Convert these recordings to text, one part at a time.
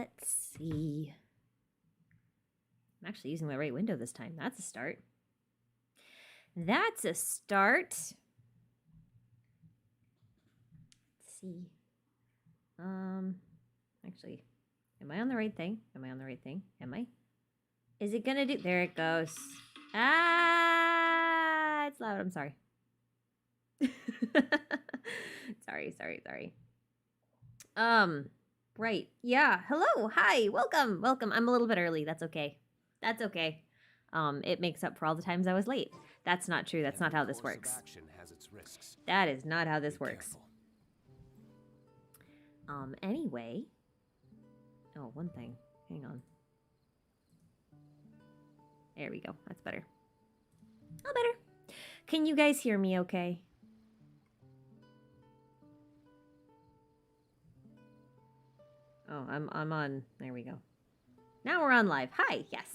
let's see. I'm actually using the right window this time. That's a start. That's a start. Let's see. Actually, am I on the right thing? Am I on the right thing? Am I? Is it gonna do? There it goes. Ah, it's loud. I'm sorry. sorry. Right. Yeah. Hello. Hi. Welcome. I'm a little bit early. That's okay. It makes up for all the times I was late. That's not true. That's not how this works. That is not how this works. Anyway. Oh, one thing. Hang on. There we go. That's better. Oh, better. Can you guys hear me okay? Oh, I'm on. There we go. Now we're on live. Hi. Yes.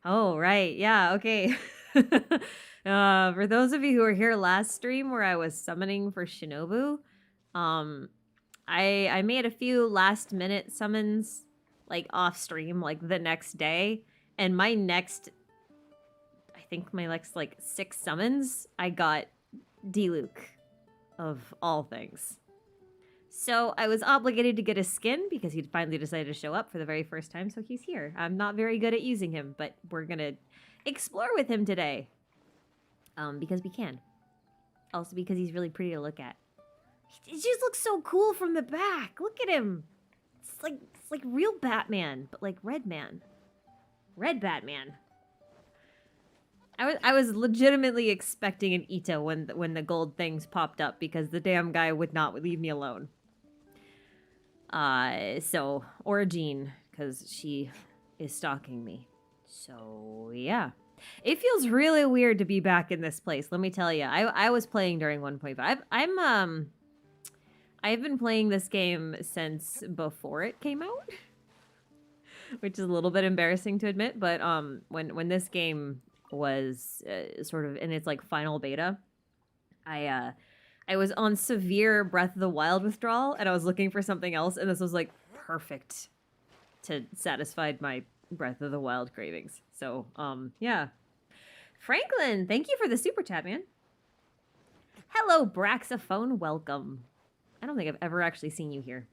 Oh, right. Yeah. Okay. For those of you who were here last stream where I was summoning for Shinobu, I made a few last minute summons like off stream like the next day, and my next like 6 summons I got D-Luke of all things. So I was obligated to get his skin because he'd finally decided to show up for the very first time, so he's here. I'm not very good at using him, but we're gonna explore with him today. Because we can. Also because he's really pretty to look at. He just looks so cool from the back. Look at him. It's like real Batman, but like Red Man. Red Batman. I was legitimately expecting an Ito when the gold things popped up because the damn guy would not leave me alone. Or Jean, because she is stalking me. So yeah. It feels really weird to be back in this place, let me tell you. I was playing during 1.5. I've been playing this game since before it came out. Which is a little bit embarrassing to admit, but when this game was sort of in its like final beta, I was on severe Breath of the Wild withdrawal, and I was looking for something else, and this was like perfect to satisfy my Breath of the Wild cravings. So yeah. Franklin, thank you for the super chat, man. Hello, Braxophone, welcome. I don't think I've ever actually seen you here.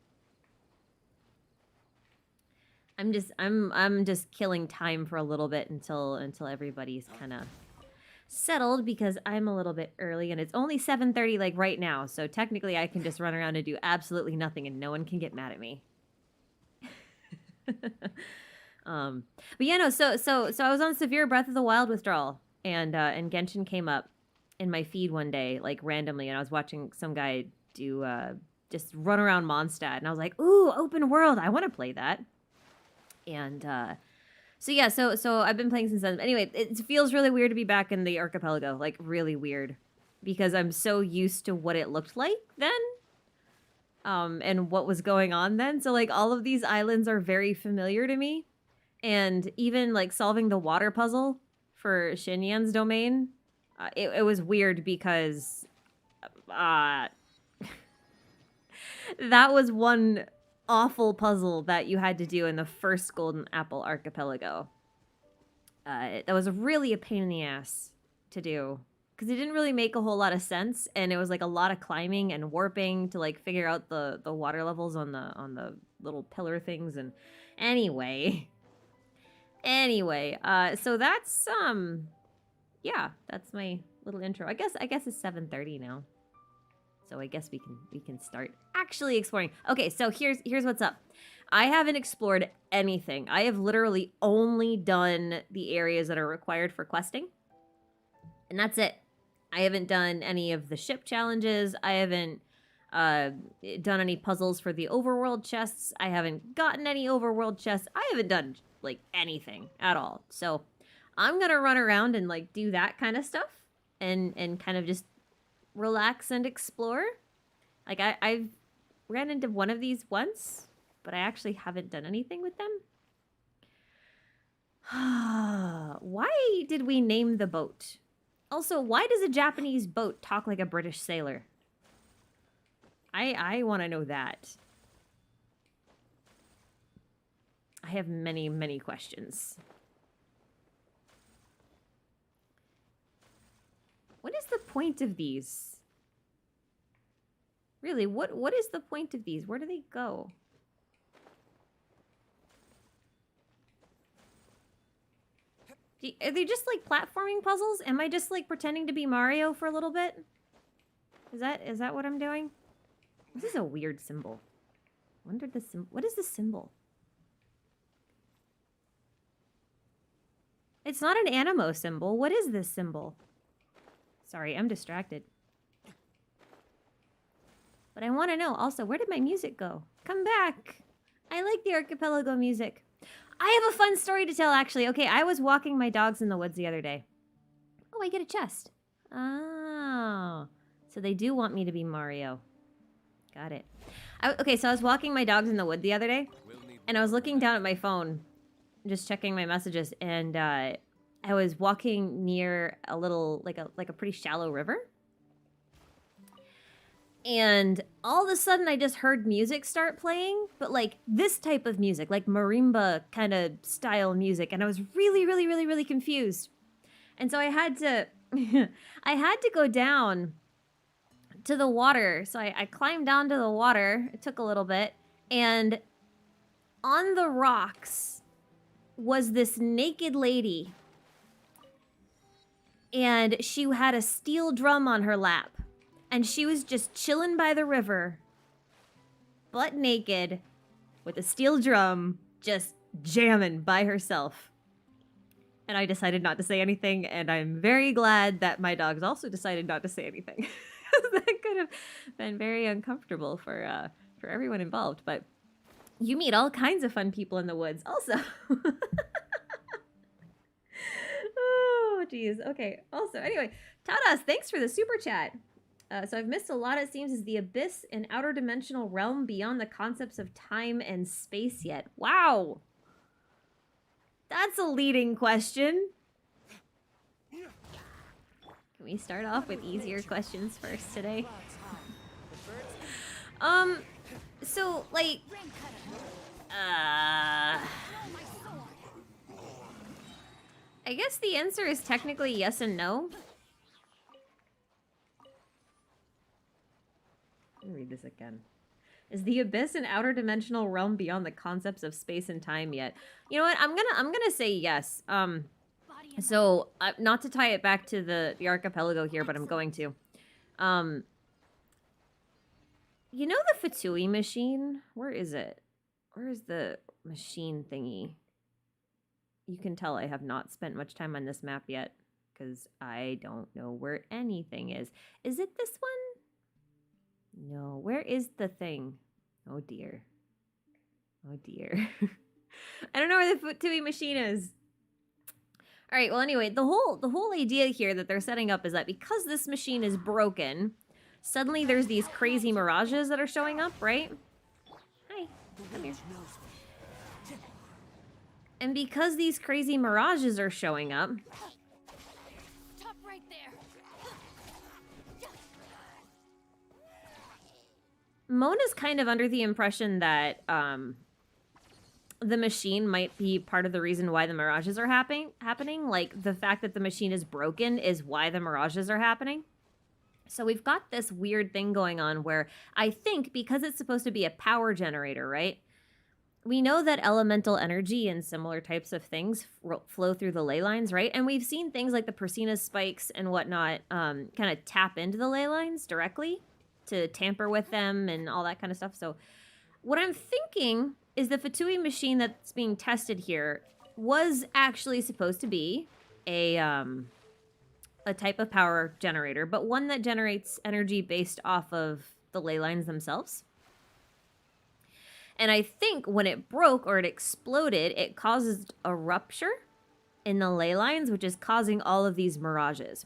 I'm just killing time for a little bit until everybody's kind of settled because I'm a little bit early and it's only 7:30 like right now, so technically I can just run around and do absolutely nothing and no one can get mad at me. But yeah, no, so I was on severe Breath of the Wild withdrawal, and Genshin came up in my feed one day like randomly, and I was watching some guy do just run around Mondstadt, and I was like, ooh, open world, I want to play that. And so yeah, so I've been playing since then. Anyway, it feels really weird to be back in the archipelago, like really weird, because I'm so used to what it looked like then, and what was going on then. So like all of these islands are very familiar to me, and even like solving the water puzzle for Xinyan's domain, it was weird because that was one awful puzzle that you had to do in the first Golden Apple archipelago. That was really a pain in the ass to do because it didn't really make a whole lot of sense, and it was like a lot of climbing and warping to like figure out the water levels on the little pillar things. And anyway, so that's yeah, that's my little intro. I guess it's 7:30 now. So I guess we can start actually exploring. Okay, so here's what's up. I haven't explored anything. I have literally only done the areas that are required for questing. And that's it. I haven't done any of the ship challenges. I haven't done any puzzles for the overworld chests. I haven't gotten any overworld chests. I haven't done like anything at all. So I'm gonna run around and like do that kind of stuff and kind of just relax and explore. Like I've ran into one of these once, but I actually haven't done anything with them. Why did we name the boat? Also, why does a Japanese boat talk like a British sailor? I want to know that. I have many, many questions. What is the point of these? Really, what is the point of these? Where do they go? Are they just like platforming puzzles? Am I just like pretending to be Mario for a little bit? Is that what I'm doing? This is a weird symbol. I wonder what is this symbol? It's not an Animo symbol. What is this symbol? Sorry, I'm distracted. But I want to know also, where did my music go? Come back. I like the archipelago music. I have a fun story to tell, actually. Okay, I was walking my dogs in the woods the other day. Oh, I get a chest. Oh. So they do want me to be Mario. Got it. Okay, so I was walking my dogs in the wood the other day, and I was looking down at my phone, just checking my messages, and I was walking near a little, like a pretty shallow river. And all of a sudden, I just heard music start playing, but like this type of music, like marimba kind of style music. And I was really, really, really, really confused. And so I had to, I had to go down to the water. So I climbed down to the water. It took a little bit. And on the rocks was this naked lady. And she had a steel drum on her lap. And she was just chilling by the river, butt naked, with a steel drum, just jamming by herself. And I decided not to say anything, and I'm very glad that my dogs also decided not to say anything. That could have been very uncomfortable for everyone involved. But you meet all kinds of fun people in the woods also. Oh, geez. Okay. Also, anyway, Tadas, thanks for the super chat. So I've missed a lot, it seems, is the abyss an outer dimensional realm beyond the concepts of time and space yet? Wow! That's a leading question. Can we start off with easier questions first today? So, like... I guess the answer is technically yes and no. Let me read this again. Is the abyss an outer dimensional realm beyond the concepts of space and time yet? You know what? I'm gonna say yes. So not to tie it back to the archipelago here, but I'm going to. You know the Fatui machine? Where is it? Where is the machine thingy? You can tell I have not spent much time on this map yet because I don't know where anything is. Is it this one? No, where is the thing? Oh dear. Oh dear. I don't know where the Fatui machine is. All right, well anyway, the whole idea here that they're setting up is that because this machine is broken, suddenly there's these crazy mirages that are showing up, right? Hi, come here. And because these crazy mirages are showing up, stop right there. Mona's kind of under the impression that the machine might be part of the reason why the mirages are happening. Like, the fact that the machine is broken is why the mirages are happening. So we've got this weird thing going on where I think because it's supposed to be a power generator, right? We know that elemental energy and similar types of things flow through the ley lines, right? And we've seen things like the Persina spikes and whatnot kind of tap into the ley lines directly to tamper with them and all that kind of stuff. So what I'm thinking is the Fatui machine that's being tested here was actually supposed to be a type of power generator, but one that generates energy based off of the ley lines themselves. And I think when it broke or it exploded, it causes a rupture in the ley lines, which is causing all of these mirages.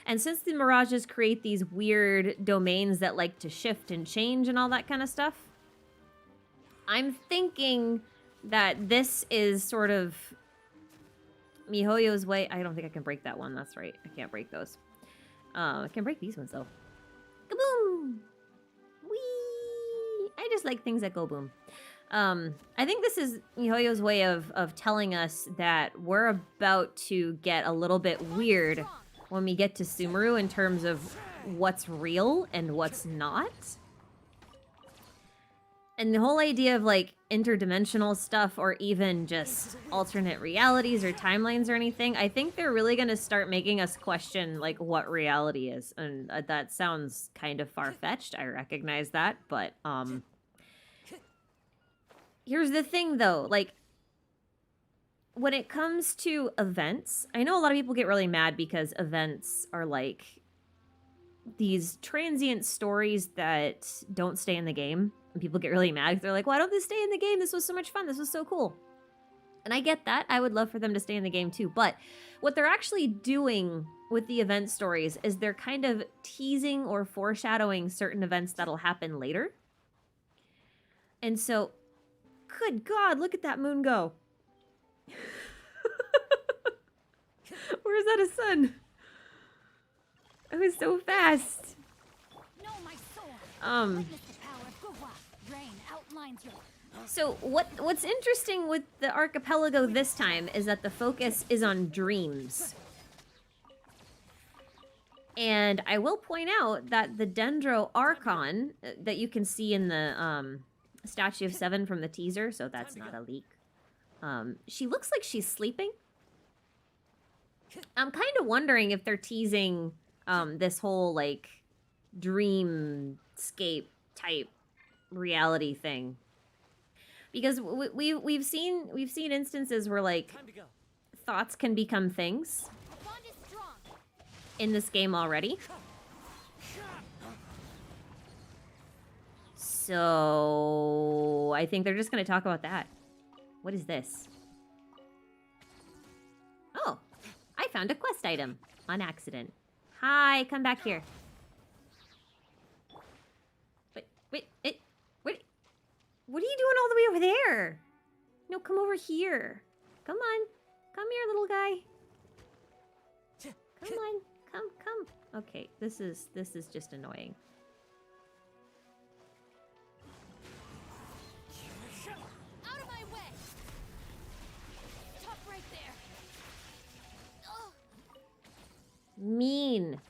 And since the mirages create these weird domains that like to shift and change and all that kind of stuff, I'm thinking that this is sort of MiHoYo's way. I don't think I can break that one. That's right. I can't break those. I can break these ones, though. Kaboom! Whee! I just like things that go boom. I think this is Mihoyo's way of telling us that we're about to get a little bit weird when we get to Sumeru in terms of what's real and what's not. And the whole idea of, like, interdimensional stuff or even just alternate realities or timelines or anything, I think they're really going to start making us question, like, what reality is. And that sounds kind of far-fetched. I recognize that, but, here's the thing, though. Like, when it comes to events, I know a lot of people get really mad because events are, like, these transient stories that don't stay in the game. And people get really mad because they're like, why don't this stay in the game? This was so much fun. This was so cool. And I get that. I would love for them to stay in the game too. But what they're actually doing with the event stories is they're kind of teasing or foreshadowing certain events that'll happen later. And so, good God, look at that moon go. Where's that a sun? It was so fast. No, my sword. Witness the power of Guhua. Rain outlines your... So what's interesting with the archipelago this time is that the focus is on dreams. And I will point out that the Dendro Archon that you can see in the Statue of Seven from the teaser, so that's not a leak. She looks like she's sleeping. I'm kind of wondering if they're teasing this whole, like, dreamscape type reality thing. Because we've seen instances where, like, thoughts can become things in this game already. So I think they're just going to talk about that. What is this? Oh, I found a quest item on accident. Hi, come back here. What are you doing all the way over there? No, come over here. Come on. Come here, little guy. Come on. Come. Okay, this is just annoying. Out of my way. Stop right there. Ugh. Mean.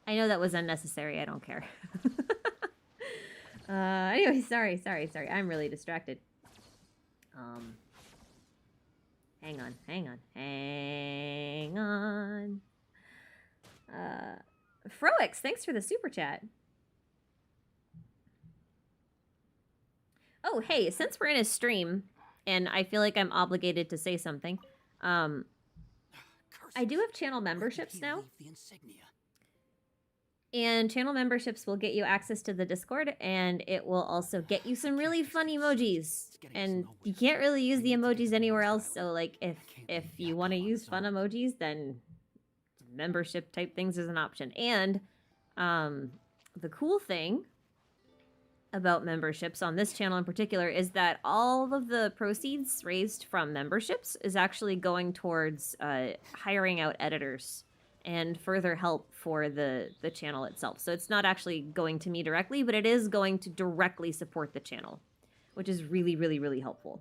I know that was unnecessary. I don't care. Anyway, sorry. I'm really distracted. Hang on. Froix, thanks for the super chat. Oh, hey, since we're in a stream, and I feel like I'm obligated to say something, I do have channel memberships now. And channel memberships will get you access to the Discord, and it will also get you some really fun emojis. And you can't really use the emojis anywhere else, so, like, if you want to use fun emojis, then membership type things is an option. And the cool thing about memberships on this channel in particular is that all of the proceeds raised from memberships is actually going towards hiring out editors and further help for the channel itself. So it's not actually going to me directly, but it is going to directly support the channel, which is really, really, really helpful.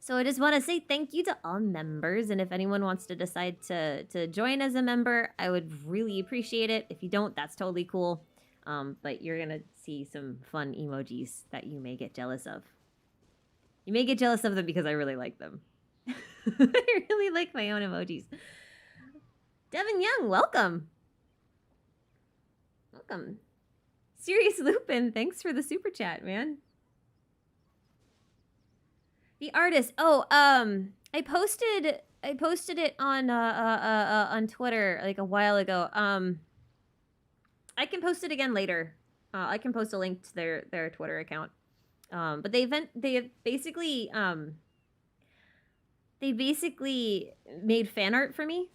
So I just want to say thank you to all members, and if anyone wants to decide to join as a member, I would really appreciate it. If you don't, that's totally cool. But you're going to see some fun emojis that you may get jealous of. You may get jealous of them because I really like them. I really like my own emojis. Devin Young, welcome. Welcome. Sirius Lupin, thanks for the super chat, man. The artist. Oh, I posted it on Twitter like a while ago. I can post it again later. I can post a link to their Twitter account. But they basically made fan art for me.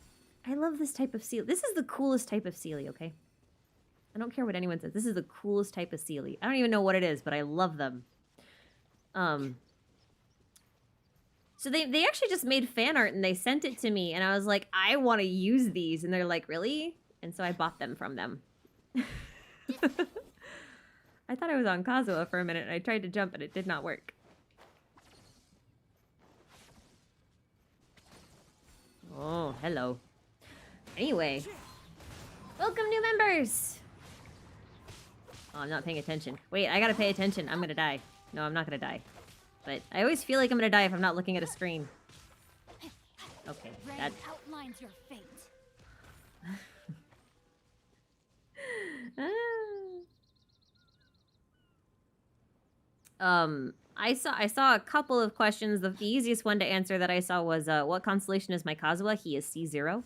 I love this type of seal. This is the coolest type of Sealy, okay? I don't care what anyone says. This is the coolest type of Sealy. I don't even know what it is, but I love them. So they actually just made fan art and they sent it to me, and I was like, I want to use these, and they're like, really? And so I bought them from them. I thought I was on Kazuha for a minute and I tried to jump and it did not work. Oh, hello. Anyway. Welcome, new members! Oh, I'm not paying attention. Wait, I gotta pay attention. I'm gonna die. No, I'm not gonna die. But I always feel like I'm gonna die if I'm not looking at a screen. Okay, that outlines your fate. I saw a couple of questions. The easiest one to answer that I saw was, what constellation is my Kazuha? He is C0.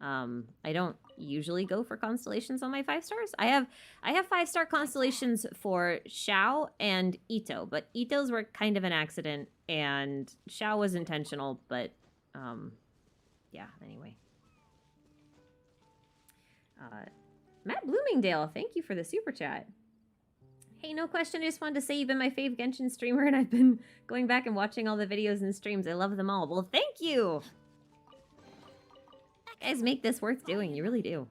I don't usually go for constellations on my 5 stars. I have 5-star constellations for Xiao and Ito, but Ito's were kind of an accident, and Xiao was intentional, but, yeah, anyway. Matt Bloomingdale, thank you for the super chat. Hey, no question, I just wanted to say you've been my fave Genshin streamer, and I've been going back and watching all the videos and streams. I love them all. Well, thank you! You guys make this worth doing, you really do.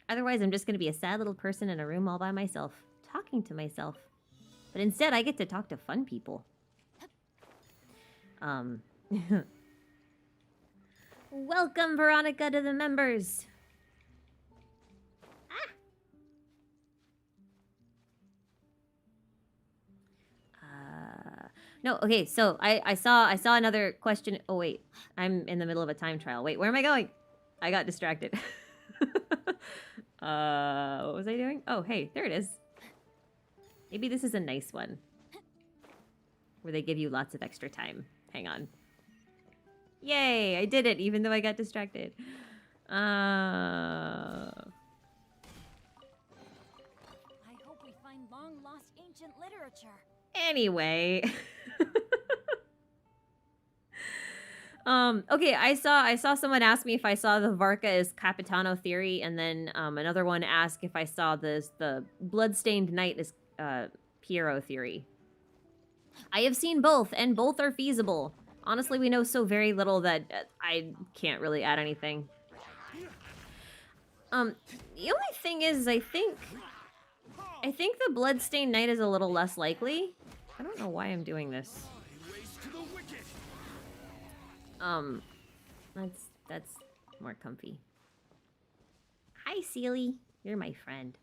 Otherwise, I'm just gonna be a sad little person in a room all by myself, talking to myself. But instead, I get to talk to fun people. Welcome, Veronica, to the members! No, okay, so I saw another question. Oh, wait. I'm in the middle of a time trial. Wait, where am I going? I got distracted. What was I doing? Oh, hey, there it is. Maybe this is a nice one. Where they give you lots of extra time. Hang on. Yay, I did it, even though I got distracted. I hope we find long-lost ancient literature. Anyway. Okay, I saw someone ask me if I saw the Varka is Capitano theory, and then another one asked if I saw the Bloodstained Knight is Piero theory. I have seen both, and both are feasible. Honestly, we know so very little that I can't really add anything. The only thing is, I think the Bloodstained Knight is a little less likely. I don't know why I'm doing this. That's more comfy. Hi, Sealy. You're my friend.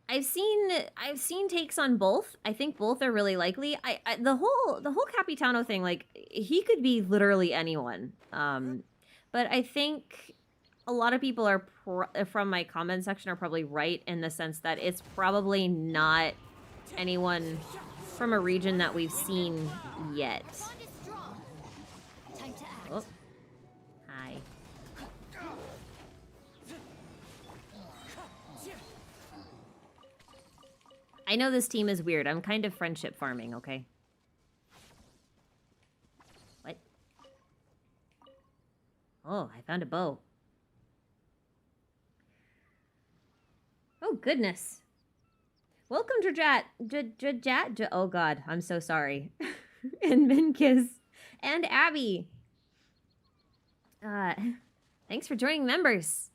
I've seen takes on both. I think both are really likely. The whole Capitano thing, like, he could be literally anyone. But I think a lot of people are from my comment section are probably right in the sense that it's probably not anyone from a region that we've seen yet. Oh. Hi. I know this team is weird. I'm kind of friendship farming, okay? What? Oh, I found a bow. Oh, goodness. Welcome to Jat. Oh, God. I'm so sorry. And Minkiz. And Abby. Thanks for joining members.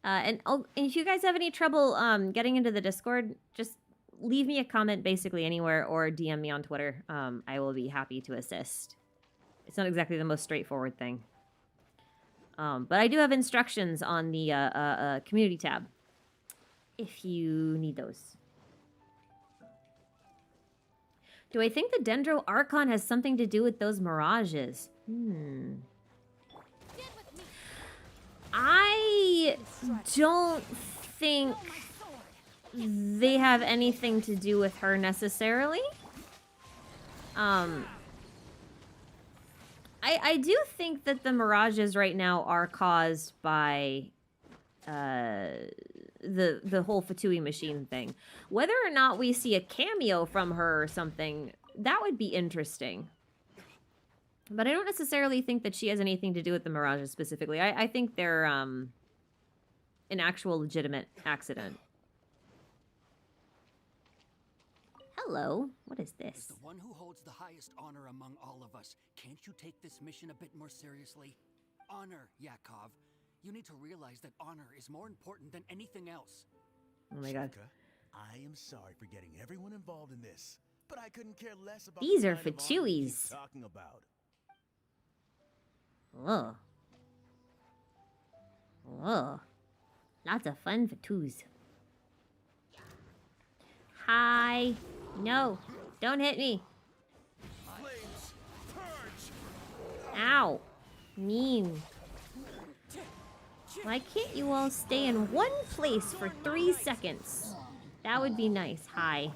And if you guys have any trouble getting into the Discord, just leave me a comment basically anywhere or DM me on Twitter. I will be happy to assist. It's not exactly the most straightforward thing. But I do have instructions on the community tab if you need those. Do I think the Dendro Archon has something to do with those mirages? I don't think they have anything to do with her necessarily. I do think that the mirages right now are caused by the whole Fatui machine thing. Whether or not we see a cameo from her or something, that would be interesting. But I don't necessarily think that she has anything to do with the mirages specifically. I think they're an actual legitimate accident. Hello, what is this? As the one who holds the highest honor among all of us, can't you take this mission a bit more seriously? Honor, Yakov. You need to realize that honor is more important than anything else. Oh my god. Shaka, I am sorry for getting everyone involved in this, but I couldn't care less about These the are kind for of honor you keep Chewies. talking about. Whoa. Whoa. Lots of fun for twos. Hi. No. Don't hit me. Flames, purge! Ow. Mean. Why can't you all stay in one place for 3 seconds? That would be nice. Hi.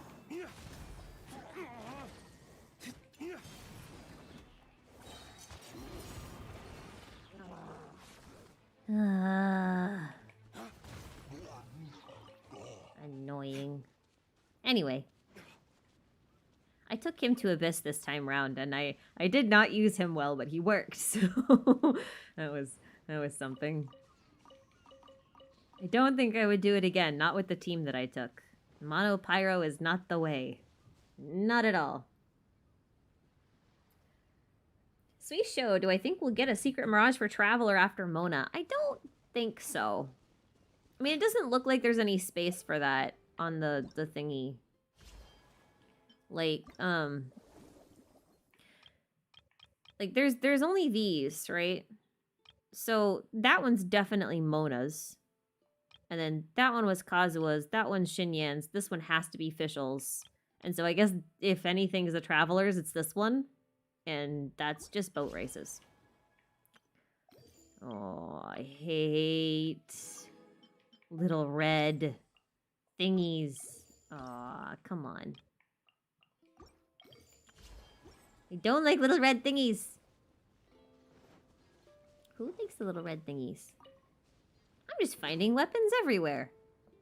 Annoying. Anyway. I took him to Abyss this time round, and I did not use him well, but he worked, so that was something. I don't think I would do it again, not with the team that I took. Mono Pyro is not the way. Not at all. Sweet show, do I think we'll get a secret Mirage for Traveler after Mona? I don't think so. I mean, it doesn't look like there's any space for that on the thingy. Like there's only these, right? So that one's definitely Mona's. And then that one was Kazua's, that one's Shinyan's, this one has to be Fischl's. And so I guess if anything is a Traveler's, it's this one. And that's just boat races. Oh, I hate little red thingies. Aw, come on. I don't like little red thingies. Who likes the little red thingies? I'm just finding weapons everywhere.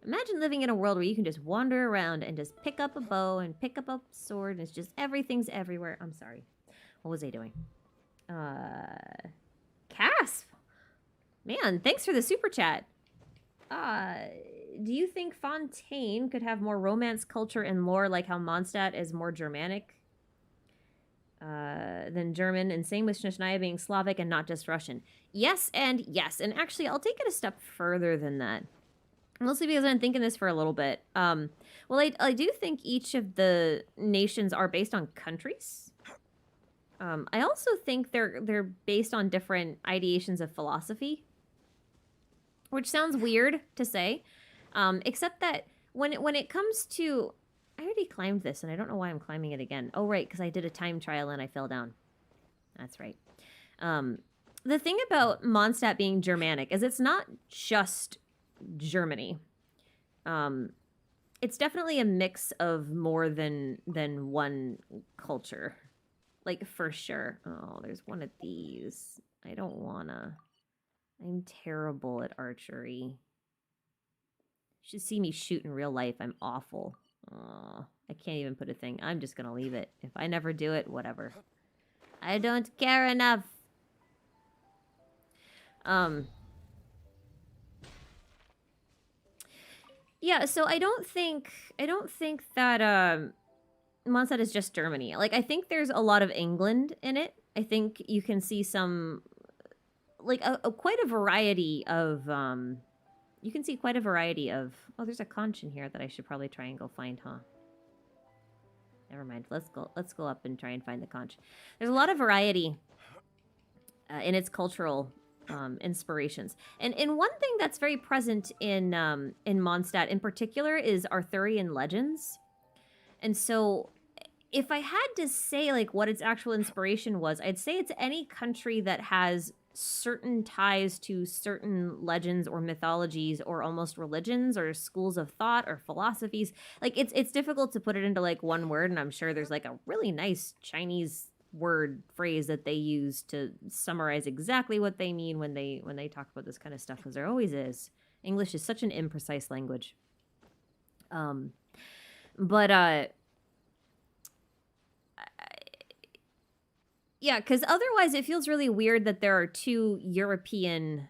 Imagine living in a world where you can just wander around and just pick up a bow and pick up a sword and it's just everything's everywhere. I'm sorry. What was I doing? Cass! Man, thanks for the super chat. Do you think Fontaine could have more romance, culture, and lore like how Mondstadt is more Germanic than German, and same with Snezhnaya being Slavic and not just Russian? Yes and yes. And actually, I'll take it a step further than that. Mostly because I've been thinking this for a little bit. Well, I do think each of the nations are based on countries. I also think they're based on different ideations of philosophy, which sounds weird to say, except that when it comes to, I already climbed this and I don't know why I'm climbing it again. Oh right, because I did a time trial and I fell down. That's right. The thing about Mondstadt being Germanic is it's not just Germany. It's definitely a mix of more than one culture. Like, for sure. Oh, there's one of these. I don't wanna. I'm terrible at archery. You should see me shoot in real life. I'm awful. Oh, I can't even put a thing. I'm just gonna leave it. If I never do it, whatever. I don't care enough. Yeah, so I don't think that Mondstadt is just Germany. Like, I think there's a lot of England in it. I think you can see some, like, quite a variety of, you can see quite a variety of, oh, there's a conch in here that I should probably try and go find, huh? Never mind. Let's go up and try and find the conch. There's a lot of variety in its cultural inspirations. And one thing that's very present in Mondstadt in particular is Arthurian legends. And so if I had to say like what its actual inspiration was, I'd say it's any country that has certain ties to certain legends or mythologies or almost religions or schools of thought or philosophies. Like it's difficult to put it into like one word, and I'm sure there's like a really nice Chinese word phrase that they use to summarize exactly what they mean when they talk about this kind of stuff, because there always is. English is such an imprecise language. Yeah, because otherwise it feels really weird that there are two European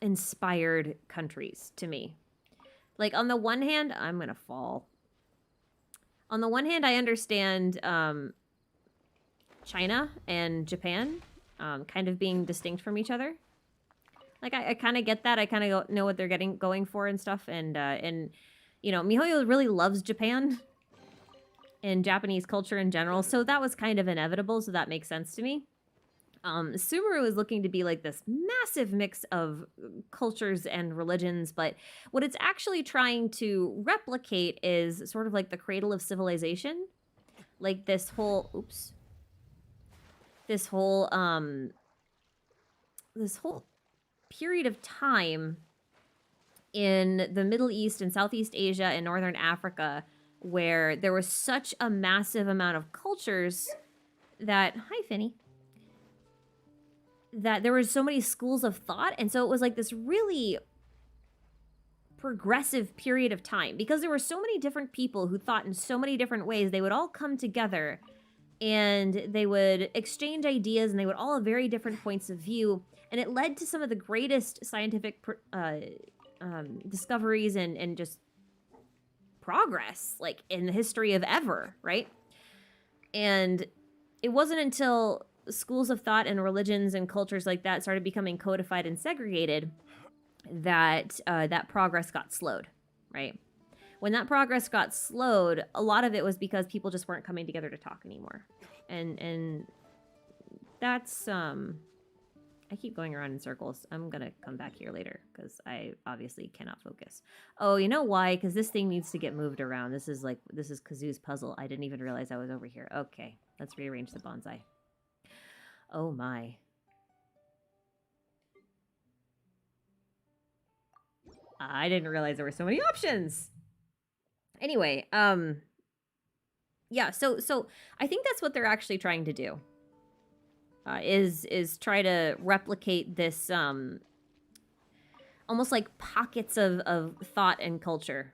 inspired countries to me. Like, on the one hand, I'm gonna fall. On the one hand, I understand China and Japan kind of being distinct from each other. Like, I kind of get that. I kind of know what they're going for and stuff. And you know, MiHoYo really loves Japan and Japanese culture in general, so that was kind of inevitable, so that makes sense to me. Sumeru is looking to be like this massive mix of cultures and religions, but what it's actually trying to replicate is sort of like the cradle of civilization. Like this whole, this whole period of time in the Middle East and Southeast Asia and Northern Africa where there was such a massive amount of cultures that, hi Finny, that there were so many schools of thought, and so it was like this really progressive period of time because there were so many different people who thought in so many different ways. They would all come together and they would exchange ideas, and they would all have very different points of view, and it led to some of the greatest scientific discoveries and just progress, like, in the history of ever, right? And it wasn't until schools of thought and religions and cultures like that started becoming codified and segregated that that progress got slowed, right? When that progress got slowed, a lot of it was because people just weren't coming together to talk anymore. And that's I keep going around in circles. I'm gonna come back here later because I obviously cannot focus. Oh, you know why? Because this thing needs to get moved around. This is Kazoo's puzzle. I didn't even realize I was over here. Okay, let's rearrange the bonsai. Oh my. I didn't realize there were so many options. Anyway, yeah, so I think that's what they're actually trying to do. Is try to replicate this almost like pockets of thought and culture,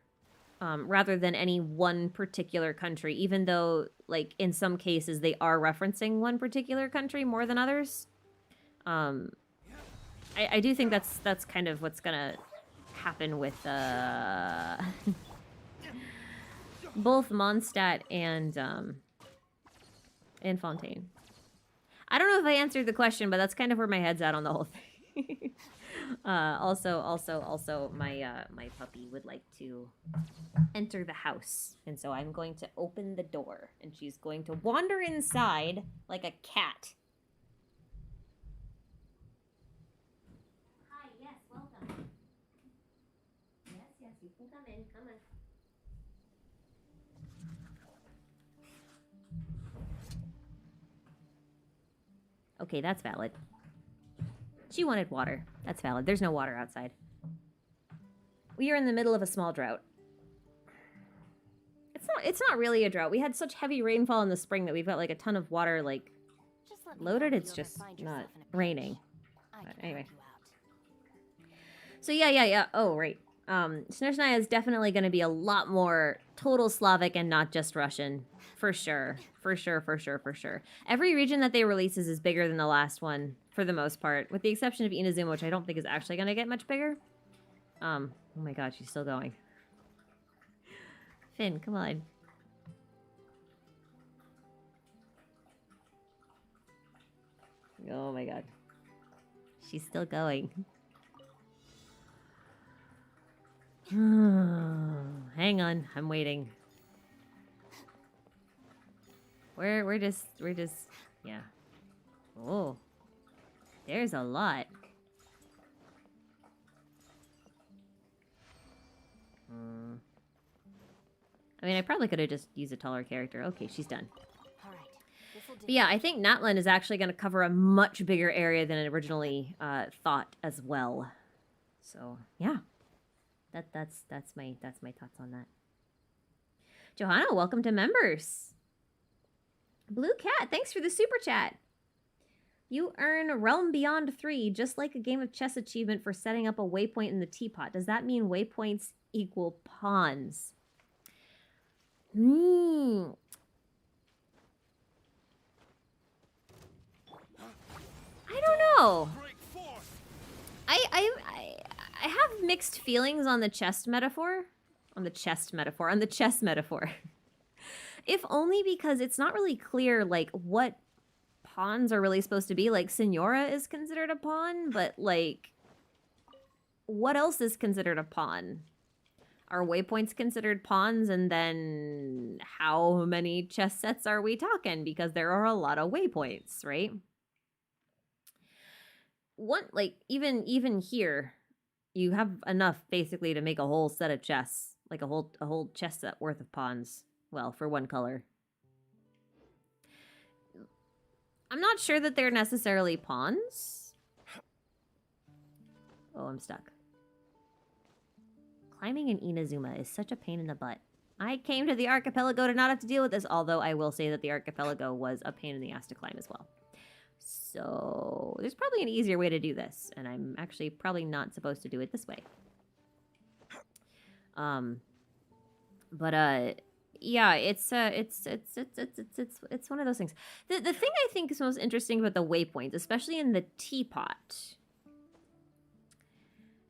rather than any one particular country, even though, like, in some cases they are referencing one particular country more than others. I do think that's kind of what's gonna happen with both Mondstadt and Fontaine. I don't know if I answered the question, but that's kind of where my head's at on the whole thing. Also, my puppy would like to enter the house, and so I'm going to open the door, and she's going to wander inside like a cat. Hi, yes, welcome. Yes, you can come in. Come on. Okay, that's valid. She wanted water. That's valid. There's no water outside. We are in the middle of a small drought. It's not really a drought. We had such heavy rainfall in the spring that we've got like a ton of water like loaded. It's just not raining. But anyway. So yeah. Oh, right. Snezhnaya is definitely going to be a lot more total Slavic and not just Russian. For sure. Every region that they releases is bigger than the last one, for the most part. With the exception of Inazuma, which I don't think is actually going to get much bigger. Oh my god, she's still going. Finn, come on. Oh my god. She's still going. Hang on, I'm waiting. We're just, yeah. Oh, there's a lot. I mean, I probably could have just used a taller character. Okay, she's done. All right. But yeah, I think Natlan is actually going to cover a much bigger area than it originally thought as well. So yeah, that's my thoughts on that. Johanna, welcome to members. Blue Cat, thanks for the super chat. You earn Realm Beyond 3, just like a game of chess achievement for setting up a waypoint in the teapot. Does that mean waypoints equal pawns? I don't know. I have mixed feelings on the chess metaphor. On the chess metaphor. If only because it's not really clear, like, what pawns are really supposed to be. Like, Senora is considered a pawn, but, like, what else is considered a pawn? Are waypoints considered pawns? And then how many chess sets are we talking? Because there are a lot of waypoints, right? Like, even here, you have enough, basically, to make a whole set of chess. Like, a whole chess set worth of pawns. Well, for one color. I'm not sure that they're necessarily pawns. Oh, I'm stuck. Climbing in Inazuma is such a pain in the butt. I came to the archipelago to not have to deal with this, although I will say that the archipelago was a pain in the ass to climb as well. So there's probably an easier way to do this, and I'm actually probably not supposed to do it this way. Yeah, it's one of those things. The thing I think is most interesting about the waypoints, especially in the teapot,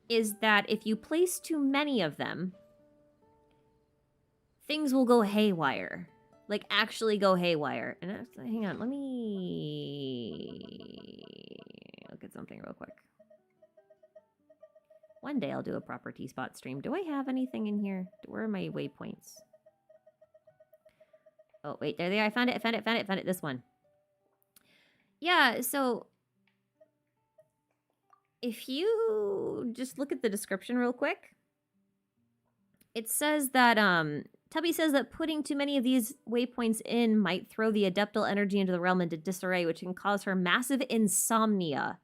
is that if you place too many of them, things will go haywire. Like, actually go haywire. And hang on, let me look at something real quick. One day I'll do a proper T-spot stream. Do I have anything in here? Where are my waypoints? Oh, wait, there they are. I found it. This one. Yeah, so if you just look at the description real quick, it says that, Tubby says that putting too many of these waypoints in might throw the adeptal energy into the realm into disarray, which can cause her massive insomnia.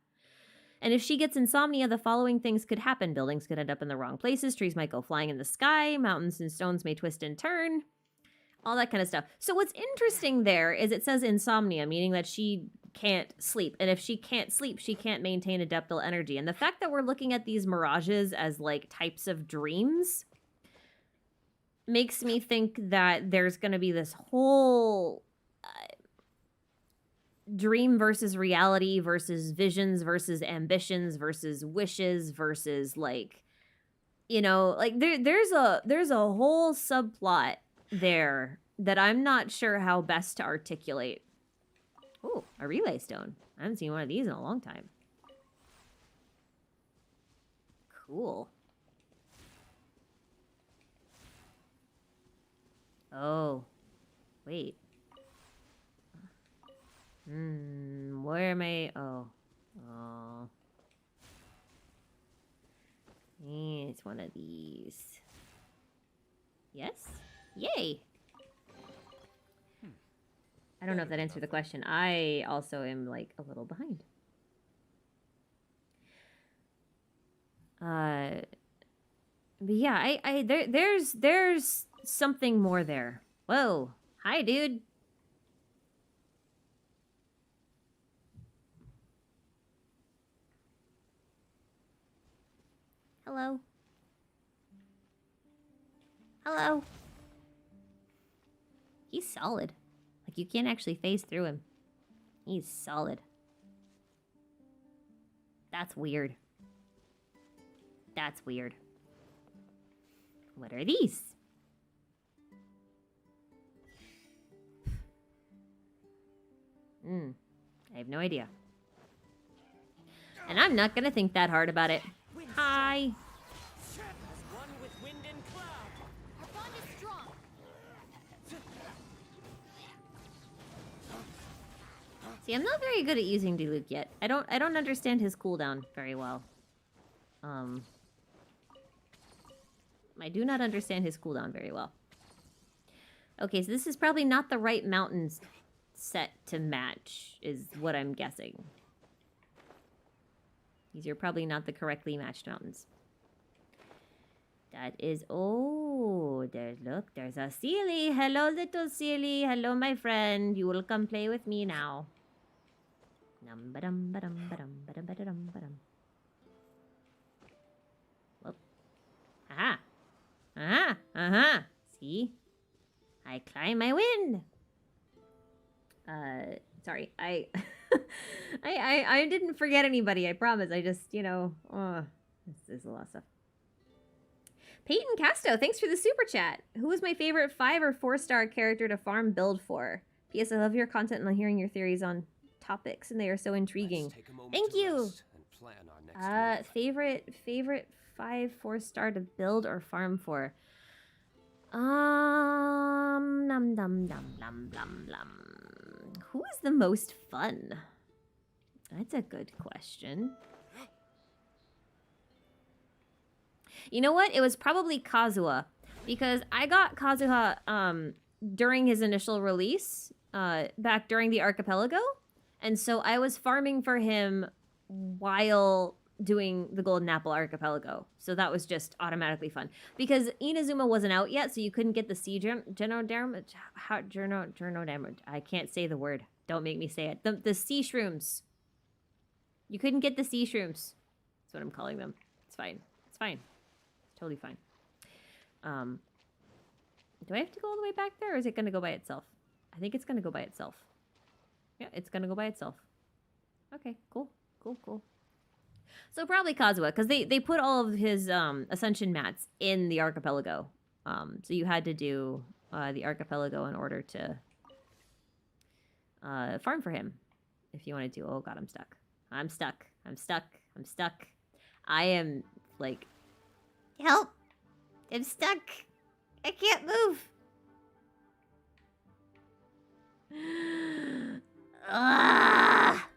And if she gets insomnia, the following things could happen. Buildings could end up in the wrong places, trees might go flying in the sky, mountains and stones may twist and turn, all that kind of stuff. So what's interesting there is it says insomnia, meaning that she can't sleep. And if she can't sleep, she can't maintain adeptal energy. And the fact that we're looking at these mirages as, like, types of dreams makes me think that there's going to be this whole dream versus reality versus visions versus ambitions versus wishes versus, like, you know, like there's a whole subplot there that I'm not sure how best to articulate. Oh, a relay stone. I haven't seen one of these in a long time. Cool. Oh, wait. Where am I? Oh. It's one of these. Yes? Yay! I don't know if that answered the question. I also am, like, a little behind. But yeah, there's something more there. Whoa. Hi, dude. Hello. Hello. He's solid. Like, you can't actually phase through him. He's solid. That's weird. That's weird. What are these? I have no idea. And I'm not gonna think that hard about it. Hi. Our bond is strong. See, I'm not very good at using Diluc yet. I don't understand his cooldown very well. I do not understand his cooldown very well. Okay, so this is probably not the right mountains set to match, is what I'm guessing. These are probably not the correctly matched mountains. That is... Oh, look, there's a Sealy. Hello, little Sealy. Hello, my friend. You will come play with me now. Whoop. Aha. Aha. Aha. See? I climb, I win. Sorry. I didn't forget anybody, I promise. I just, you know, there's a lot of stuff. Peyton Casto, thanks for the super chat. Who is my favorite 5 or 4-star character to farm build for? P.S. I love your content and hearing your theories on topics, and they are so intriguing. Let's take a moment Thank to you. rest and plan our next move. Favorite 5 4-star to build or farm for. Num dum dum dum dum dum. Who is the most fun? That's a good question. You know what? It was probably Kazuha, because I got Kazuha during his initial release, back during the Archipelago, and so I was farming for him while doing the Golden Apple Archipelago. So that was just automatically fun. Because Inazuma wasn't out yet, so you couldn't get the sea Genoderma. I can't say the word. Don't make me say it. The sea shrooms. You couldn't get the sea shrooms. That's what I'm calling them. It's fine. It's fine. It's totally fine. Do I have to go all the way back there, or is it going to go by itself? I think it's going to go by itself. Yeah, it's going to go by itself. Okay, cool. Cool. So probably Kazuha, because they put all of his ascension mats in the Archipelago. So you had to do the Archipelago in order to farm for him. If you want to do... Oh god, I'm stuck. I'm stuck. I am, like... Help! I'm stuck! I can't move! Ah!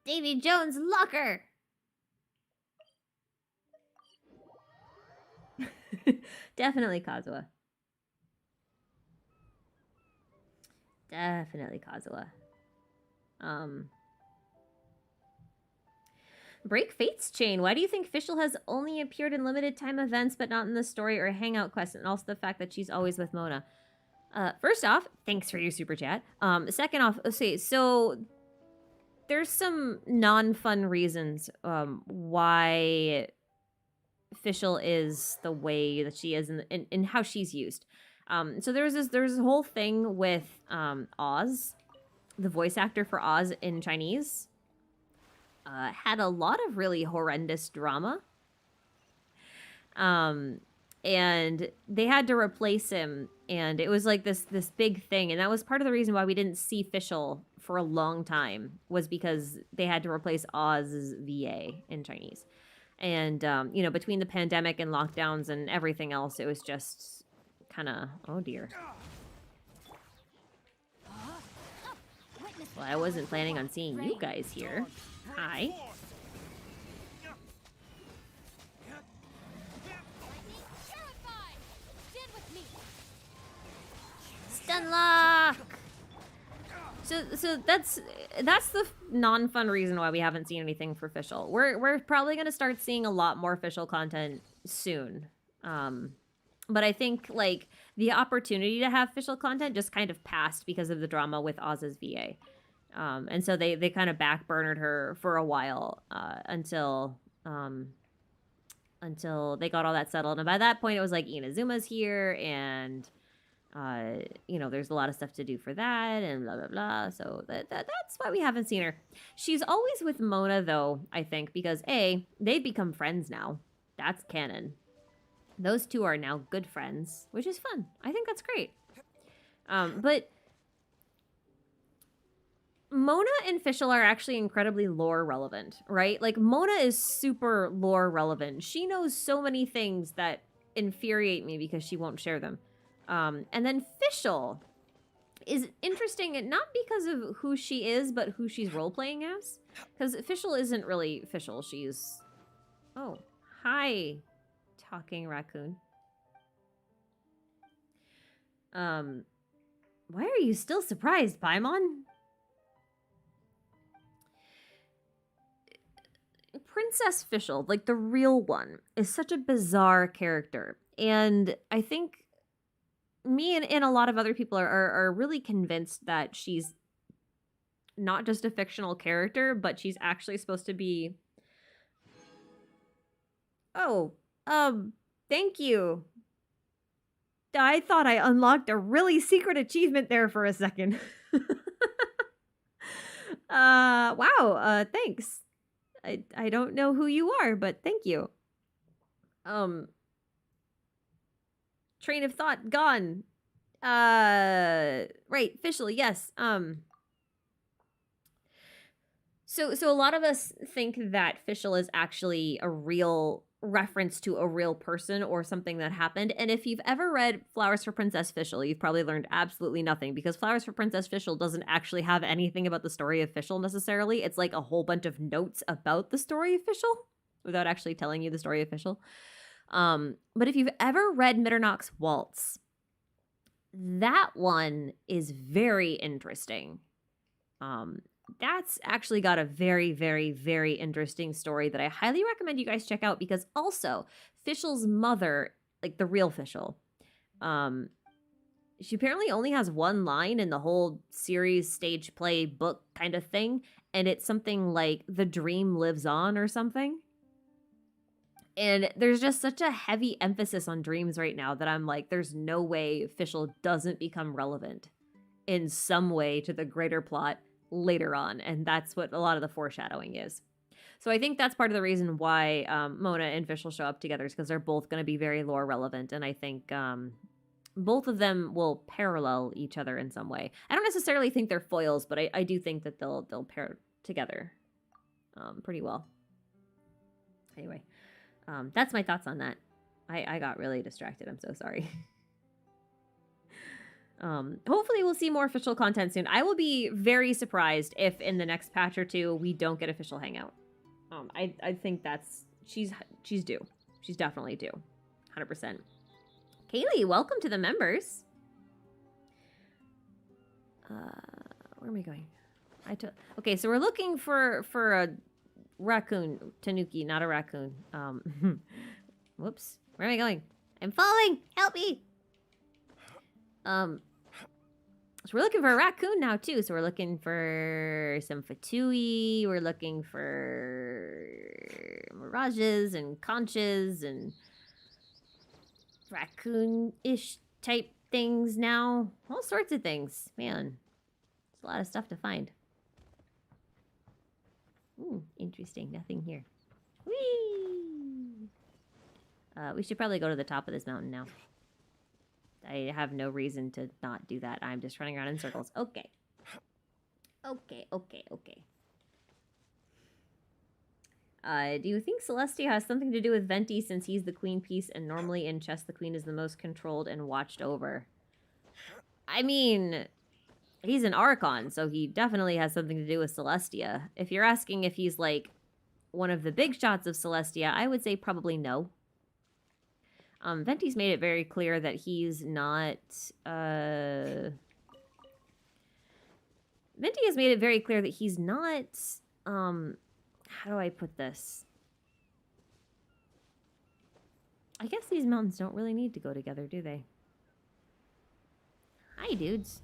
Davy Jones' locker! Definitely Kazuha. Break Fate's chain. Why do you think Fischl has only appeared in limited time events but not in the story or hangout quests? And also the fact that she's always with Mona. First off, thanks for your super chat. Second off, okay, so there's some non-fun reasons why Fischl is the way that she is in how she's used. So there's this whole thing with Oz, the voice actor for Oz in Chinese. Had a lot of really horrendous drama. And they had to replace him, and it was like this big thing, and that was part of the reason why we didn't see Fischl for a long time, was because they had to replace Oz's VA in Chinese. And you know, between the pandemic and lockdowns and everything else, it was just kind of, oh dear. Well, I wasn't planning on seeing you guys here. Hi. Stunlock! So that's the non-fun reason why we haven't seen anything for Fischl. We're probably gonna start seeing a lot more Fischl content soon. But I think like the opportunity to have Fischl content just kind of passed because of the drama with Oz's VA. And so they kind of backburnered her for a while until they got all that settled. And by that point, it was like Inazuma's here, and you know, there's a lot of stuff to do for that, and blah blah blah. So that's why we haven't seen her. She's always with Mona, though, I think, because they've become friends now. That's canon. Those two are now good friends, which is fun. I think that's great. But Mona and Fischl are actually incredibly lore relevant, right? Like, Mona is super lore relevant. She knows so many things that infuriate me because she won't share them. And then Fischl is interesting, not because of who she is, but who she's role-playing as. Because Fischl isn't really Fischl. She's... Oh, hi, talking raccoon. Why are you still surprised, Paimon? Princess Fischl, like the real one, is such a bizarre character. And I think me and a lot of other people are really convinced that she's not just a fictional character, but she's actually supposed to be... Oh, thank you. I thought I unlocked a really secret achievement there for a second. Wow, thanks. I don't know who you are, but thank you. Train of thought gone. Right, Fischl, yes. So a lot of us think that Fischl is actually a real reference to a real person or something that happened. And if you've ever read Flowers for Princess Fischl, you've probably learned absolutely nothing because Flowers for Princess Fischl doesn't actually have anything about the story of Fischl necessarily. It's like a whole bunch of notes about the story of Fischl without actually telling you the story of Fischl. But if you've ever read Mitternach's Waltz, that one is very interesting. That's actually got a very, very, very interesting story that I highly recommend you guys check out because also Fischl's mother, like the real Fischl, she apparently only has one line in the whole series, stage play, book kind of thing, and it's something like "The dream lives on" or something. And there's just such a heavy emphasis on dreams right now that I'm like, there's no way Fischl doesn't become relevant in some way to the greater plot later on, and that's what a lot of the foreshadowing is. So I think that's part of the reason why Mona and Fischl show up together is because they're both going to be very lore relevant, and I think both of them will parallel each other in some way. I don't necessarily think they're foils, but I do think that they'll pair together pretty well. Anyway, that's my thoughts on that. I got really distracted. I'm so sorry. Hopefully we'll see more Fischl content soon. I will be very surprised if in the next patch or two we don't get a Fischl hangout. I think she's due. She's definitely due. 100%. Kalei, welcome to the members. Where am I going? Okay, so we're looking for a raccoon. Tanuki, not a raccoon. Whoops. Where am I going? I'm falling! Help me! So we're looking for a raccoon now, too. So we're looking for some Fatui. We're looking for mirages and conches and raccoon-ish type things now. All sorts of things. Man, it's a lot of stuff to find. Ooh, interesting. Nothing here. Whee! We should probably go to the top of this mountain now. I have no reason to not do that. I'm just running around in circles. Okay. Do you think Celestia has something to do with Venti since he's the queen piece and normally in chess the queen is the most controlled and watched over? I mean, he's an Archon, so he definitely has something to do with Celestia. If you're asking if he's like one of the big shots of Celestia, I would say probably no. Venti's made it very clear that he's not, Venti has made it very clear that he's not, how do I put this? I guess these mountains don't really need to go together, do they? Hi, dudes.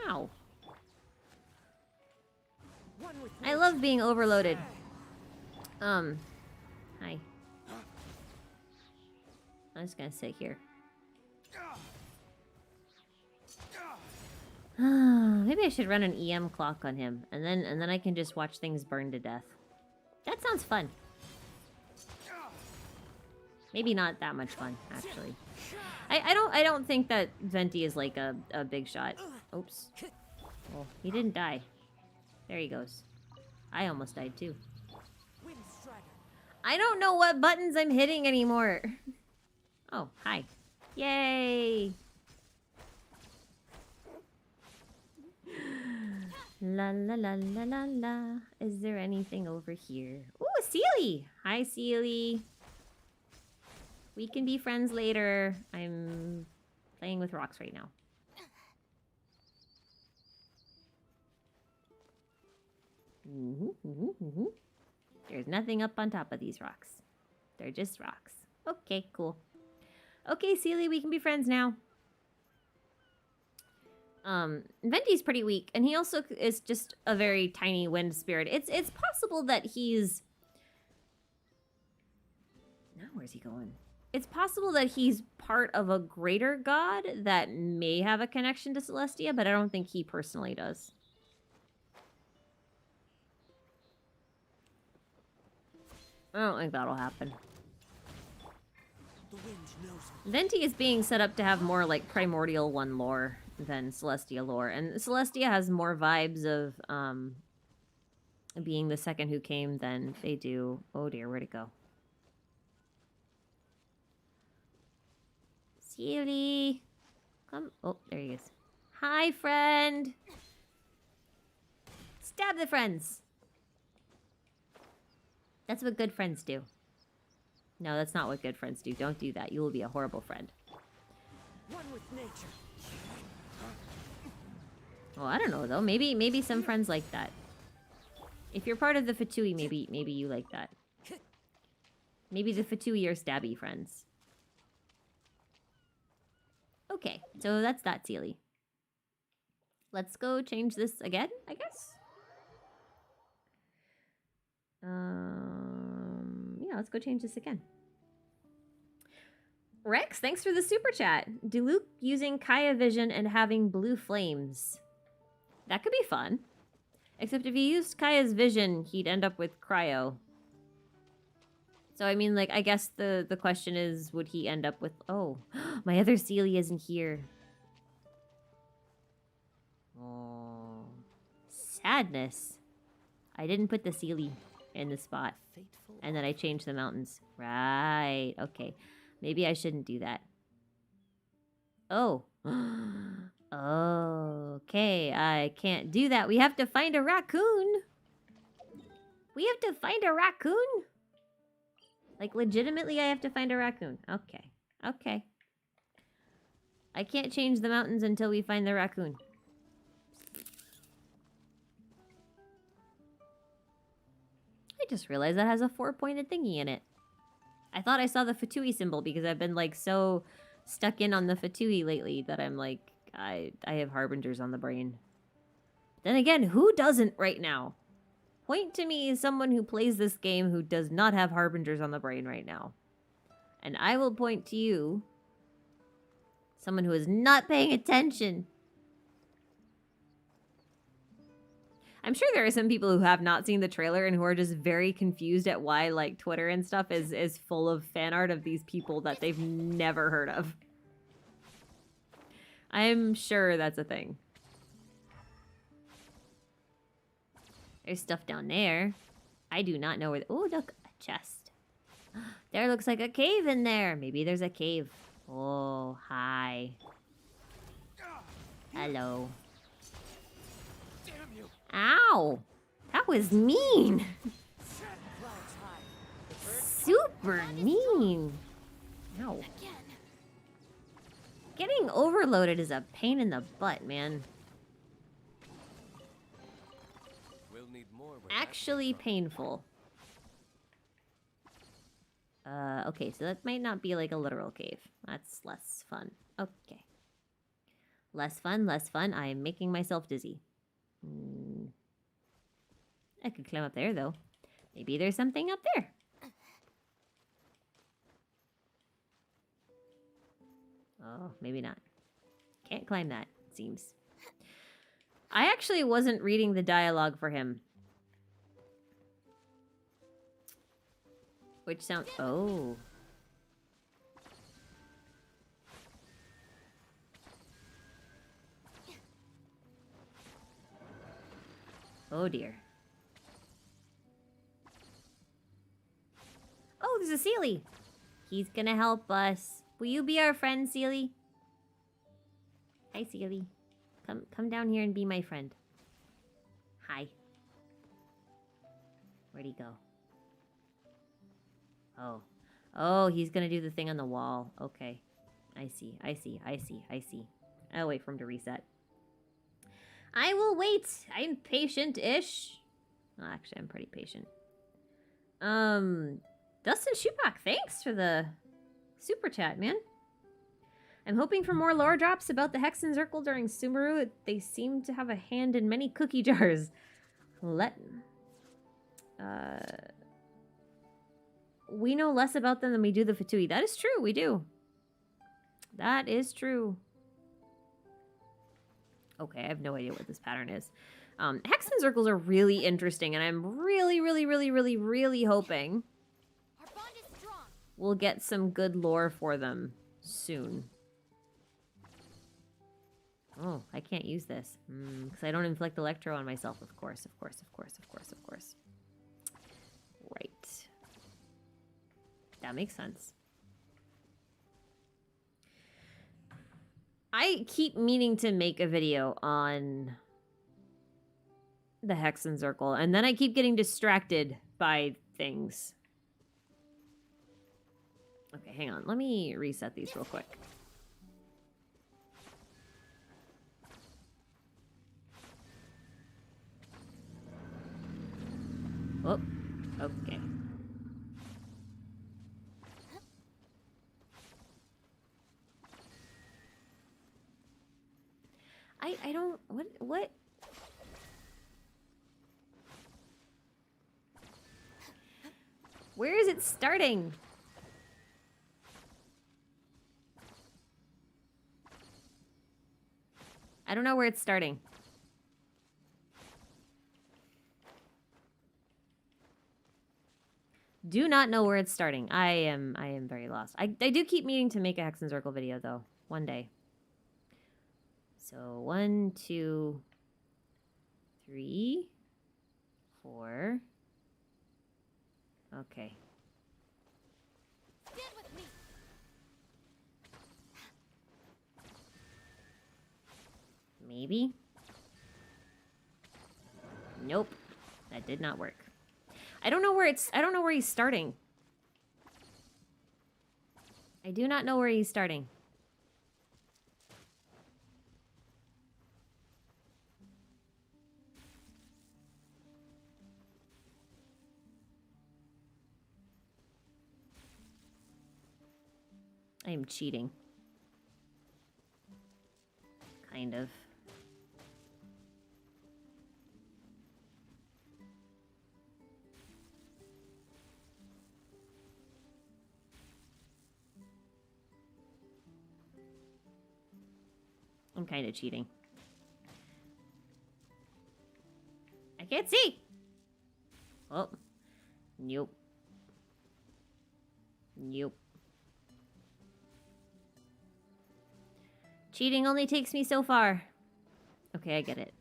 Ow. I love being overloaded. Hi. I'm just gonna sit here. Maybe I should run an EM clock on him, and then I can just watch things burn to death. That sounds fun. Maybe not that much fun, actually. I don't think that Venti is like a big shot. Oops. Well, he didn't die. There he goes. I almost died too. I don't know what buttons I'm hitting anymore. Oh, hi. Yay! La la la la la la. Is there anything over here? Ooh, a Sealy! Hi, Sealy. We can be friends later. I'm playing with rocks right now. There's nothing up on top of these rocks. They're just rocks. Okay, cool. Okay, Sealy, we can be friends now. Venti's pretty weak, and he also is just a very tiny wind spirit. It's possible that he's... Now where's he going? It's possible that he's part of a greater god that may have a connection to Celestia, but I don't think he personally does. I don't think that'll happen. The wind knows me. Venti is being set up to have more like Primordial 1 lore than Celestia lore. And Celestia has more vibes of being the second who came than they do. Oh dear, where'd it go? Sealy! Come. Oh, there he is. Hi, friend! Stab the friends! That's what good friends do. No, that's not what good friends do. Don't do that. You will be a horrible friend. One with nature. Oh, I don't know though. Maybe some friends like that. If you're part of the Fatui, maybe you like that. Maybe the Fatui are stabby friends. Okay, so that's that, Sealy. Let's go change this again, I guess. Yeah, let's go change this again. Rex, thanks for the super chat. Diluc using Kaya Vision and having blue flames. That could be fun. Except if he used Kaya's Vision, he'd end up with Cryo. So, I mean, like, I guess the question is, would he end up with... Oh, my other Sealy isn't here. Oh. Sadness. I didn't put the Sealy in the spot. And then I changed the mountains. Right. Okay. Maybe I shouldn't do that. Oh. Okay. I can't do that. We have to find a raccoon. We have to find a raccoon? Like, legitimately, I have to find a raccoon. Okay. Okay. I can't change the mountains until we find the raccoon. I just realized that has a 4-pointed thingy in it. I thought I saw the Fatui symbol because I've been, like, so stuck in on the Fatui lately that I'm, like, I have Harbingers on the brain. Then again, who doesn't right now? Point to me as someone who plays this game who does not have Harbingers on the brain right now. And I will point to you, someone who is not paying attention. I'm sure there are some people who have not seen the trailer and who are just very confused at why, like, Twitter and stuff is full of fan art of these people that they've never heard of. I'm sure that's a thing. There's stuff down there. I do not know where... Oh, look, a chest. There looks like a cave in there. Maybe there's a cave. Oh, hi. Hello. Damn you! Ow! That was mean! Super mean! Ow. Again. Getting overloaded is a pain in the butt, man. We'll need more where that Actually came from. painful. Okay, so that might not be like a literal cave. That's less fun. Okay. Less fun, less fun. I am making myself dizzy. I could climb up there, though. Maybe there's something up there. Oh, maybe not. Can't climb that, it seems. I actually wasn't reading the dialogue for him. Which sounds... Oh. Oh, dear. Oh, there's a Sealy. He's gonna help us. Will you be our friend, Sealy? Hi, Sealy. Come down here and be my friend. Hi. Where'd he go? Oh. Oh, he's gonna do the thing on the wall. Okay. I see. I'll wait for him to reset. I will wait. I'm patient-ish. Well, actually, I'm pretty patient. Dustin Shupak, thanks for the super chat, man. I'm hoping for more lore drops about the Hexen Circle during Sumeru. They seem to have a hand in many cookie jars. We know less about them than we do the Fatui. That is true, we do. That is true. Okay, I have no idea what this pattern is. Hexen Circles are really interesting, and I'm really hoping... Our bond is strong. we'll get some good lore for them soon. Oh, I can't use this. Because I don't inflict electro on myself, of course, of course, of course, of course, of course. Right. That makes sense. I keep meaning to make a video on the Hexen Circle, and then I keep getting distracted by things. Okay, hang on. Let me reset these real quick. Oh, okay. I don't, what? Where is it starting? I don't know where it's starting. Do not know where it's starting. I am very lost. I do keep meaning to make a Hexen Circle video though, one day. So 1, 2, 3, 4. Okay. Stand with me. Maybe. Nope. That did not work. I don't know where he's starting. I do not know where he's starting. I am cheating. Kind of. I'm kind of cheating. I can't see! Oh. Nope. Nope. Cheating only takes me so far. Okay, I get it.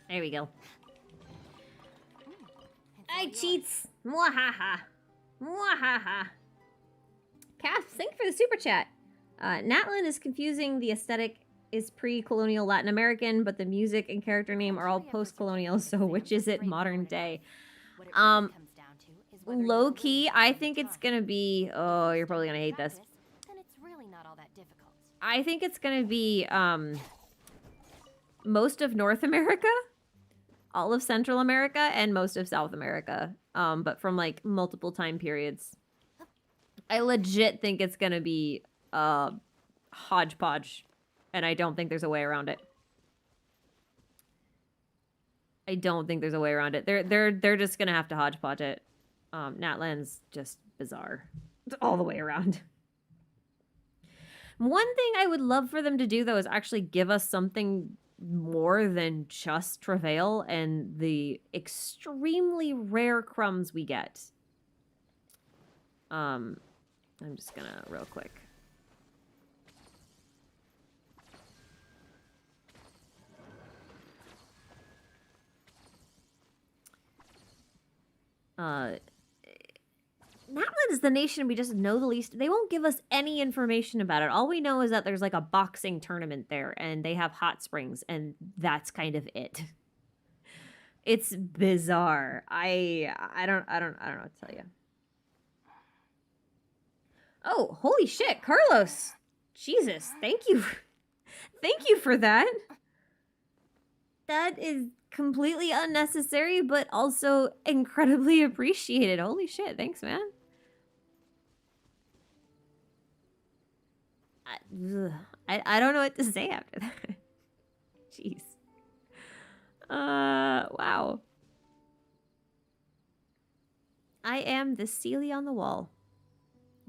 There we go. I cheats! Mwahaha! Mwahaha! Cass, thank you for the super chat. Natlin is confusing. The aesthetic is pre-colonial Latin American, but the music and character name are all post-colonial, so which is it modern day? Low-key, I think it's gonna be... Oh, you're probably gonna hate this. Then it's really not all that difficult. I think it's gonna be, most of North America, all of Central America, and most of South America. But from, like, multiple time periods. I legit think it's gonna be, hodgepodge. And I don't think there's a way around it. I don't think there's a way around it. They're just gonna have to hodgepodge it. Natlan's just bizarre. All the way around. One thing I would love for them to do, though, is actually give us something more than just Travail and the extremely rare crumbs we get. I'm just gonna real quick. Natlan is the nation we just know the least. They won't give us any information about it. All we know is that there's like a boxing tournament there and they have hot springs and that's kind of it. It's bizarre. I don't know what to tell you. Oh, holy shit, Carlos. Jesus, thank you. Thank you for that. That is completely unnecessary, but also incredibly appreciated. Holy shit, thanks, man. I don't know what to say after that. Jeez. Wow. I am the Sealy on the wall.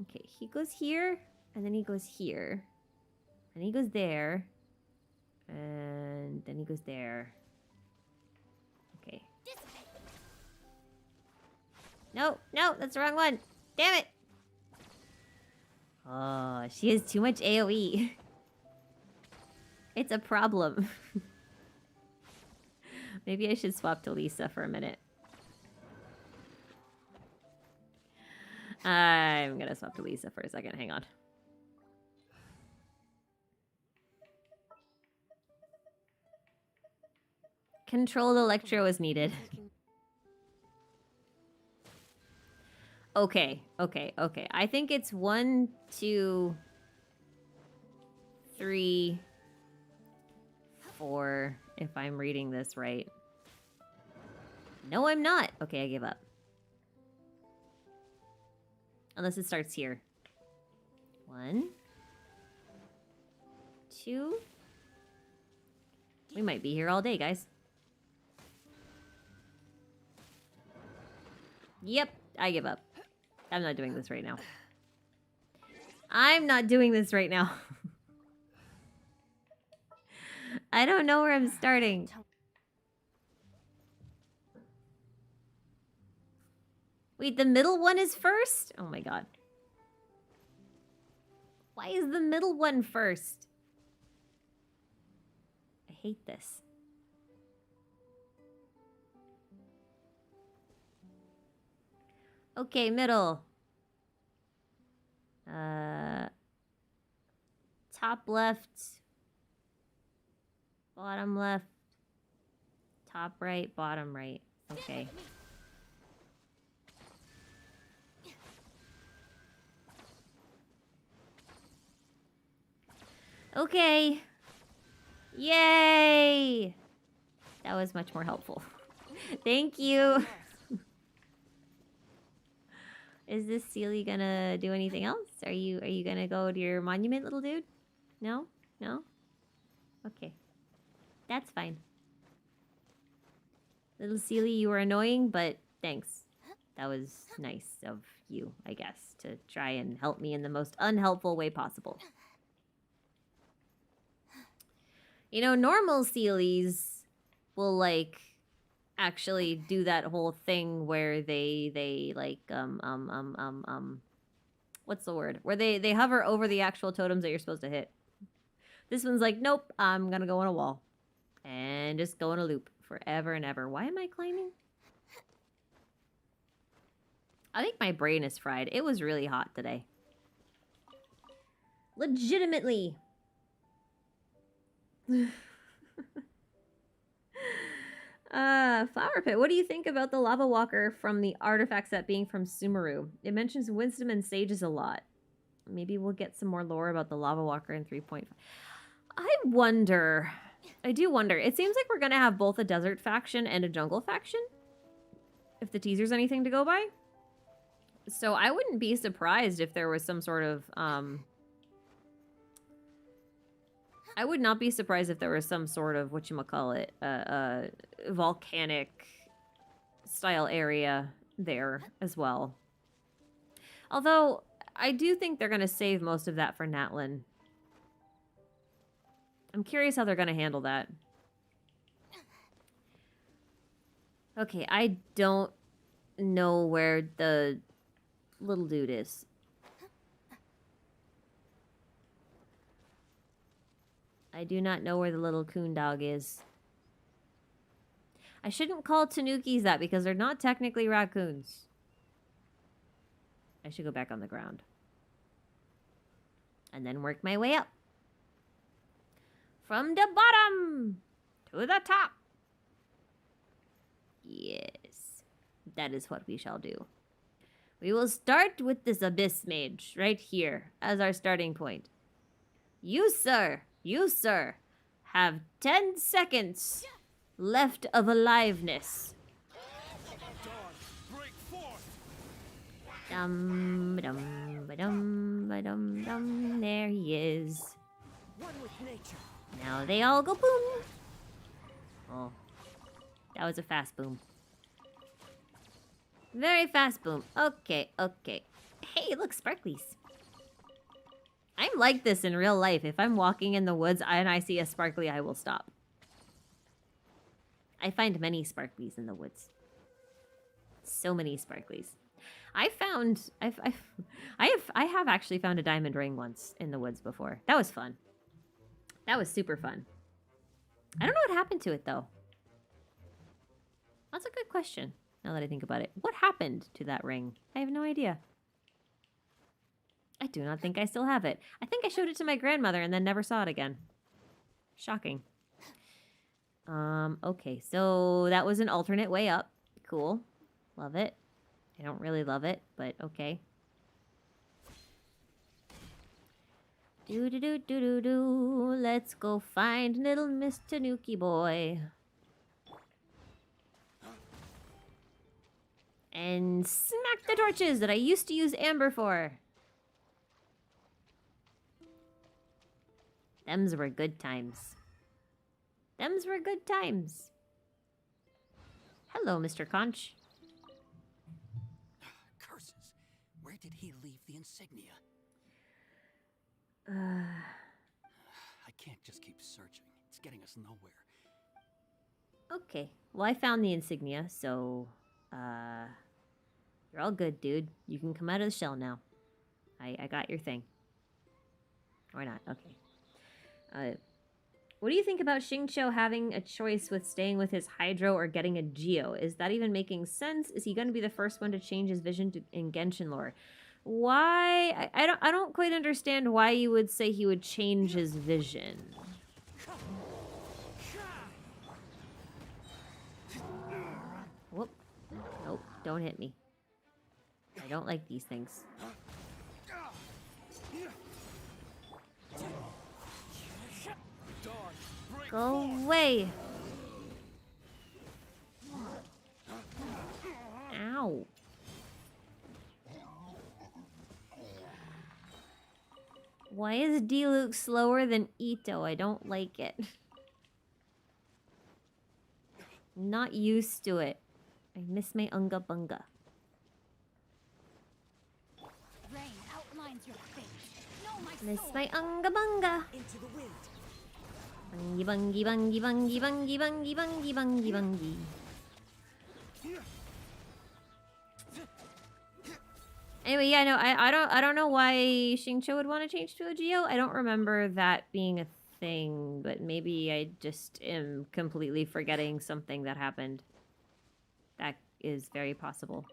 Okay, he goes here, and then he goes here. And he goes there. And then he goes there. No, no, that's the wrong one. Damn it. Oh, she has too much AoE. It's a problem. Maybe I should swap to Lisa for a minute. I'm gonna swap to Lisa for a second. Hang on. Controlled Electro is needed. Okay. I think it's 1, 2, 3, 4, if I'm reading this right. No, I'm not. Okay, I give up. Unless it starts here. 1, 2. We might be here all day, guys. Yep, I give up. I'm not doing this right now. I'm not doing this right now. I don't know where I'm starting. Wait, the middle one is first? Oh my god. Why is the middle one first? I hate this. Okay, middle. Top left. Bottom left. Top right, bottom right. Okay. Okay. Yay! That was much more helpful. Thank you. Is this Sealy gonna do anything else? Are you gonna go to your monument, little dude? No? No? Okay. That's fine. Little Sealy, you were annoying, but thanks. That was nice of you, I guess, to try and help me in the most unhelpful way possible. You know, normal Sealies will, like, actually do that whole thing where they like, what's the word? Where they hover over the actual totems that you're supposed to hit. This one's like, nope, I'm gonna go on a wall. And just go in a loop forever and ever. Why am I climbing? I think my brain is fried. It was really hot today. Legitimately. Flower Pit, what do you think about the lava walker from the artifact set being from Sumeru? It mentions wisdom and sages a lot. Maybe we'll get some more lore about the lava walker in 3.5. I do wonder. It seems like we're gonna have both a desert faction and a jungle faction, if the teaser's anything to go by. So I wouldn't be surprised if there was some sort of, I would not be surprised if there was some sort of, whatchamacallit, volcanic style area there as well. Although, I do think they're going to save most of that for Natlin. I'm curious how they're going to handle that. Okay, I don't know where the little dude is. I do not know where the little coon dog is. I shouldn't call tanukis that because they're not technically raccoons. I should go back on the ground. And then work my way up. From the bottom to the top. Yes. That is what we shall do. We will start with this Abyss Mage right here as our starting point. You, sir, have 10 seconds left of aliveness. Dum dum ba-dum ba-dum dum. There he is. Now they all go boom. Oh, that was a fast boom. Very fast boom. Okay, okay. Hey, look, sparklies. I'm like this in real life. If I'm walking in the woods and I see a sparkly, I will stop. I find many sparklies in the woods. So many sparklies. I have actually found a diamond ring once in the woods before. That was fun. That was super fun. I don't know what happened to it though. That's a good question. Now that I think about it, what happened to that ring? I have no idea. I do not think I still have it. I think I showed it to my grandmother and then never saw it again. Shocking. Okay, so that was an alternate way up. Cool. Love it. I don't really love it, but okay. Do. Let's go find little Miss Tanuki boy. And smack the torches that I used to use amber for. Thems were good times. Thems were good times. Hello, Mr. Conch. Curses. Where did he leave the insignia? I can't just keep searching. It's getting us nowhere. Okay. Well, I found the insignia, so... you're all good, dude. You can come out of the shell now. I got your thing. Or not. Okay. What do you think about Xingqiu having a choice with staying with his Hydro or getting a Geo? Is that even making sense? Is he going to be the first one to change his vision in Genshin lore? Why? I don't quite understand why you would say he would change his vision. Whoop. Nope, don't hit me. I don't like these things. Go away! Ow. Why is Diluc slower than Ito? I don't like it. Not used to it. I miss my Unga Bunga. Rain outlines your fate. Know my Miss soul. my Unga Bunga. Into the wind. Bungy, bungy, bungy, bungy, bungy, bungy, bungy, bungy, bungy. Anyway, yeah, no, I don't know why Xingqiu would want to change to a Geo. I don't remember that being a thing, but maybe I just am completely forgetting something that happened. That is very possible.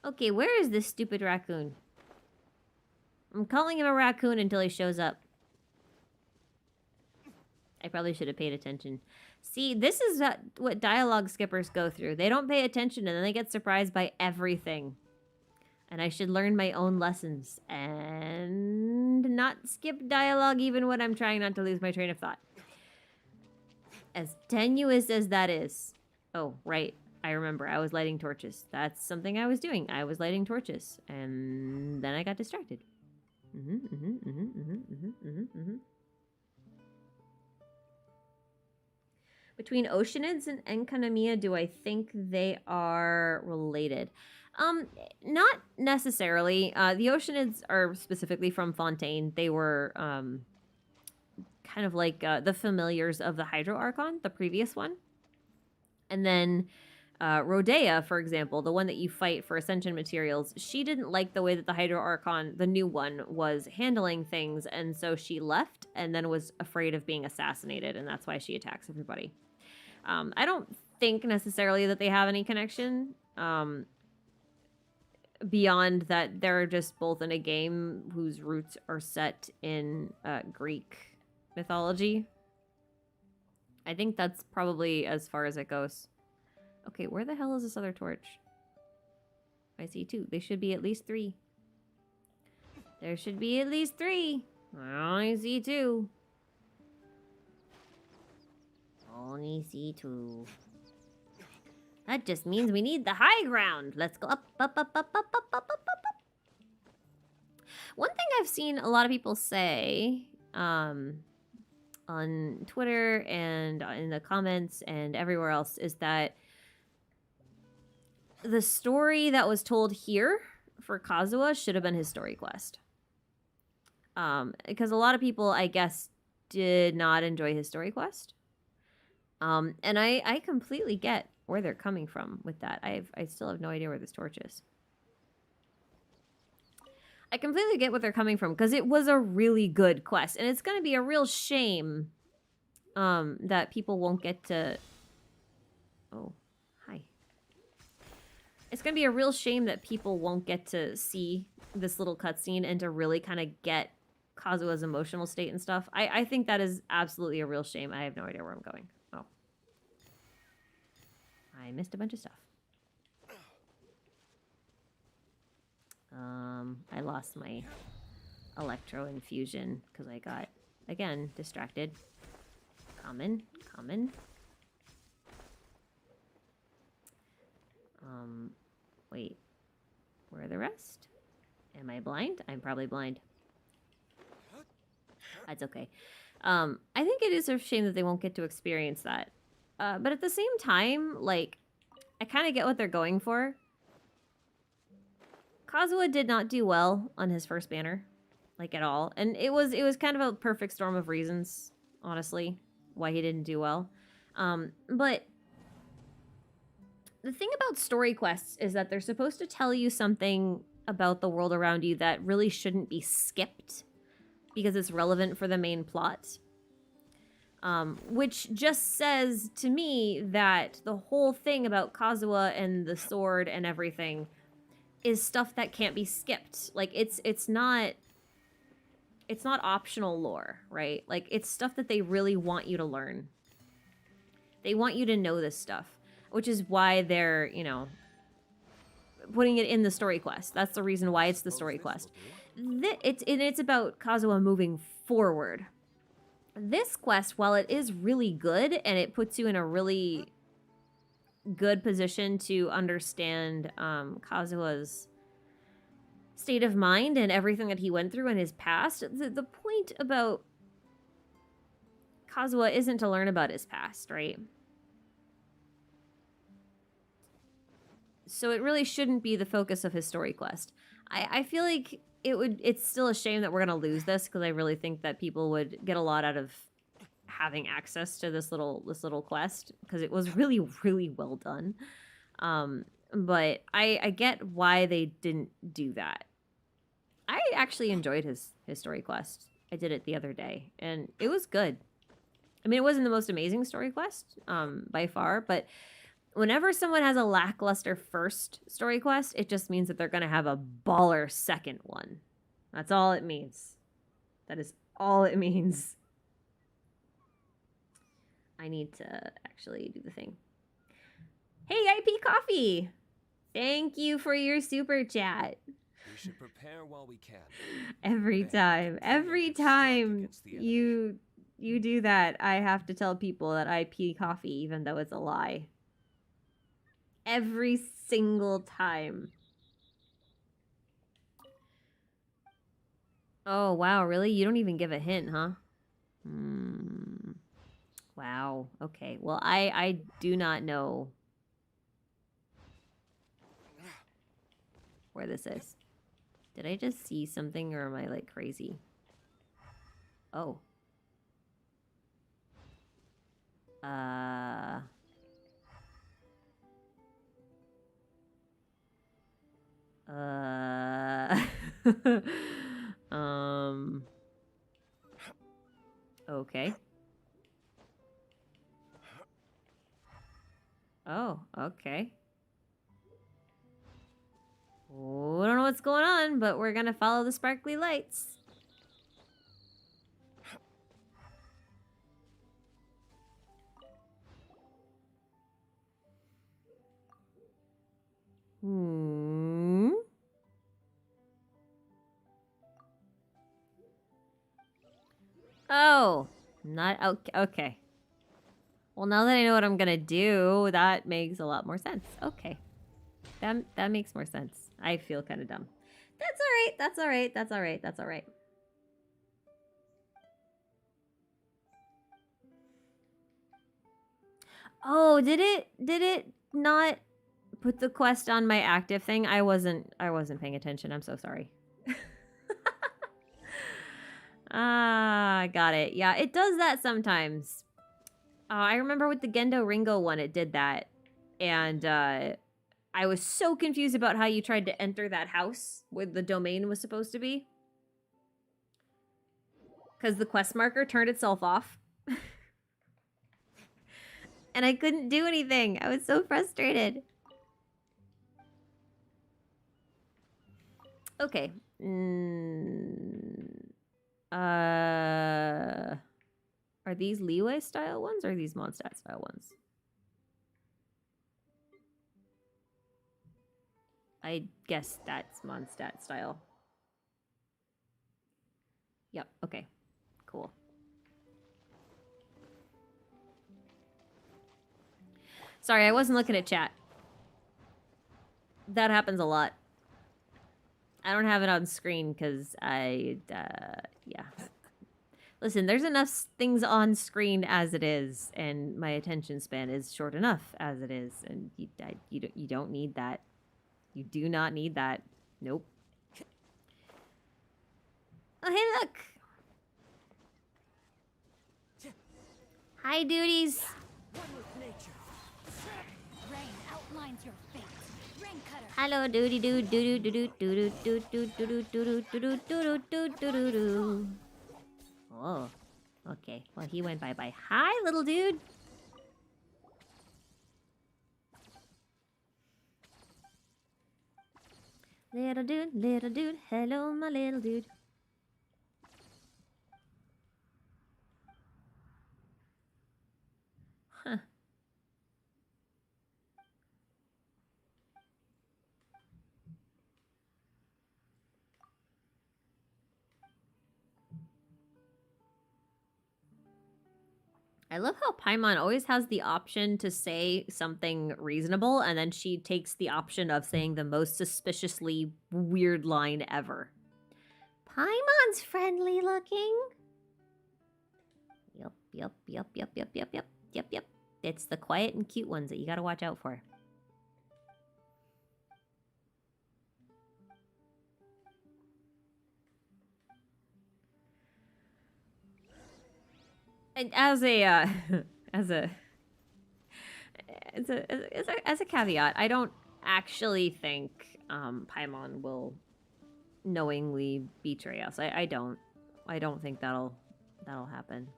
Okay, where is this stupid raccoon? I'm calling him a raccoon until he shows up. I probably should have paid attention. See, this is what dialogue skippers go through. They don't pay attention and then they get surprised by everything. And I should learn my own lessons and not skip dialogue even when I'm trying not to lose my train of thought. As tenuous as that is. Oh, right. I remember. I was lighting torches. That's something I was doing. I was lighting torches. And then I got distracted. Between Oceanids and Enkanomiya, do I think they are related? Not necessarily. The Oceanids are specifically from Fontaine. They were kind of like the familiars of the Hydro Archon, the previous one. And then Rodea, for example, the one that you fight for Ascension materials, she didn't like the way that the Hydro Archon, the new one, was handling things, and so she left and then was afraid of being assassinated, and that's why she attacks everybody. I don't think necessarily that they have any connection beyond that they're just both in a game whose roots are set in Greek mythology. I think that's probably as far as it goes. Okay, where the hell is this other torch? I see 2. There should be at least 3. There should be at least 3. I only see 2. Only see 2. That just means we need the high ground. Let's go up, up, up, up, up, up, up, up, up. One thing I've seen a lot of people say on Twitter and in the comments and everywhere else is that the story that was told here for Kazuha should have been his story quest. Because a lot of people, I guess, did not enjoy his story quest. And I completely get where they're coming from with that. I still have no idea where this torch is. I completely get what they're coming from because it was a really good quest, and it's going to be a real shame that people won't get to... Oh, hi. It's going to be a real shame that people won't get to see this little cutscene and to really kind of get Kazuha's emotional state and stuff. I think that is absolutely a real shame. I have no idea where I'm going. Oh. I missed a bunch of stuff. I lost my electro infusion because I got, again, distracted. Common. Wait. Where are the rest? Am I blind? I'm probably blind. That's okay. I think it is a shame that they won't get to experience that. But at the same time, like, I kind of get what they're going for. Kazuha did not do well on his first banner, like, at all. And it was kind of a perfect storm of reasons, honestly, why he didn't do well. But the thing about story quests is that they're supposed to tell you something about the world around you that really shouldn't be skipped because it's relevant for the main plot. Which just says to me that the whole thing about Kazuha and the sword and everything is stuff that can't be skipped. Like, it's not optional lore, right? Like, it's stuff that they really want you to learn. They want you to know this stuff, which is why they're, you know, putting it in the story quest. That's the reason why it's the story quest. It's about Kazuha moving forward. This quest, while it is really good and it puts you in a really good position to understand Kazuha's state of mind and everything that he went through in his past, the point about Kazuha isn't to learn about his past, right? So it really shouldn't be the focus of his story quest. I feel like it's still a shame that we're gonna lose this because I really think that people would get a lot out of having access to this little quest because it was really, really well done. But I get why they didn't do that. I actually enjoyed his story quest. I did it the other day and it was good. I mean, it wasn't the most amazing story quest by far, but whenever someone has a lackluster first story quest, it just means that they're going to have a baller second one. That's all it means. That is all it means. I need to actually do the thing. Hey, IP Coffee! Thank you for your super chat. We should prepare while we can. Every time you do that, I have to tell people that I pee coffee, even though it's a lie. Every single time. Oh, wow, really? You don't even give a hint, huh? Wow, okay. Well, I do not know where this is. Did I just see something, or am I, like, crazy? Oh. Okay. Oh, okay. Oh, I don't know what's going on, but we're gonna follow the sparkly lights. Oh, not okay. Well, now that I know what I'm gonna do, that makes a lot more sense. Okay, that makes more sense. I feel kind of dumb. That's all right. That's all right. That's all right. That's all right. Oh, did it not put the quest on my active thing? I wasn't paying attention. I'm so sorry. Ah, got it. Yeah, it does that sometimes. I remember with the Gendo Ringo one, it did that. And I was so confused about how you tried to enter that house where the domain was supposed to be. Because the quest marker turned itself off. And I couldn't do anything. I was so frustrated. Okay. Are these leeway style ones or are these Mondstadt style ones? I guess that's Mondstadt style. Yep, okay. Cool. Sorry, I wasn't looking at chat. That happens a lot. I don't have it on screen because yeah. Listen, there's enough things on screen as it is, and my attention span is short enough as it is, and you don't need that. You do not need that. Nope. Oh, hey, look! Hi, duties! Rain outlines your fate. Rain cutter. Hello, doody doo doo doo doo doo doo doo doo doo doo doo doo doo doo doo doo. Oh, okay. Well, he went bye-bye. Hi, little dude. Little dude, hello, my little dude. Huh. I love how Paimon always has the option to say something reasonable, and then she takes the option of saying the most suspiciously weird line ever. Paimon's friendly looking. Yep. It's the quiet and cute ones that you gotta watch out for. And as a caveat, I don't actually think Paimon will knowingly betray us. I don't think that'll happen.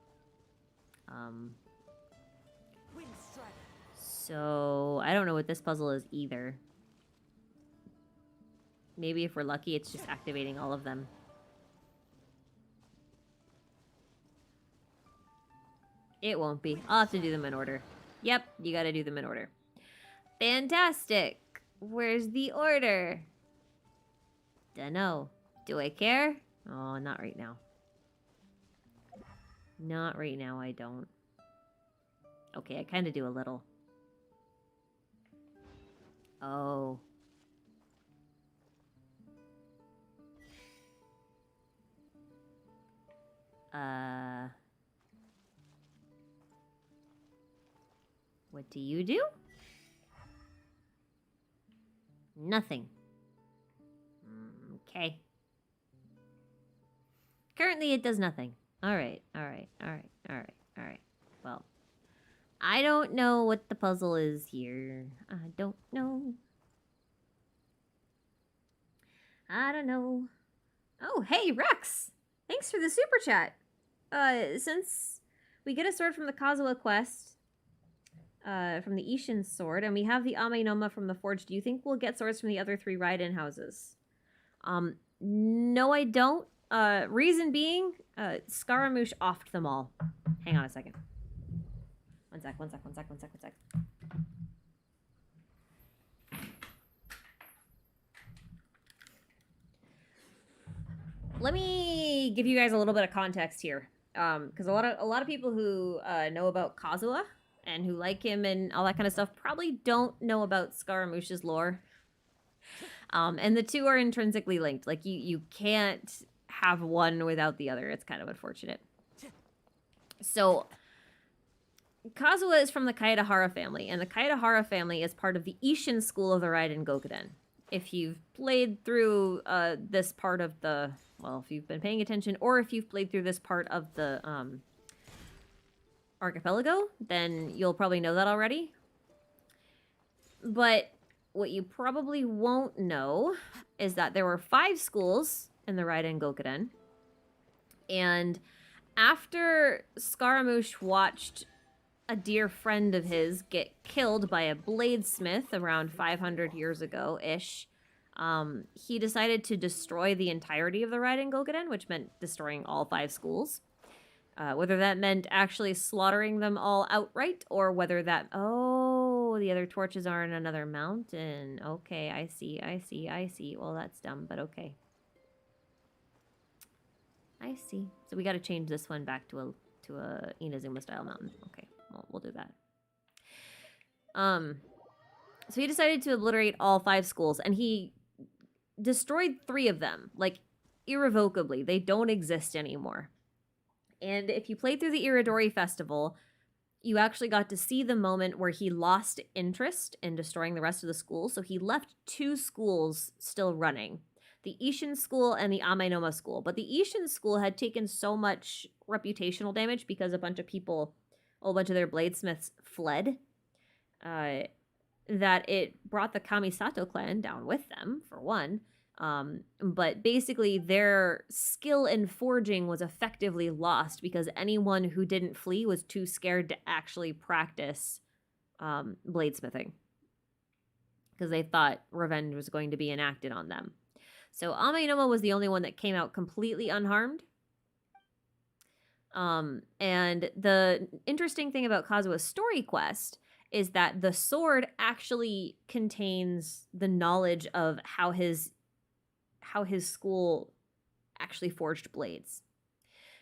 So I don't know what this puzzle is either. Maybe if we're lucky, it's just activating all of them. It won't be. I'll have to do them in order. Yep, you gotta do them in order. Fantastic. Where's the order? Dunno. Do I care? Oh, not right now. Not right now, I don't. Okay, I kind of do a little. Oh. What do you do? Nothing. Okay. Currently, it does nothing. All right. Well, I don't know what the puzzle is here. I don't know. Oh, hey, Rex! Thanks for the super chat. Since we get a sword from the Kazuha quest, from the Ishin sword, and we have the Amenoma from the Forge, do you think we'll get swords from the other 3 Raiden houses? No, I don't. Reason being, Scaramouche offed them all. Hang on a second. One sec. Let me give you guys a little bit of context here. Because a lot of people who know about Kazuha and who like him and all that kind of stuff probably don't know about Scaramouche's lore. And the two are intrinsically linked. Like, you can't have one without the other. It's kind of unfortunate. So, Kazuha is from the Kaedahara family, and the Kaedahara family is part of the Ishin school of the Raiden Gokuden. If you've played through this part of the... Well, if you've been paying attention, or if you've played through this part of the archipelago, then you'll probably know that already. But what you probably won't know is that there were 5 schools in the Raiden Gokuden. And after Scaramouche watched a dear friend of his get killed by a bladesmith around 500 years ago-ish, he decided to destroy the entirety of the Raiden Gokuden, which meant destroying all 5 schools. Whether that meant actually slaughtering them all outright, or whether that... Oh, the other torches are in another mountain. Okay, I see. Well, that's dumb, but okay. I see. So we got to change this one back to a Inazuma-style mountain. Okay, well, we'll do that. So he decided to obliterate all 5 schools, and he destroyed 3 of them, like, irrevocably. They don't exist anymore. And if you played through the Iridori Festival, you actually got to see the moment where he lost interest in destroying the rest of the schools. So he left 2 schools still running, the Ishin School and the Amenoma School. But the Ishin School had taken so much reputational damage because a bunch of their bladesmiths fled, that it brought the Kamisato clan down with them, for one. But basically their skill in forging was effectively lost because anyone who didn't flee was too scared to actually practice bladesmithing, because they thought revenge was going to be enacted on them. So Amenoma was the only one that came out completely unharmed. And the interesting thing about Kazua's story quest is that the sword actually contains the knowledge of how his school actually forged blades,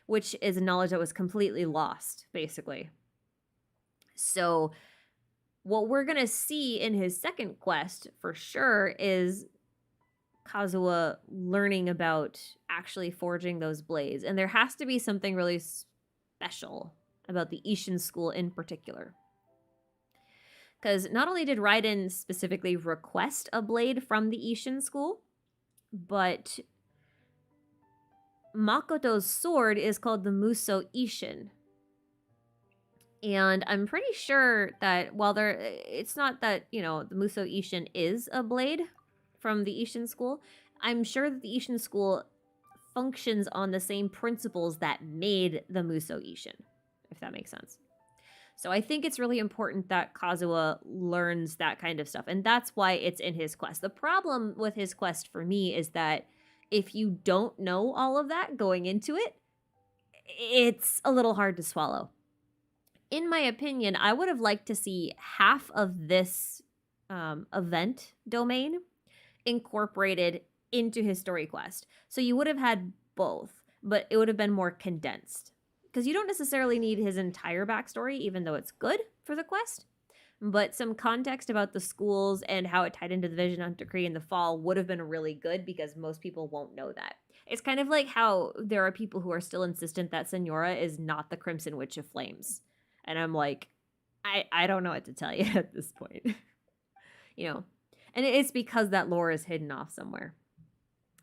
which is a knowledge that was completely lost, basically. So what we're going to see in his second quest, for sure, is Kazuha learning about actually forging those blades. And there has to be something really special about the Ishin school in particular. Because not only did Raiden specifically request a blade from the Ishin school, but Makoto's sword is called the Muso Ishin. And I'm pretty sure that while it's not that, the Muso Ishin is a blade from the Ishin school, I'm sure that the Ishin school functions on the same principles that made the Muso Ishin, if that makes sense. So I think it's really important that Kazuha learns that kind of stuff, and that's why it's in his quest. The problem with his quest for me is that if you don't know all of that going into it, it's a little hard to swallow. In my opinion, I would have liked to see half of this event domain incorporated into his story quest. So you would have had both, but it would have been more condensed. Because you don't necessarily need his entire backstory, even though it's good for the quest. But some context about the schools and how it tied into the Vision Hunt Decree in the fall would have been really good, because most people won't know that. It's kind of like how there are people who are still insistent that Senora is not the Crimson Witch of Flames. And I'm like, I don't know what to tell you at this point. And it's because that lore is hidden off somewhere.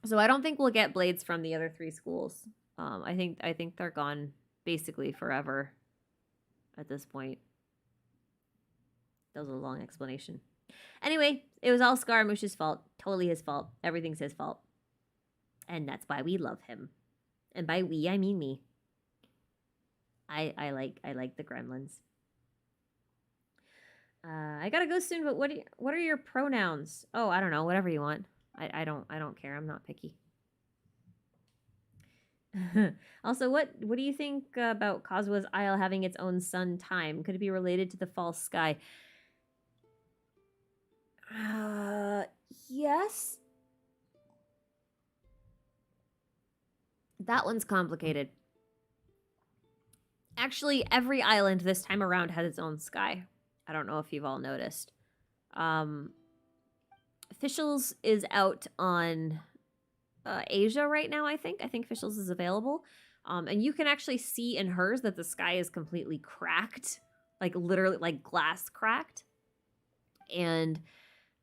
So I don't think we'll get blades from the other 3 schools. I think they're gone basically forever at this point. That was a long explanation. Anyway, it was all Scaramouche's fault. Totally his fault. Everything's his fault. And that's why we love him. And by we, I mean me. I like the gremlins. I gotta go soon, but what are your pronouns? Oh, I don't know. Whatever you want. I don't care. I'm not picky. Also, what do you think about Kazuha's Isle having its own sun time? Could it be related to the false sky? Yes. That one's complicated. Actually, every island this time around has its own sky. I don't know if you've all noticed. Fischl's is out on Asia right now, I think. I think Fischl's is available. And you can actually see in hers that the sky is completely cracked. Like, literally, like glass cracked. And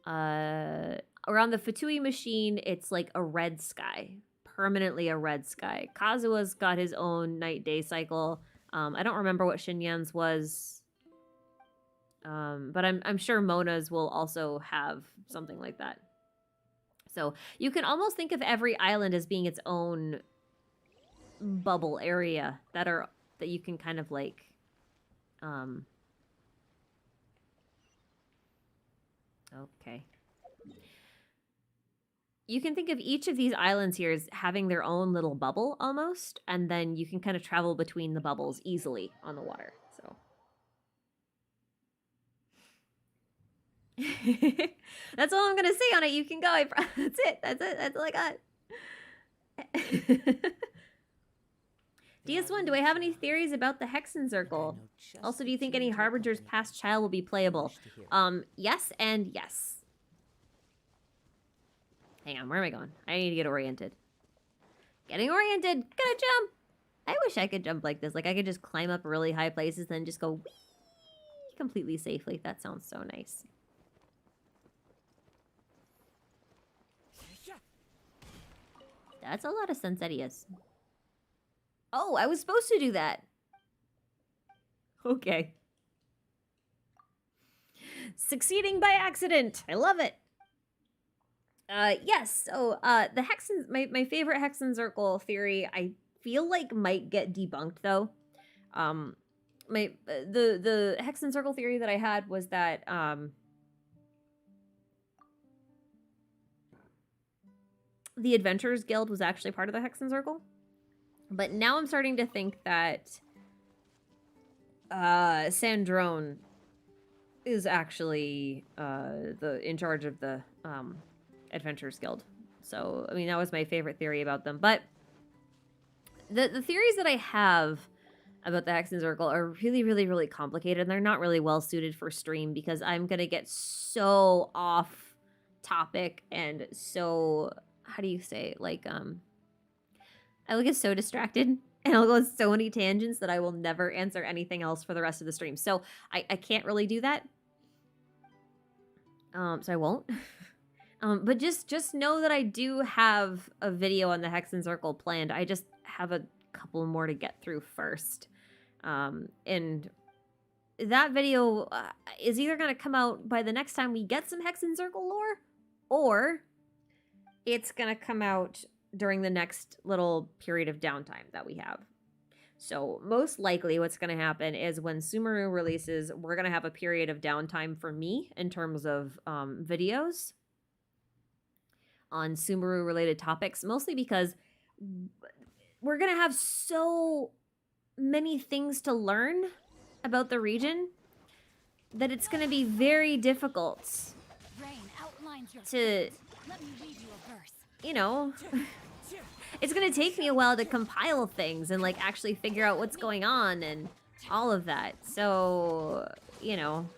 around the Fatui machine, it's like a red sky. Permanently a red sky. Kazuha's got his own night-day cycle. I don't remember what Shinyan's was But I'm sure Mona's will also have something like that. So you can almost think of every island as being its own bubble area that you can kind of like okay. You can think of each of these islands here as having their own little bubble almost, and then you can kind of travel between the bubbles easily on the water. So that's all I'm gonna say on it. You can go. That's it. That's it. That's all I got. DS1, do I have any theories about the Hexen Circle? Also, do you think any Harbingers past child will be playable? Yes and yes. Hang on, where am I going? I need to get oriented. Getting oriented! Gonna jump! I wish I could jump like this. Like, I could just climb up really high places and just go whee! Completely safely. That sounds so nice. That's a lot of Sensetias. Oh, I was supposed to do that. Okay. Succeeding by accident. I love it. Yes, so the Hexen, my favorite Hexen Circle theory, I feel like might get debunked though. The Hexen Circle theory that I had was that the Adventurers Guild was actually part of the Hexen Circle. But now I'm starting to think that Sandrone is actually in charge of the Adventurers Guild. So, I mean, that was my favorite theory about them. But the theories that I have about the Hexen Circle are really, really, really complicated. And they're not really well suited for stream because I'm going to get so off topic and so, how do you say, like, I will get so distracted and I'll go on so many tangents that I will never answer anything else for the rest of the stream. So I can't really do that. So I won't. But just know that I do have a video on the Hexen Circle planned. I just have a couple more to get through first. And that video is either going to come out by the next time we get some Hexen Circle lore, or it's going to come out during the next little period of downtime that we have. So most likely what's going to happen is when Sumeru releases, we're going to have a period of downtime for me in terms of videos on Sumeru related topics, mostly because we're going to have so many things to learn about the region that it's going to be very difficult to, you know, it's going to take me a while to compile things and like actually figure out what's going on and all of that. So, you know.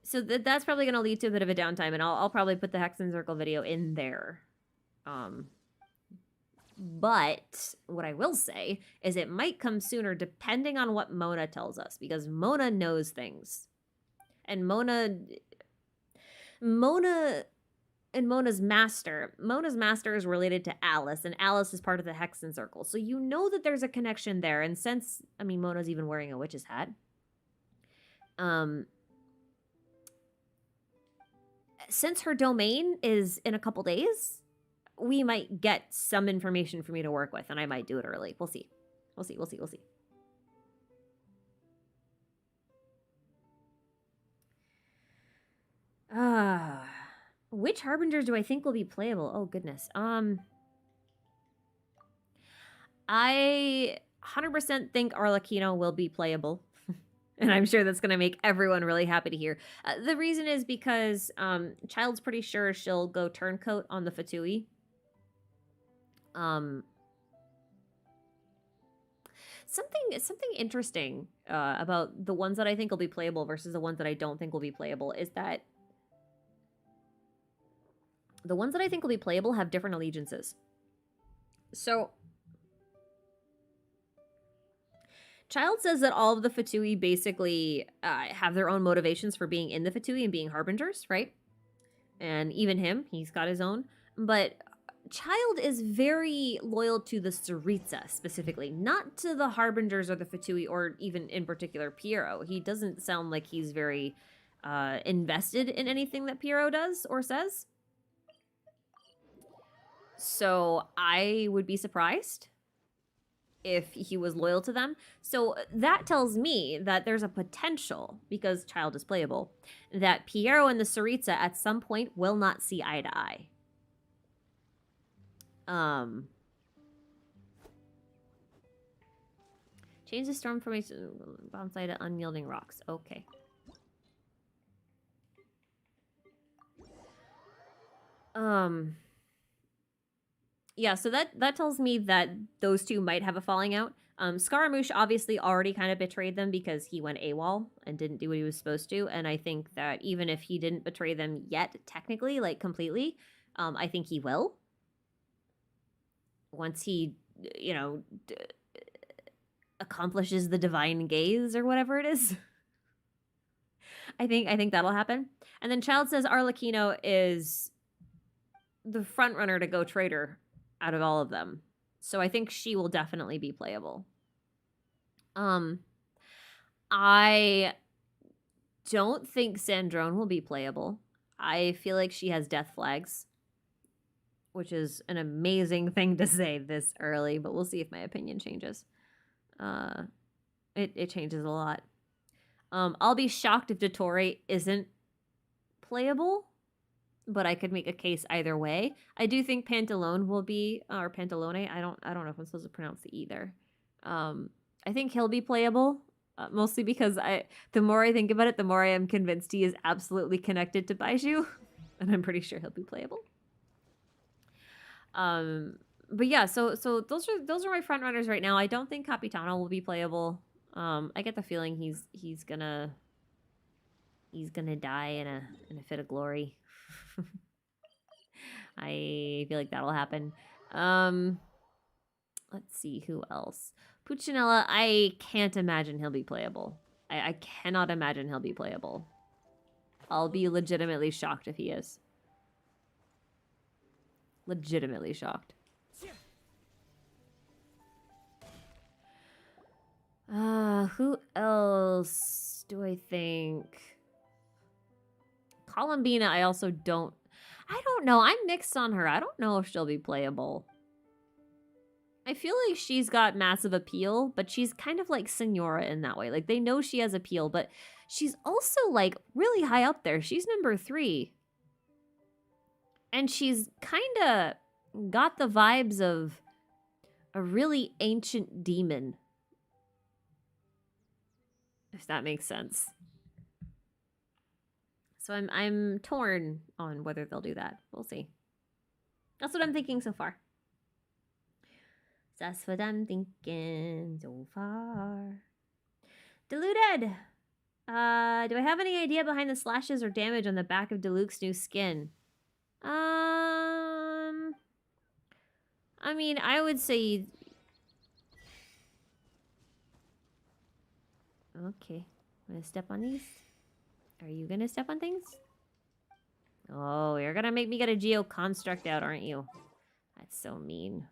So that's probably going to lead to a bit of a downtime, and I'll probably put the Hexen Circle video in there. But what I will say is it might come sooner depending on what Mona tells us, because Mona knows things. And Mona's master is related to Alice, and Alice is part of the Hexen Circle. So you know that there's a connection there. And since, I mean, Mona's even wearing a witch's hat. Since her domain is in a couple days, we might get some information for me to work with, and I might do it early. We'll see. We'll see. Which Harbingers do I think will be playable? Oh, goodness. I 100% think Arlecchino will be playable. And I'm sure that's going to make everyone really happy to hear. The reason is because Child's pretty sure she'll go turncoat on the Fatui. Something interesting about the ones that I think will be playable versus the ones that I don't think will be playable is that the ones that I think will be playable have different allegiances. So Child says that all of the Fatui basically have their own motivations for being in the Fatui and being Harbingers, right? And even him, he's got his own. But Child is very loyal to the Tsaritsa specifically, not to the Harbingers or the Fatui, or even in particular Piero. He doesn't sound like he's very invested in anything that Piero does or says. So I would be surprised if he was loyal to them. So that tells me that there's a potential, because Child is playable, that Piero and the Tsaritsa at some point will not see eye to eye. Change the storm formation bonsai to unyielding rocks. Okay. Yeah, so that tells me that those two might have a falling out. Scaramouche obviously already kind of betrayed them because he went AWOL and didn't do what he was supposed to. And I think that even if he didn't betray them yet, technically, like completely, I think he will. Once he, you know, accomplishes the divine gaze or whatever it is. I think that'll happen. And then Child says Arlecchino is the front runner to go traitor out of all of them. So I think she will definitely be playable. I don't think Sandrone will be playable. I feel like she has death flags, which is an amazing thing to say this early, but we'll see if my opinion changes. It changes a lot. I'll be shocked if Dottore isn't playable, but I could make a case either way. I do think Pantalone will be, or Pantalone. I don't know if I'm supposed to pronounce the either. I think he'll be playable, mostly because the more I think about it, the more I am convinced he is absolutely connected to Baiju, and I'm pretty sure he'll be playable. But yeah, so those are my front runners right now. I don't think Capitano will be playable. I get the feeling he's gonna die in a fit of glory. I feel like that'll happen. Let's see who else. Puccinella, I can't imagine he'll be playable. I cannot imagine he'll be playable. I'll be legitimately shocked if he is. Legitimately shocked. Who else do I think? Columbina, I don't know. I'm mixed on her. I don't know if she'll be playable. I feel like she's got massive appeal, but she's kind of like Senora in that way. Like, they know she has appeal, but she's also, like, really high up there. She's number 3. And she's kind of got the vibes of a really ancient demon. If that makes sense. So I'm torn on whether they'll do that. We'll see. That's what I'm thinking so far. That's what I'm thinking so far. Deluded! Do I have any idea behind the slashes or damage on the back of Diluc's new skin? I mean, I would say... Okay. I'm gonna step on these. Are you gonna step on things? Oh, you're gonna make me get a Geo construct out, aren't you? That's so mean.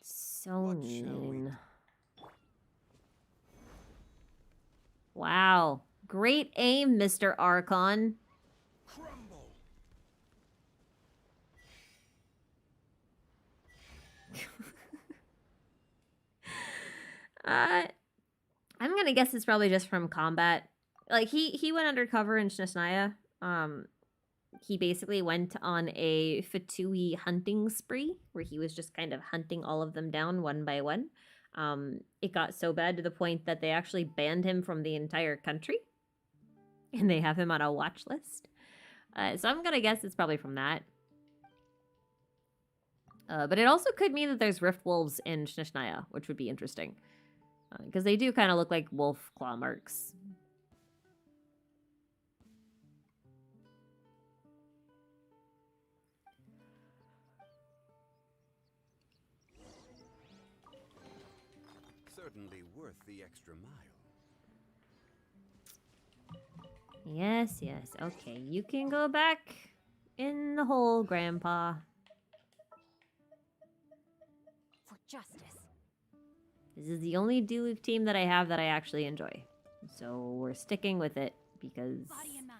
So mean. Wow. Great aim, Mr. Archon. Crumble. I'm gonna guess it's probably just from combat. Like, he went undercover in Snezhnaya. He basically went on a Fatui hunting spree where he was just kind of hunting all of them down one by one. It got so bad to the point that they actually banned him from the entire country. And they have him on a watch list. So I'm gonna guess it's probably from that. But it also could mean that there's rift wolves in Snezhnaya, which would be interesting. Because they do kind of look like wolf claw marks. Certainly worth the extra mile. Yes, yes. Okay, you can go back in the hole, Grandpa. For justice. This is the only dude team that I have that I actually enjoy. So we're sticking with it because Body and mind.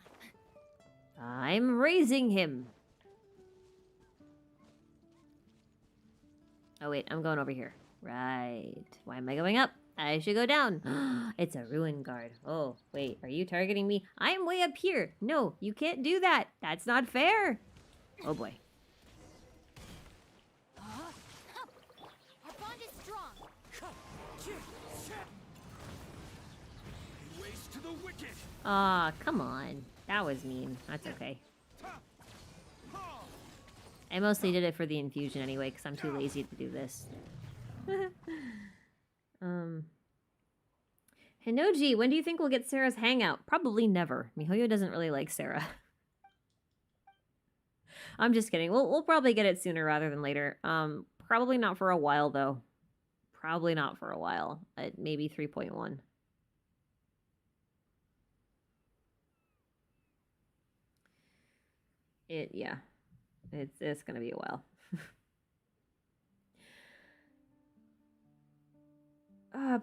I'm raising him. Oh wait, I'm going over here. Right. Why am I going up? I should go down. It's a ruin guard. Oh, wait, are you targeting me? I'm way up here. No, you can't do that. That's not fair. Oh boy. Our bond is strong. Ways to the wicked. Aw, come on. That was mean. That's okay. I mostly did it for the infusion anyway, because I'm too lazy to do this. Hinoji, when do you think we'll get Sarah's hangout? Probably never. Mihoyo doesn't really like Sarah. I'm just kidding. We'll probably get it sooner rather than later. Probably not for a while, though. Probably not for a while. Maybe 3.1. Yeah. It's gonna be a while.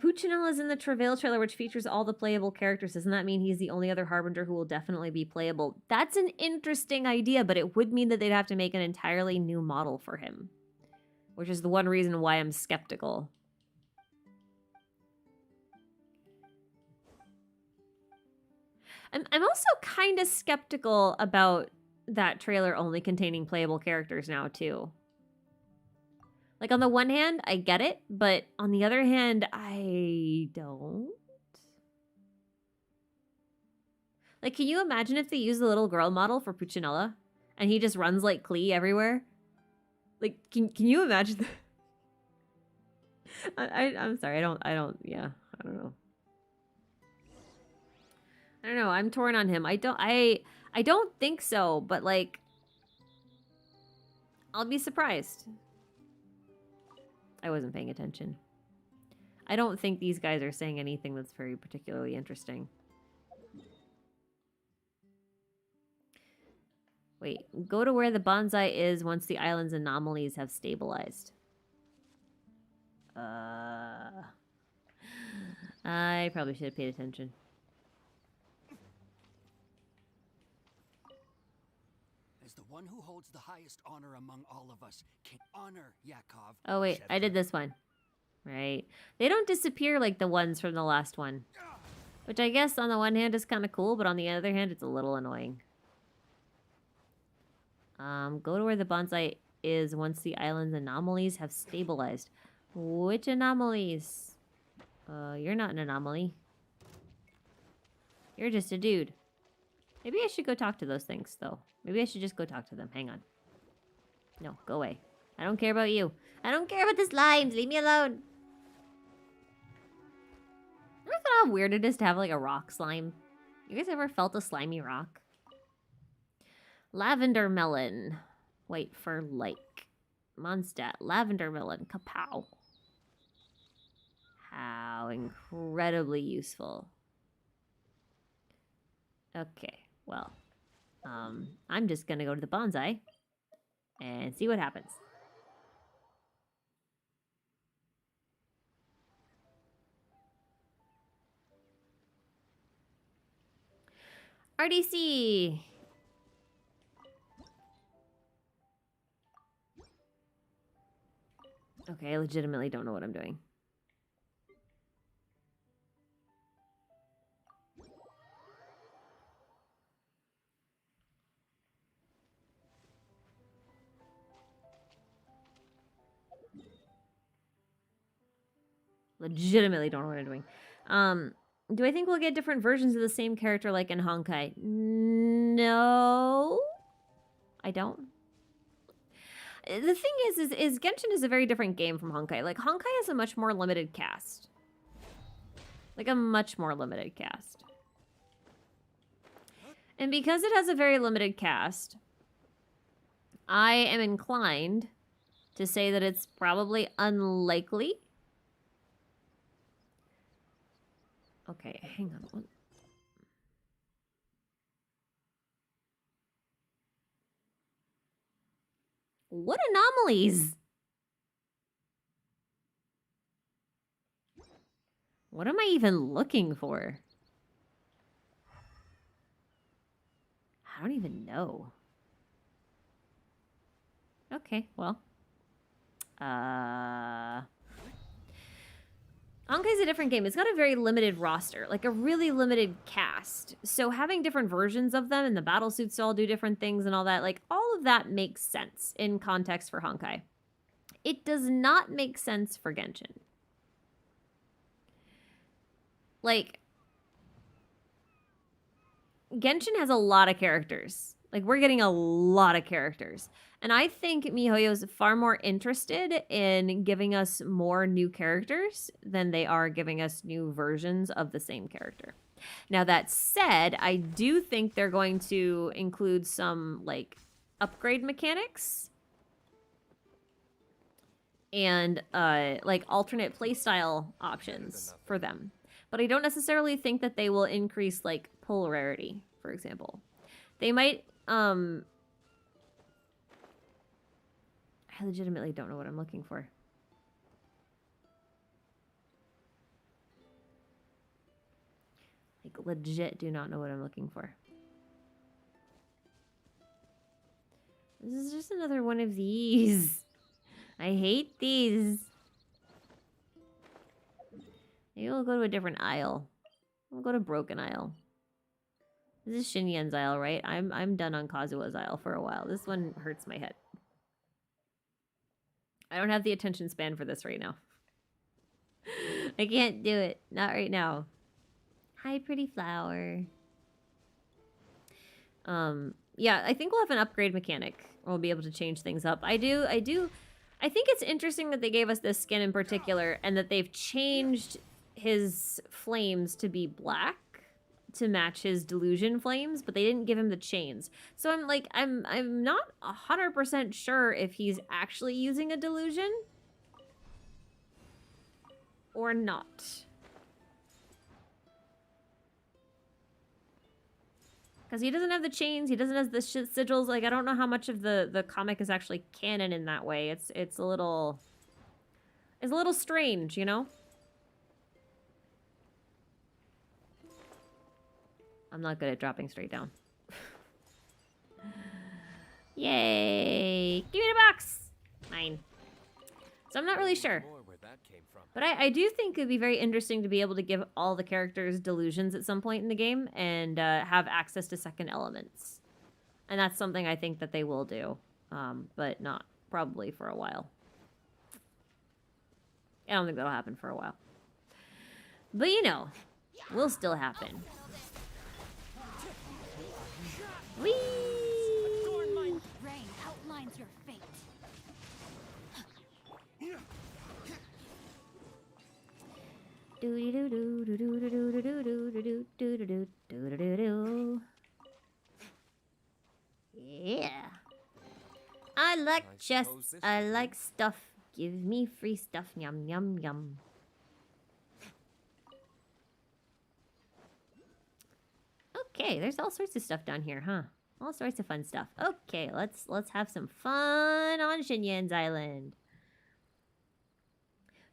Puccinella's in the Travail trailer, which features all the playable characters. Doesn't that mean he's the only other Harbinger who will definitely be playable? That's an interesting idea, but it would mean that they'd have to make an entirely new model for him. Which is the one reason why I'm skeptical. I'm also kind of skeptical about that trailer only containing playable characters now, too. Like, on the one hand, I get it, but on the other hand, I don't. Like, can you imagine if they use the little girl model for Puccinella? And he just runs like Klee everywhere? Like, can you imagine that? I'm sorry, I don't know. I don't know, I'm torn on him. I don't think so, but like, I'll be surprised. I wasn't paying attention. I don't think these guys are saying anything that's very particularly interesting. Wait, go to where the bonsai is once the island's anomalies have stabilized. I probably should have paid attention. As the one who holds the highest honor among all of us, can honor Yakov. Oh wait, I did this one. Right. They don't disappear like the ones from the last one. Which I guess on the one hand is kind of cool, but on the other hand it's a little annoying. Go to where the bonsai is once the island's anomalies have stabilized. Which anomalies? You're not an anomaly. You're just a dude. Maybe I should go talk to those things, though. Maybe I should just go talk to them. Hang on. No, go away. I don't care about you. I don't care about the slimes. Leave me alone. Ever thought how weird it is to have, like, a rock slime? You guys ever felt a slimy rock? Lavender melon. Wait for like. Mondstadt. Lavender melon. Kapow. How incredibly useful. Okay, well. I'm just gonna go to the bonsai and see what happens. RDC! Okay, I legitimately don't know what I'm doing. Legitimately don't know what I'm doing. Do I think we'll get different versions of the same character like in Honkai? No. I don't. The thing is Genshin is a very different game from Honkai. Like, Honkai has a much more limited cast. Like, a much more limited cast. And because it has a very limited cast, I am inclined to say that it's probably unlikely. Okay, hang on. What anomalies? What am I even looking for? I don't even know. Okay, well. Honkai's a different game. It's got a very limited roster, like a really limited cast. So having different versions of them and the battle suits to all do different things and all that, like all of that makes sense in context for Honkai. It does not make sense for Genshin. Like, Genshin has a lot of characters. Like, we're getting a lot of characters. And I think MiHoYo's far more interested in giving us more new characters than they are giving us new versions of the same character. Now, that said, I do think they're going to include some, like, upgrade mechanics and, like, alternate playstyle options for them. But I don't necessarily think that they will increase, like, pull rarity, for example. They might, I legitimately don't know what I'm looking for. Like, legit do not know what I'm looking for. This is just another one of these. I hate these. Maybe we'll go to a different aisle. We'll go to Broken Isle. This is Shinyan's aisle, right? I'm done on Kazua's aisle for a while. This one hurts my head. I don't have the attention span for this right now. I can't do it. Not right now. Hi, pretty flower. Yeah, I think we'll have an upgrade mechanic. We'll be able to change things up. I think it's interesting that they gave us this skin in particular and that they've changed his flames to be black to match his delusion flames, but they didn't give him the chains. So I'm like, I'm not 100% sure if he's actually using a delusion or not. Because he doesn't have the chains, he doesn't have the sigils. Like, I don't know how much of the comic is actually canon in that way. It's a little strange, you know? I'm not good at dropping straight down. Yay! Give me the box! Mine. So I'm not really sure. But I do think it'd be very interesting to be able to give all the characters delusions at some point in the game and have access to second elements. And that's something I think that they will do. But not probably for a while. I don't think that'll happen for a while. But you know, will still happen. Whee! Rain outlines your fate. Yeah. I like chests. I like stuff. Give me free stuff. Yum, yum, yum. Okay, there's all sorts of stuff down here, huh? All sorts of fun stuff. Okay, let's have some fun on Shinyan's Island.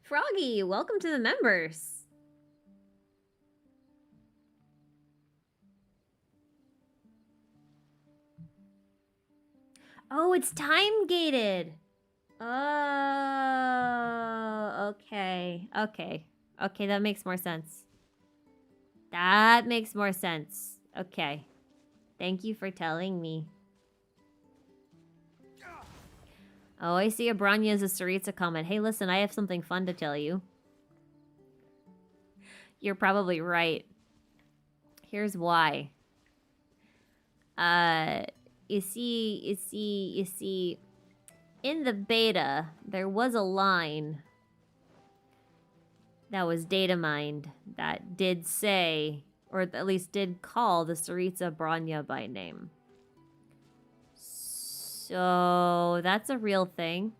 Froggy, welcome to the members. Oh, it's time gated. Oh, okay. Okay, that makes more sense. That makes more sense. Okay. Thank you for telling me. Oh, I see a Branya as a Saritsa comment. Hey, listen, I have something fun to tell you. You're probably right. Here's why. You see, in the beta, there was a line that was data mined that did say, or at least did call the Saritsa Branya by name. So that's a real thing.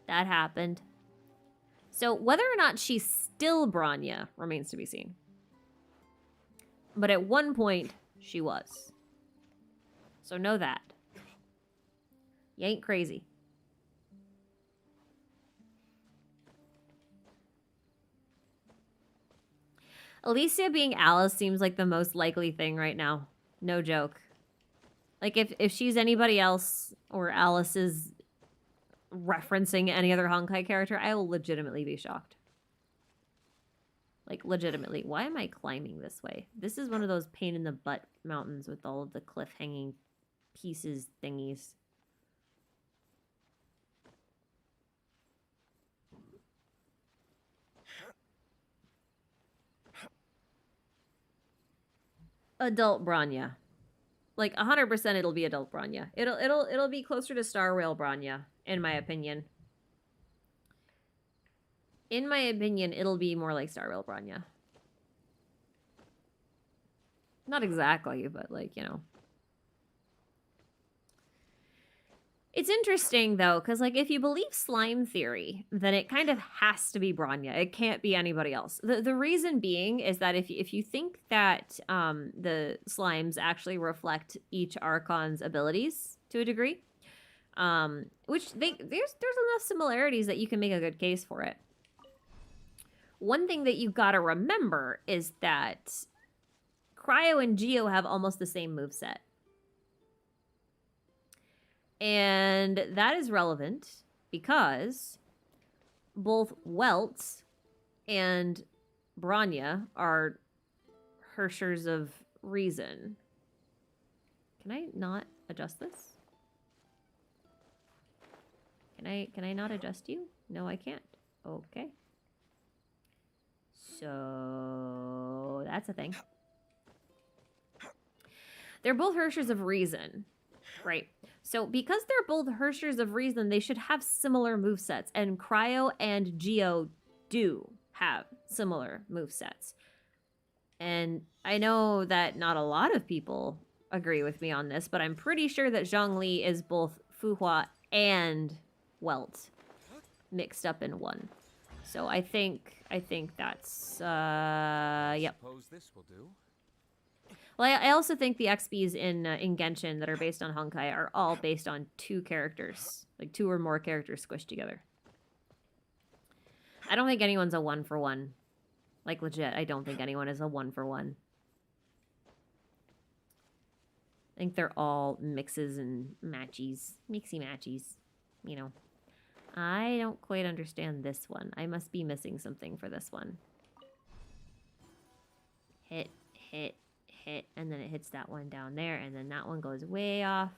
That happened. So whether or not she's still Branya remains to be seen. But at one point, she was. So know that. You ain't crazy. Alicia being Alice seems like the most likely thing right now. No joke. Like, if she's anybody else, or Alice is referencing any other Honkai character, I will legitimately be shocked. Like, legitimately. Why am I climbing this way? This is one of those pain-in-the-butt mountains with all of the cliff-hanging pieces thingies. Adult Bronya. Like 100% it'll be adult Bronya. It'll be closer to Star Rail Bronya, in my opinion. In my opinion, it'll be more like Star Rail Bronya. Not exactly, but like, you know. It's interesting, though, because, like, if you believe slime theory, then it kind of has to be Bronya. It can't be anybody else. The reason being is that if you think that the slimes actually reflect each Archon's abilities to a degree, which there's enough similarities that you can make a good case for it. One thing that you gotta remember is that Cryo and Geo have almost the same moveset. And that is relevant because both Welt and Bronya are Hershers of Reason. Can I not adjust this? Can I not adjust you? No, I can't. Okay. So that's a thing. They're both Hershers of Reason, right? So because they're both Hershers of Reason, they should have similar movesets. And Cryo and Geo do have similar movesets. And I know that not a lot of people agree with me on this, but I'm pretty sure that Zhongli is both Fuhua and Welt mixed up in one. So I think that's yep. Suppose this will do. Well, I also think the XPs in Genshin that are based on Honkai are all based on two characters, like two or more characters squished together. I don't think anyone's a one-for-one. Like, legit, I don't think anyone is a one-for-one. I think they're all mixes and matchies. Mixy-matchies, you know. I don't quite understand this one. I must be missing something for this one. Hit, hit, hit, and then it hits that one down there, and then that one goes way off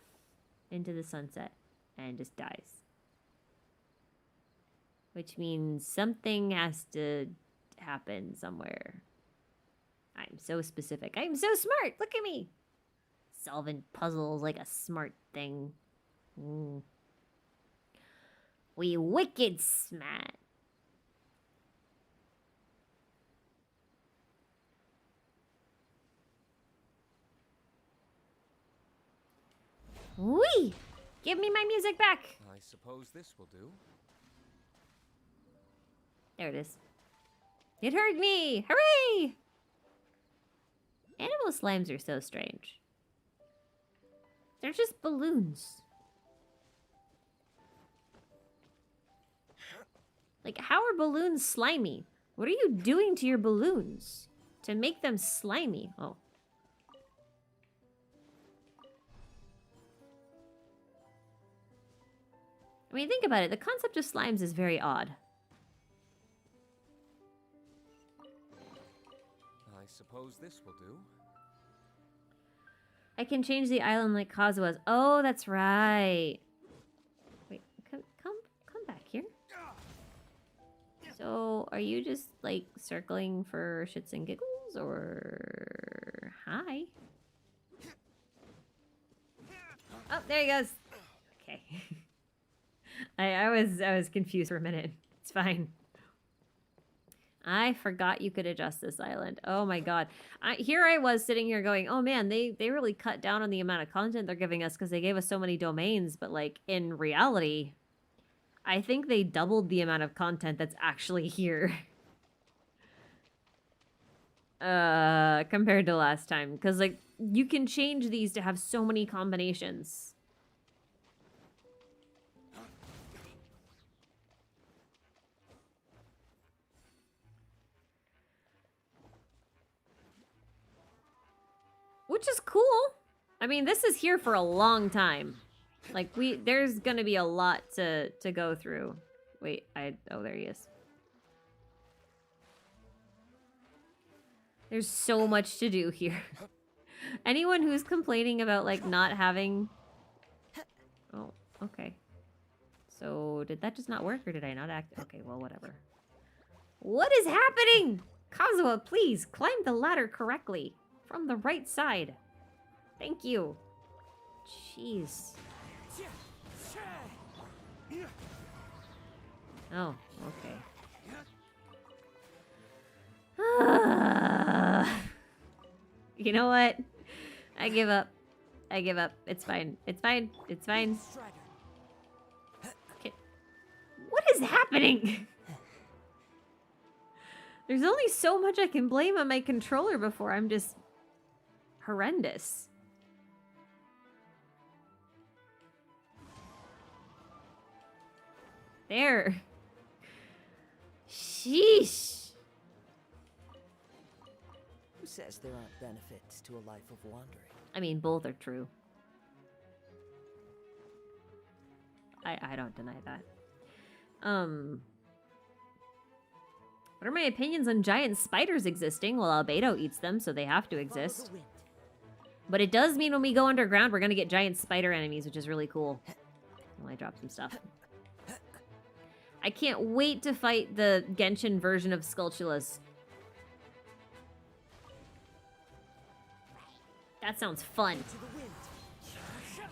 into the sunset and just dies. Which means something has to happen somewhere. I'm so specific. I'm so smart! Look at me! Solving puzzles like a smart thing. We wicked smart. Whee! Give me my music back! I suppose this will do. There it is. It heard me! Hooray! Animal slimes are so strange. They're just balloons. Like, how are balloons slimy? What are you doing to your balloons to make them slimy? Oh. I mean, think about it. The concept of slimes is very odd. I suppose this will do. I can change the island like Kazua's. Oh, that's right. Wait, come back here. So, are you just, like, circling for shits and giggles, or... Hi? Oh, there he goes. Okay. I was confused for a minute. It's fine. I forgot you could adjust this island. Oh my god. Here I was sitting here going, oh man, they really cut down on the amount of content they're giving us because they gave us so many domains, but like, in reality... I think they doubled the amount of content that's actually here. Compared to last time. Because, like, you can change these to have so many combinations. Which is cool. I mean, this is here for a long time. Like, there's gonna be a lot to go through. Wait, oh, there he is. There's so much to do here. Anyone who's complaining about, like, not having... Oh, okay. So, did that just not work, or did I not act... Okay, well, whatever. What is happening? Kazuha, please, climb the ladder correctly. From the right side. Thank you. Jeez. Oh, okay. You know what? I give up. I give up. It's fine. It's fine. It's fine. Okay. What is happening? There's only so much I can blame on my controller before I'm just horrendous. There. Sheesh. Who says there aren't benefits to a life of wandering? I mean, both are true. I don't deny that. What are my opinions on giant spiders existing? Well, Albedo eats them, so they have to exist. But it does mean when we go underground, we're gonna get giant spider enemies, which is really cool. Well, I dropped some stuff. I can't wait to fight the Gentian version of Skulltulas. That sounds fun.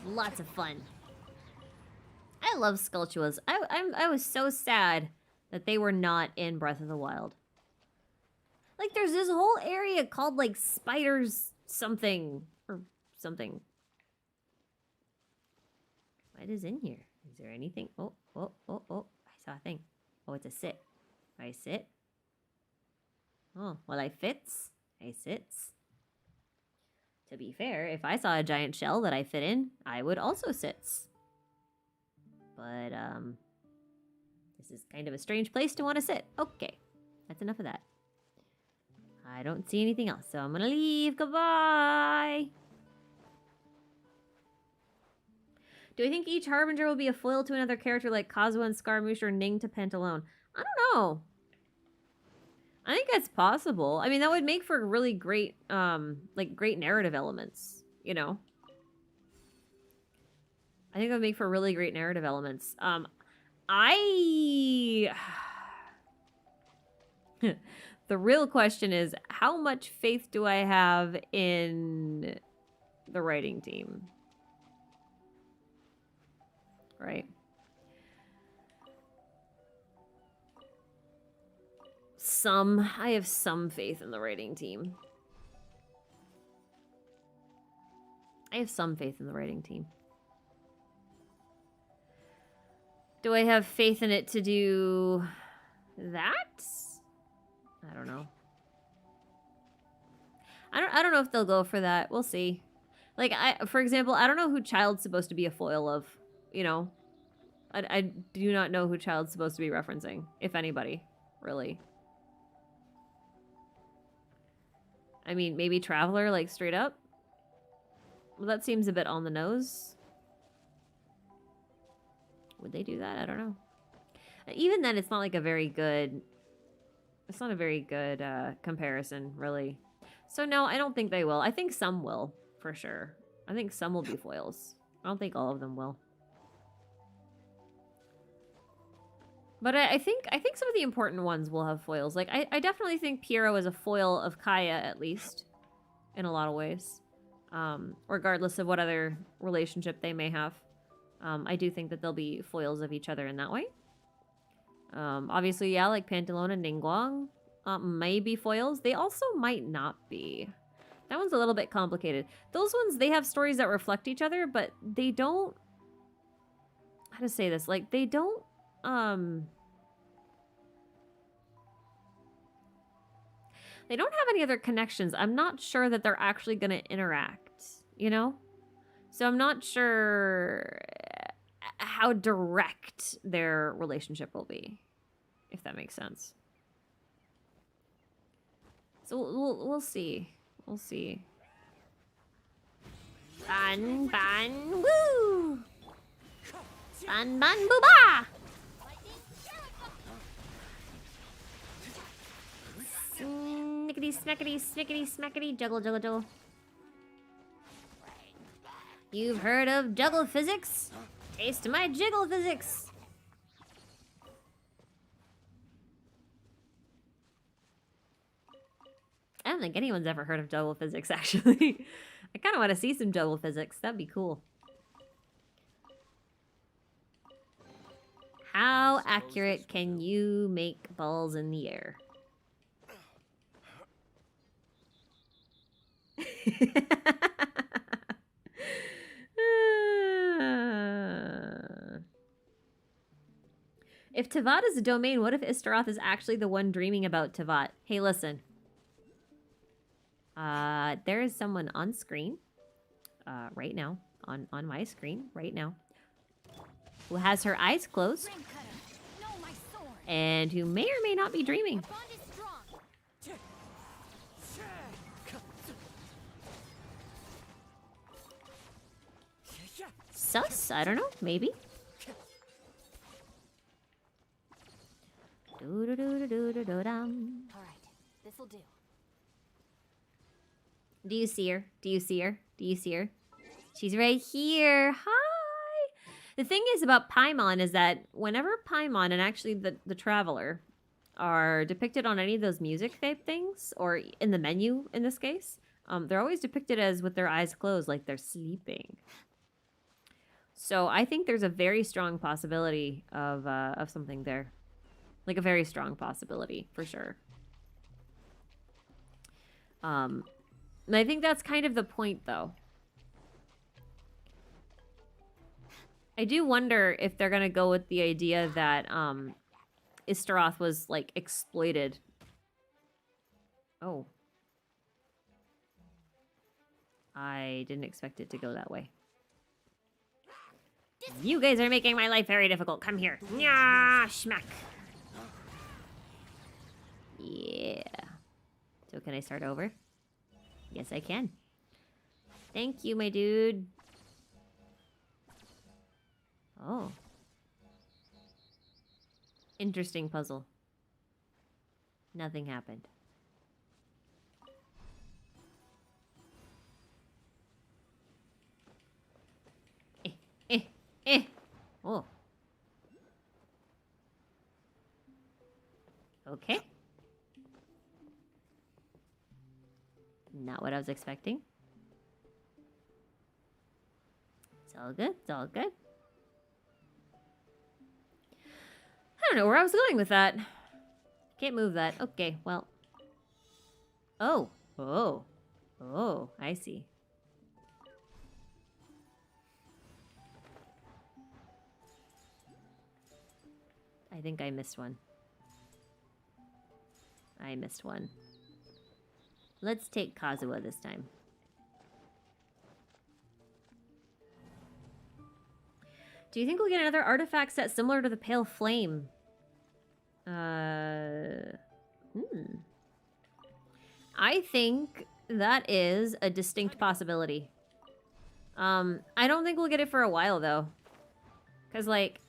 Lots of fun. I love Skulltulas. I was so sad that they were not in Breath of the Wild. Like, there's this whole area called, like, Spiders something. Or something. What is in here? Is there anything? Oh. I saw a thing. Oh, it's a sit. I sit. Oh, well, I fits. I sits. To be fair, if I saw a giant shell that I fit in, I would also sits. But, this is kind of a strange place to want to sit. Okay, that's enough of that. I don't see anything else, so I'm gonna leave. Goodbye! Do I think each Harbinger will be a foil to another character like Kazuha and Scaramouche or Ning to Pantalone? I don't know. I think that's possible. I mean, that would make for really great, like, great narrative elements, you know? I think that would make for really great narrative elements. The real question is, how much faith do I have in the writing team? Right? I have some faith in the writing team. I have some faith in the writing team. Do I have faith in it to do that? I don't know. I don't know if they'll go for that. We'll see. Like, for example, I don't know who Child's supposed to be a foil of, you know? I do not know who Child's supposed to be referencing, if anybody, really. I mean, maybe Traveler, like, straight up? Well, that seems a bit on the nose. Would they do that? I don't know. Even then, it's not like a very good... It's not a very good comparison, really. So, no, I don't think they will. I think some will, for sure. I think some will be foils. I don't think all of them will. But I think some of the important ones will have foils. Like, I definitely think Piero is a foil of Kaya, at least. In a lot of ways. Regardless of what other relationship they may have. I do think that they'll be foils of each other in that way. Obviously, yeah, like Pantalone and Ningguang may be foils. They also might not be. That one's a little bit complicated. Those ones, they have stories that reflect each other, but they don't... How to say this? Like, they don't... They don't have any other connections. I'm not sure that they're actually going to interact, you know? So I'm not sure how direct their relationship will be, if that makes sense. So we'll see. We'll see. Ban, ban, woo! Ban, ban, booba! Snickety, smackety, snickety, smackety, juggle, juggle, juggle. You've heard of juggle physics? Taste my jiggle physics! I don't think anyone's ever heard of juggle physics, actually. I kind of want to see some juggle physics. That'd be cool. How accurate can you make balls in the air? If Tevat is a domain, what if Istaroth is actually the one dreaming about Tevat? Hey, listen. There is someone on screen, right now, on my screen, right now, who has her eyes closed, and who may or may not be dreaming. Sus? I don't know. Maybe. Alright, this'll do. Do you see her? Do you see her? Do you see her? She's right here. Hi! The thing is about Paimon is that whenever Paimon and actually the Traveler are depicted on any of those music things, or in the menu in this case, they're always depicted as with their eyes closed, like they're sleeping. So I think there's a very strong possibility of something there. Like a very strong possibility, for sure. And I think that's kind of the point, though. I do wonder if they're gonna go with the idea that Istaroth was, like, exploited. Oh. I didn't expect it to go that way. You guys are making my life very difficult. Come here. Nya, schmack. Yeah. So can I start over? Yes, I can. Thank you, my dude. Oh. Interesting puzzle. Nothing happened. Oh. Okay. Not what I was expecting. It's all good. It's all good. I don't know where I was going with that. Can't move that. Okay, well. Oh. Oh. Oh, I see. I think I missed one. I missed one. Let's take Kazuha this time. Do you think we'll get another artifact set similar to the Pale Flame? I think that is a distinct possibility. I don't think we'll get it for a while, though. Cause like,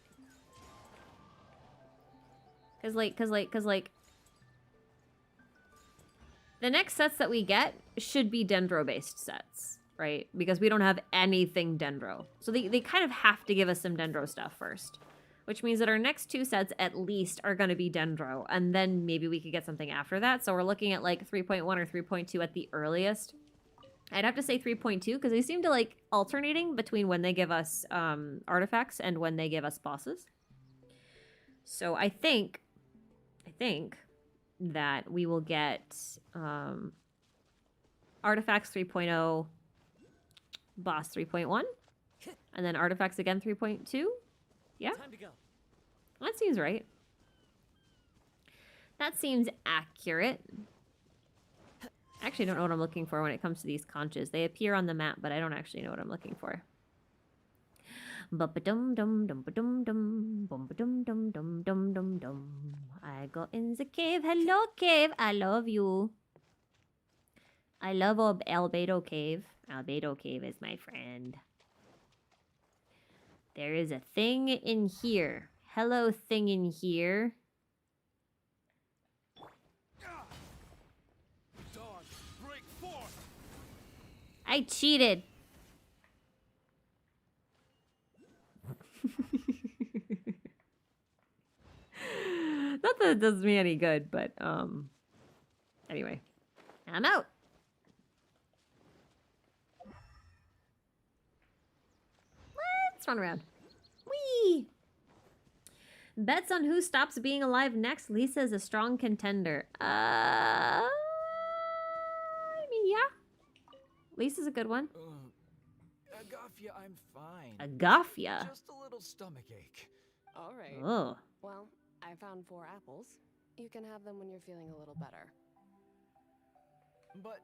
the next sets that we get should be Dendro-based sets, right? Because we don't have anything Dendro. So they kind of have to give us some Dendro stuff first. Which means that our next two sets, at least, are going to be Dendro. And then maybe we could get something after that. So we're looking at, like, 3.1 or 3.2 at the earliest. I'd have to say 3.2, because they seem to, like, alternating between when they give us artifacts and when they give us bosses. So I think that we will get artifacts 3.0, boss 3.1, and then artifacts again 3.2. Yeah? Time to go. That seems right. That seems accurate. I actually don't know what I'm looking for when it comes to these conches. They appear on the map, but I don't actually know what I'm looking for. Bum-ba-dum-dum-dum-ba-dum-dum-dum-dum-dum-dum-dum. I go in the cave. Hello, cave. I love you. I love Albedo Cave. Albedo Cave is my friend. There is a thing in here. Hello, thing in here. Dawn, break forth! I cheated. Not that it does me any good, but anyway. I'm out. Let's run around. Whee! Bets on who stops being alive next. Lisa is a strong contender. I mean, yeah. Lisa's a good one. Agafia, I'm fine. Agafia. Just a little stomachache. All right. Oh. Well, I found 4 apples. You can have them when you're feeling a little better. But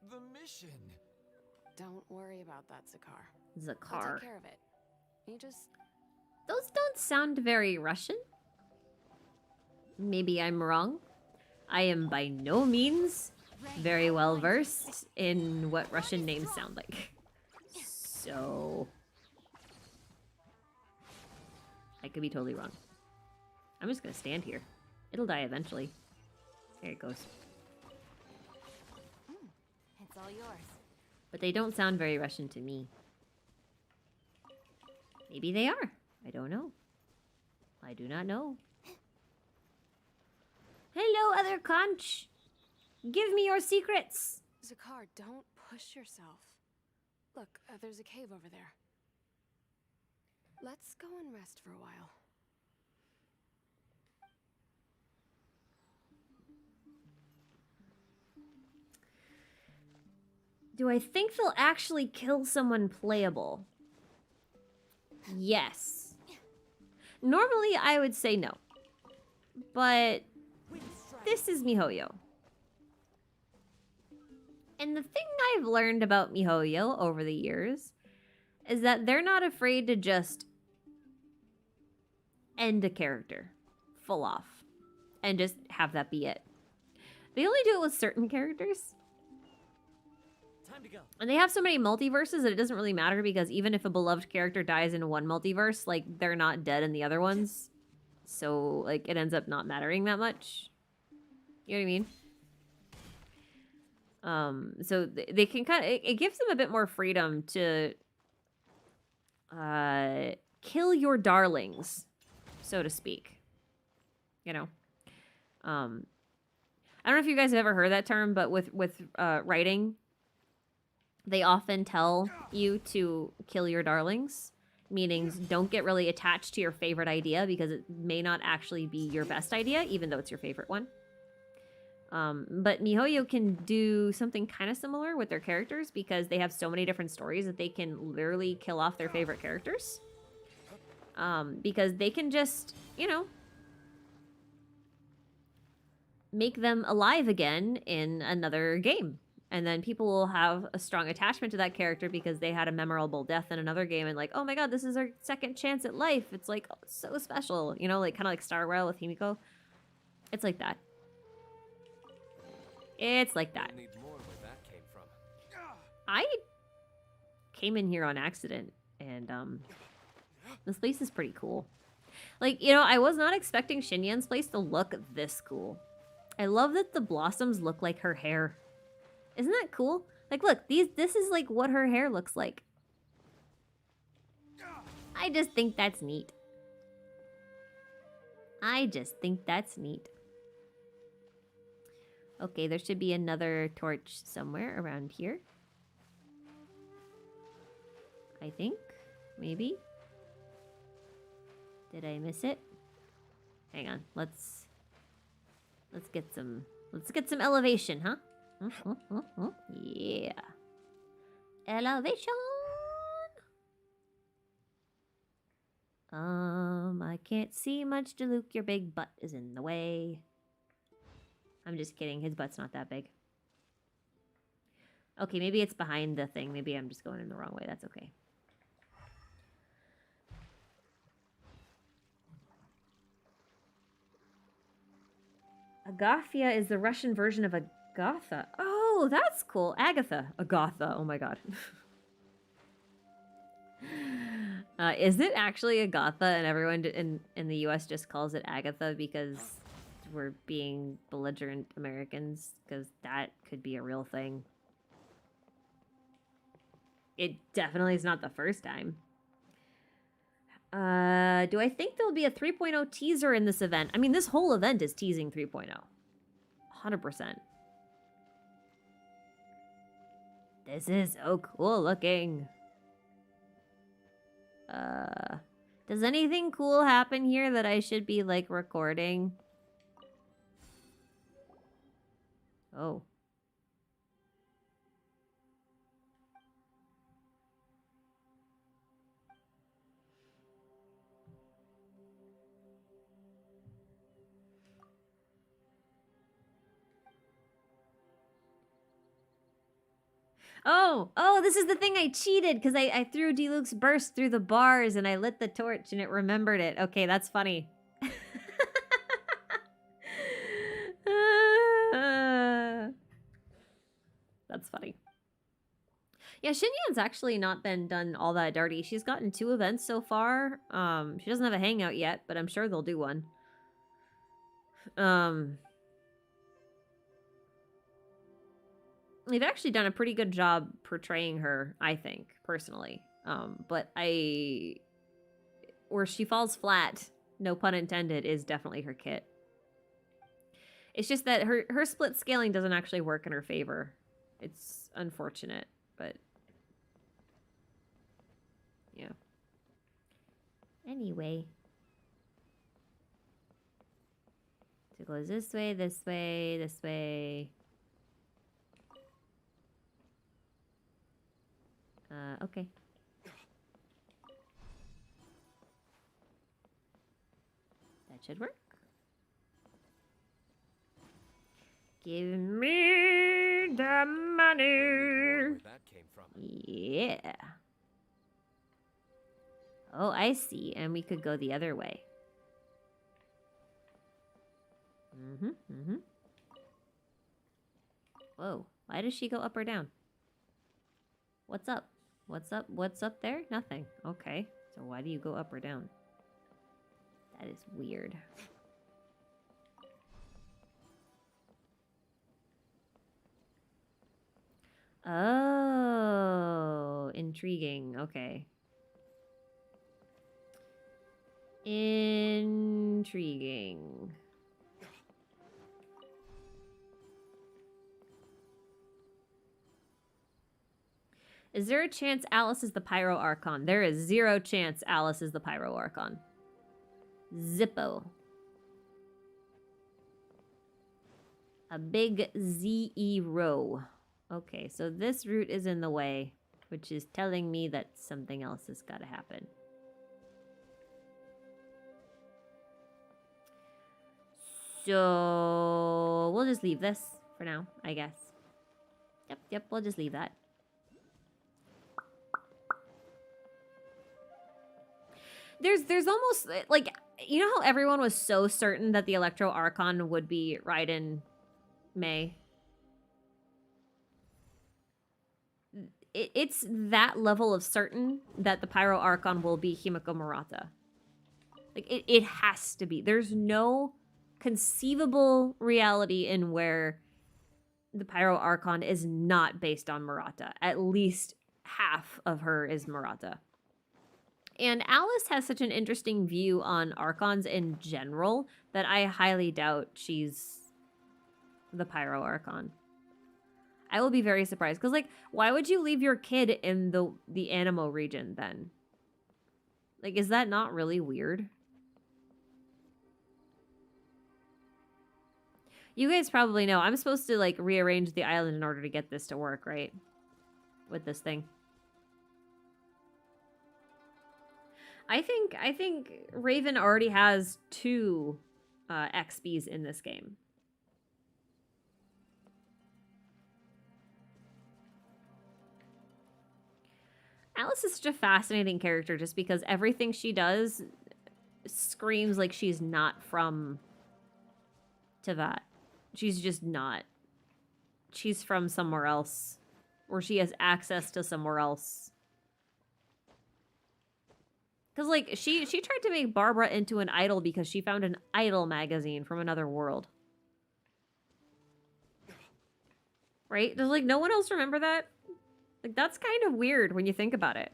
the mission. Don't worry about that, Zakar. I'll Zakar. take care of it. You just... Those don't sound very Russian. Maybe I'm wrong. I am by no means very well versed in what Russian names sound like. So... I could be totally wrong. I'm just gonna stand here. It'll die eventually. There it goes. It's all yours. But they don't sound very Russian to me. Maybe they are. I don't know. I do not know. Hello, other conch. Give me your secrets. Zakar, don't push yourself. Look, there's a cave over there. Let's go and rest for a while. Do I think they'll actually kill someone playable? Yes. Normally, I would say no. But this is MiHoYo. And the thing I've learned about MiHoYo over the years is that they're not afraid to just end a character full off and just have that be it. They only do it with certain characters. Time to go. And they have so many multiverses that it doesn't really matter because even if a beloved character dies in one multiverse, like, they're not dead in the other ones. So, like, it ends up not mattering that much. You know what I mean? So they can kind of... It gives them a bit more freedom to... kill your darlings, so to speak. You know? I don't know if you guys have ever heard that term, but with writing... They often tell you to kill your darlings, meaning don't get really attached to your favorite idea because it may not actually be your best idea, even though it's your favorite one. But MiHoYo can do something kind of similar with their characters because they have so many different stories that they can literally kill off their favorite characters. Because they can just, you know, make them alive again in another game. And then people will have a strong attachment to that character because they had a memorable death in another game and like, oh my god, this is our second chance at life. It's like, oh, so special. You know, like kind of like Star Rail with Himiko. It's like that. It's like that. We'll need more where that came from. I came in here on accident and this place is pretty cool. Like, you know, I was not expecting Xinyan's place to look this cool. I love that the blossoms look like her hair. Isn't that cool? Like, look, this is like what her hair looks like. I just think that's neat. I just think that's neat. Okay, there should be another torch somewhere around here. I think. Maybe. Did I miss it? Hang on. Let's get some elevation, huh? Yeah. Elevation. I can't see much to Luke. Your big butt is in the way. I'm just kidding. His butt's not that big. Okay, maybe it's behind the thing. Maybe I'm just going in the wrong way. That's okay. Agafia is the Russian version of Agatha. Oh, Oh, that's cool. Agatha. Agatha. Oh my god. Is it actually Agatha and everyone in the US just calls it Agatha because we're being belligerent Americans? Because that could be a real thing. It definitely is not the first time. Do I think there'll be a 3.0 teaser in this event? I mean, this whole event is teasing 3.0. 100%. This is so cool looking. Does anything cool happen here that I should be, like, recording? Oh. Oh, this is the thing I cheated because I threw Deluxe Burst through the bars and I lit the torch and it remembered it. Okay, that's funny. That's funny. Yeah, Xinyan's actually not been done all that dirty. She's gotten 2 events so far. She doesn't have a hangout yet, but I'm sure they'll do one. They've actually done a pretty good job portraying her, I think, personally. But where she falls flat, no pun intended, is definitely her kit. It's just that her split scaling doesn't actually work in her favor. It's unfortunate, but yeah. Anyway. So it goes this way, this way, this way. Okay. That should work. Give me the money. Where that came from. Yeah. Oh, I see. And we could go the other way. Whoa. Why does she go up or down? What's up? What's up? What's up there? Nothing. Okay. So why do you go up or down? That is weird. Oh, intriguing. Okay. Intriguing. Is there a chance Alice is the Pyro Archon? There is 0 chance Alice is the Pyro Archon. Zippo. A big Z-E-Row. Okay, so this route is in the way, which is telling me that something else has got to happen. So we'll just leave this for now, I guess. Yep, we'll just leave that. There's almost, like, you know how everyone was so certain that the Electro Archon would be Raiden Mei? It's that level of certain that the Pyro Archon will be Himiko Murata. Like, it has to be. There's no conceivable reality in where the Pyro Archon is not based on Murata. At least half of her is Murata. And Alice has such an interesting view on Archons in general that I highly doubt she's the Pyro Archon. I will be very surprised. Because, like, why would you leave your kid in the Animo region then? Like, is that not really weird? You guys probably know. I'm supposed to, like, rearrange the island in order to get this to work, right? With this thing. I think Raven already has 2 XPs in this game. Alice is such a fascinating character just because everything she does screams like she's not from Teyvat. She's just not. she's from somewhere else. Or she has access to somewhere else. Because, like, she tried to make Barbara into an idol because she found an idol magazine from another world. Right? Does, like, no one else remember that? Like, that's kind of weird when you think about it.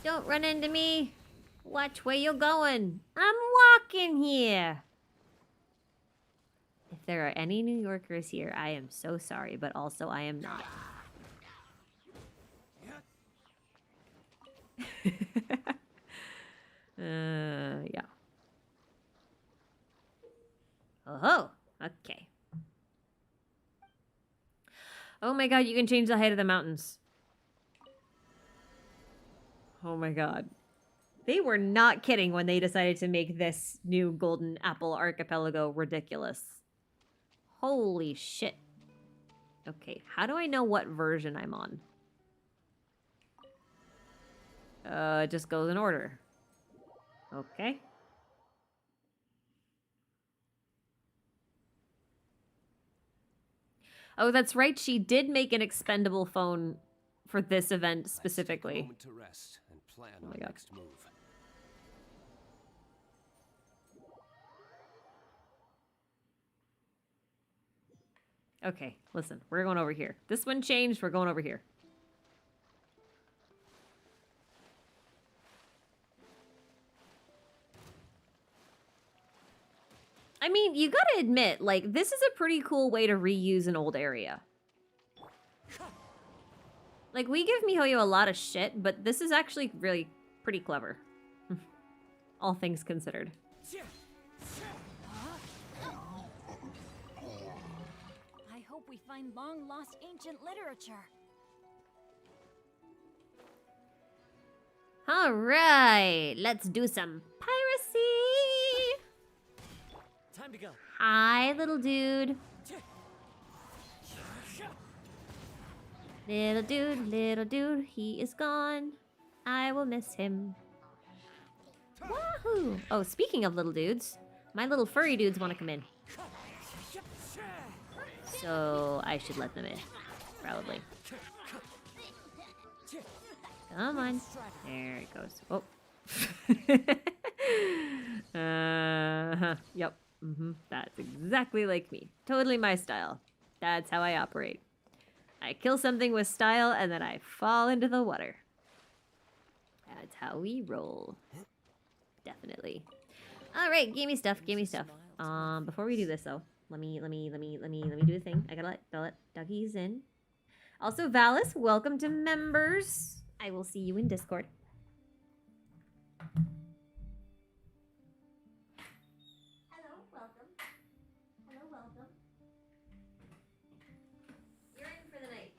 Don't run into me. Watch where you're going. I'm walking here. If there are any New Yorkers here, I am so sorry, but also I am not. Yeah. Oh, okay. Oh my god, you can change the height of the mountains. Oh my god. They were not kidding when they decided to make this new Golden Apple Archipelago ridiculous. Holy shit. Okay, how do I know what version I'm on? It just goes in order. Okay. Oh, that's right. She did make an expendable phone for this event specifically. Moment to rest and plan Oh my our God. next move. Okay, listen. We're going over here. This one changed. We're going over here. I mean, you gotta admit, like, this is a pretty cool way to reuse an old area. Like, we give MiHoYo a lot of shit, but this is actually really pretty clever. All things considered. I hope we find long-lost ancient literature. All right, let's do some piracy. Time to go. Hi, little dude. Little dude, he is gone. I will miss him. Wahoo! Oh, speaking of little dudes, my little furry dudes want to come in. So I should let them in, probably. Come on. There it goes. Oh. Yep. That's exactly like me. Totally my style. That's how I operate. I kill something with style and then I fall into the water. That's how we roll. Definitely. All right, give me stuff. Give me stuff. Before we do this though, let me do a thing. I gotta let doggies in. Also, Valis, welcome to members. I will see you in Discord. Hello, welcome. Hello, welcome. You're in for the night.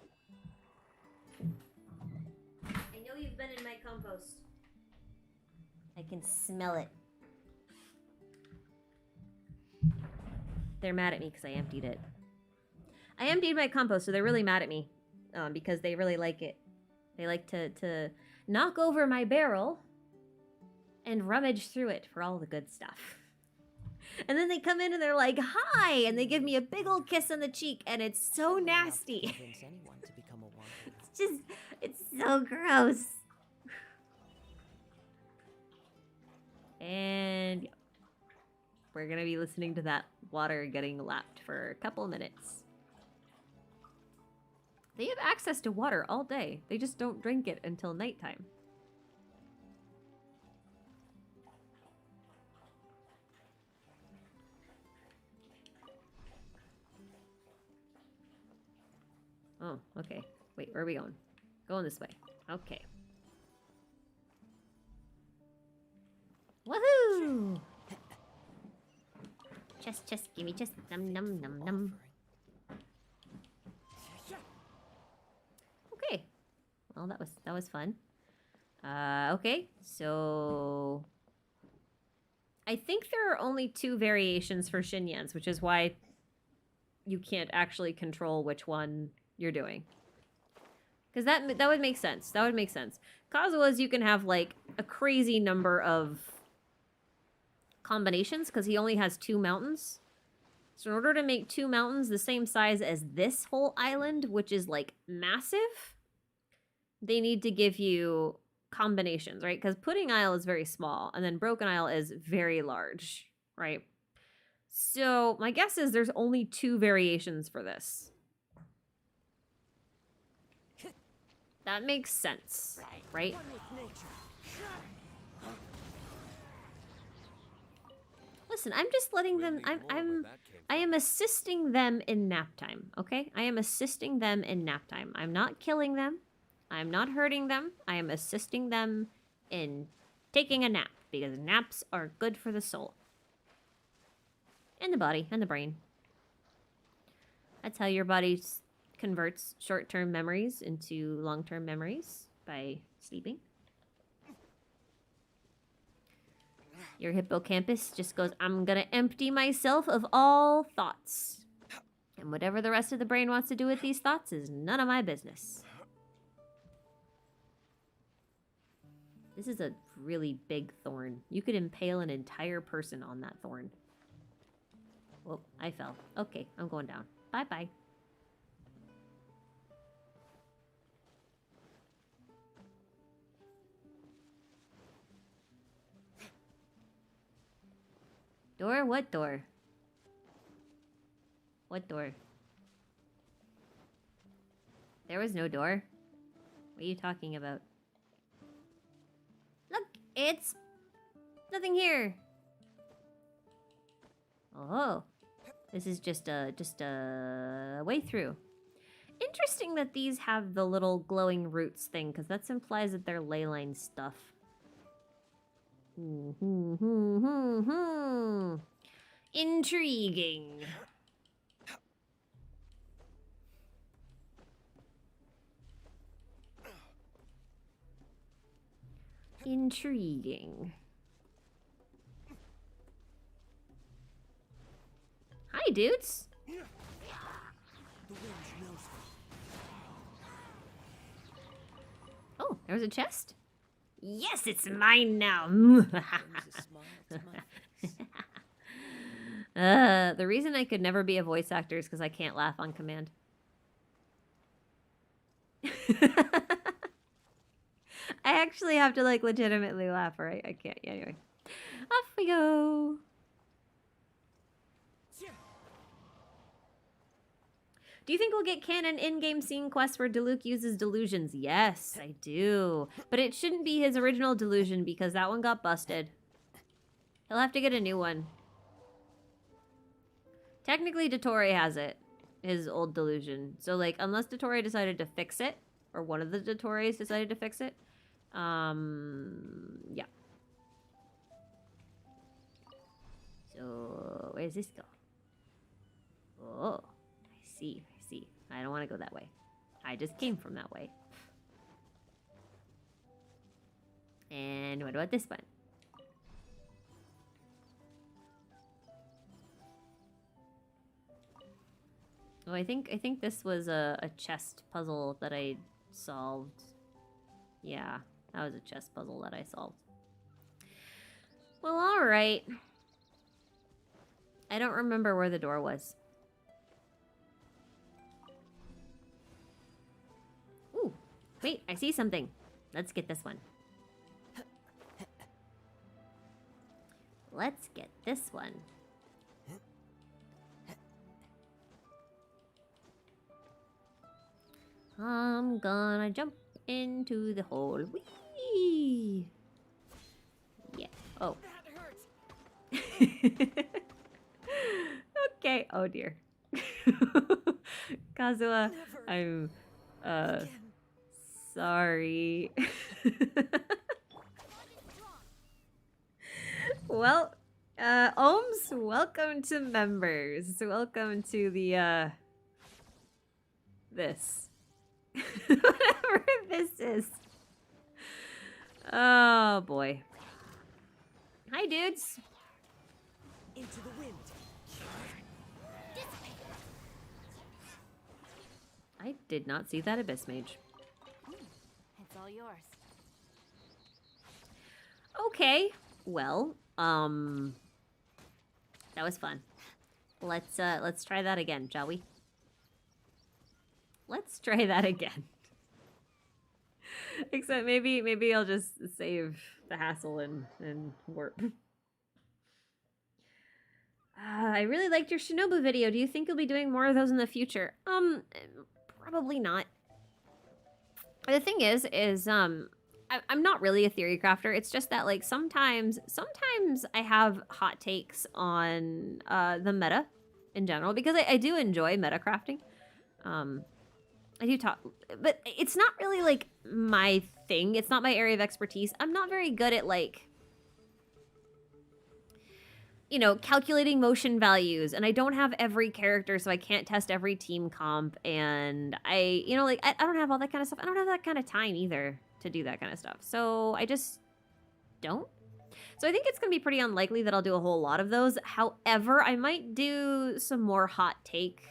I know you've been in my compost. I can smell it. They're mad at me because I emptied it. I emptied my compost, so they're really mad at me because they really like it. They like to knock over my barrel and rummage through it for all the good stuff. And then they come in and they're like, hi! And they give me a big old kiss on the cheek, and it's so nasty. Convince anyone to become a wanderer. It's just, it's so gross. And yeah, we're gonna be listening to that water getting lapped for a couple minutes. They have access to water all day. They just don't drink it until nighttime. Oh, okay. Wait, where are we going? Going this way. Okay. Woohoo! Chest, gimme chest. Num, num, num, num. Okay. Well, that was fun. Okay, so I think there are only 2 variations for Xinyans, which is why you can't actually control which one you're doing. Because that would make sense. That would make sense. Kazuha's, you can have, like, a crazy number of combinations, because he only has 2 mountains. So in order to make 2 mountains the same size as this whole island, which is, like, massive, they need to give you combinations, right? Because Pudding Isle is very small, and then Broken Isle is very large, right? So my guess is there's only 2 variations for this. That makes sense, right? Listen, I'm just letting them. I am assisting them in nap time. Okay, I am assisting them in nap time. I'm not killing them. I'm not hurting them. I am assisting them in taking a nap because naps are good for the soul and the body and the brain. That's how your body converts short-term memories into long-term memories, by sleeping. Your hippocampus just goes, I'm gonna empty myself of all thoughts. And whatever the rest of the brain wants to do with these thoughts is none of my business. This is a really big thorn. You could impale an entire person on that thorn. Whoa, I fell. Okay, I'm going down. Bye-bye. Door? What door? What door? There was no door. What are you talking about? Look, it's nothing here. Oh, this is just a way through. Interesting that these have the little glowing roots thing, because that implies that they're ley line stuff. Intriguing. Intriguing. Hi, dudes. Oh, there's a chest. Yes, it's mine now. The reason I could never be a voice actor is because I can't laugh on command. I actually have to, like, legitimately laugh, or I can't. Yeah, anyway. Off we go. Do you think we'll get canon in-game scene quests where Diluc uses delusions? Yes, I do. But it shouldn't be his original delusion because that one got busted. He'll have to get a new one. Technically, Dottore has it. His old delusion. So, like, unless Dottore decided to fix it, or one of the Dottores decided to fix it, yeah. So, where does this go? Oh, I see. I don't want to go that way. I just came from that way. And what about this one? Oh, I think this was a chest puzzle that I solved. Yeah, that was a chest puzzle that I solved. Well, alright. I don't remember where the door was. Ooh, wait, I see something. Let's get this one. Let's get this one. I'm gonna jump into the hole. Whee! Yeah. Oh. That hurts. Okay. Oh dear. Kazuha, I'm sorry. Well, Ohms, welcome to members. Welcome to the this. Whatever this is. Oh boy. Hi, dudes. Into the wind. I did not see that Abyss Mage. yours. Okay. Well, that was fun. Let's try that again, shall we? Let's try that again. Except maybe I'll just save the hassle and warp. I really liked your Shinobu video. Do you think you'll be doing more of those in the future? Probably not. The thing is I'm not really a theory crafter. It's just that, like, sometimes I have hot takes on the meta in general, because I do enjoy meta crafting. I do talk, but it's not really, like, my thing. It's not my area of expertise. I'm not very good at, like, you know, calculating motion values, and I don't have every character, so I can't test every team comp, and I don't have all that kind of stuff. I don't have that kind of time either to do that kind of stuff, so I just don't. So I think it's gonna be pretty unlikely that I'll do a whole lot of those. However, I might do some more hot take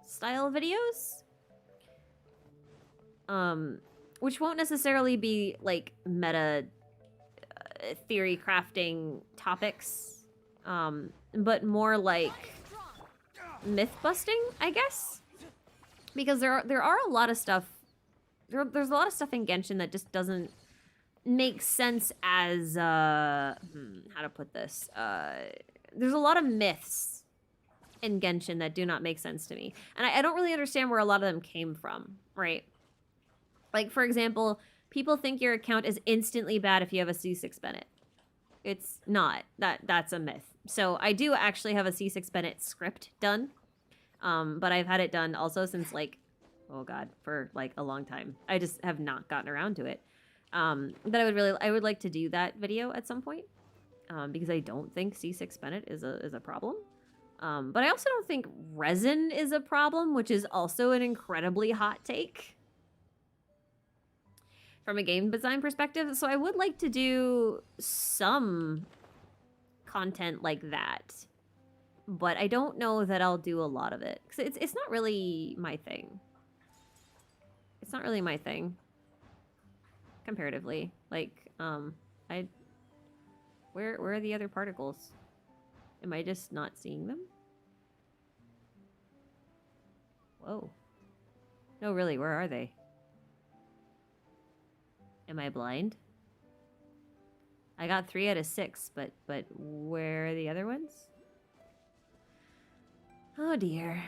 style videos, which won't necessarily be like meta theory crafting topics, but more like myth busting, I guess, because there are a lot of stuff. There's a lot of stuff in Genshin that just doesn't make sense as how to put this. There's a lot of myths in Genshin that do not make sense to me, and I don't really understand where a lot of them came from, right? Like, for example, people think your account is instantly bad if you have a C6 Bennett. It's not. That's a myth. So I do actually have a C6 Bennett script done, but I've had it done also since, like, oh god, for like a long time. I just have not gotten around to it. But I would like to do that video at some point, because I don't think C6 Bennett is a problem. But I also don't think resin is a problem, which is also an incredibly hot take from a game design perspective. So I would like to do some content like that, but I don't know that I'll do a lot of it, because it's not really my thing. It's not really my thing, comparatively. Like, where are the other particles? Am I just not seeing them? Whoa. No, really, where are they? Am I blind? I got 3 out of 6, but where are the other ones? Oh dear.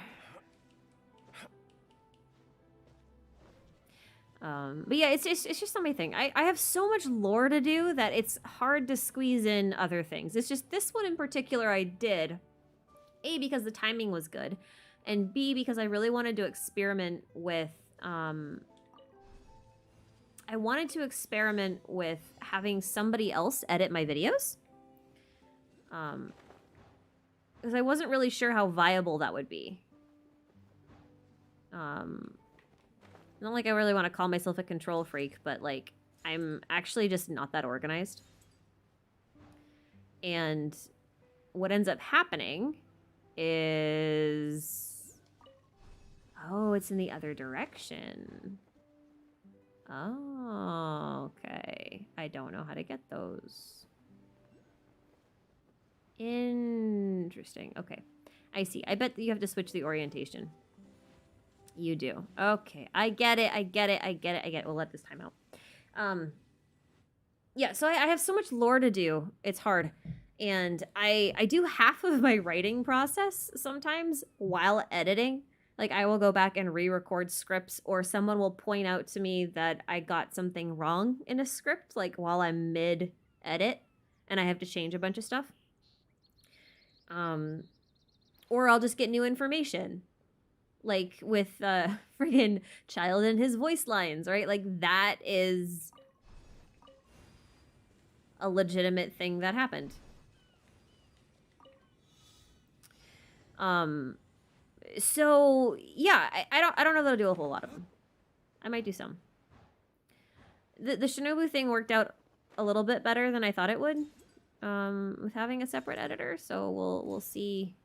But yeah, it's just not my thing. I have so much lore to do that it's hard to squeeze in other things. It's just this one in particular I did, A, because the timing was good, and B, because I really wanted to experiment with, I wanted to experiment with having somebody else edit my videos. Because I wasn't really sure how viable that would be. Not like I really want to call myself a control freak, but, like, I'm actually just not that organized. And what ends up happening is... Oh, it's in the other direction. Oh, okay. I don't know how to get those. Interesting. Okay. I see. I bet that you have to switch the orientation. You do. Okay. I get it. We'll let this time out. Yeah, so I have so much lore to do. It's hard. And I do half of my writing process sometimes while editing. Like, I will go back and re-record scripts, or someone will point out to me that I got something wrong in a script, like, while I'm mid-edit, and I have to change a bunch of stuff. Or I'll just get new information. Like, with, friggin' Child and his voice lines, right? Like, that is a legitimate thing that happened. So yeah, I don't know that I'll do a whole lot of them. I might do some. The Shinobu thing worked out a little bit better than I thought it would, with having a separate editor. So we'll see.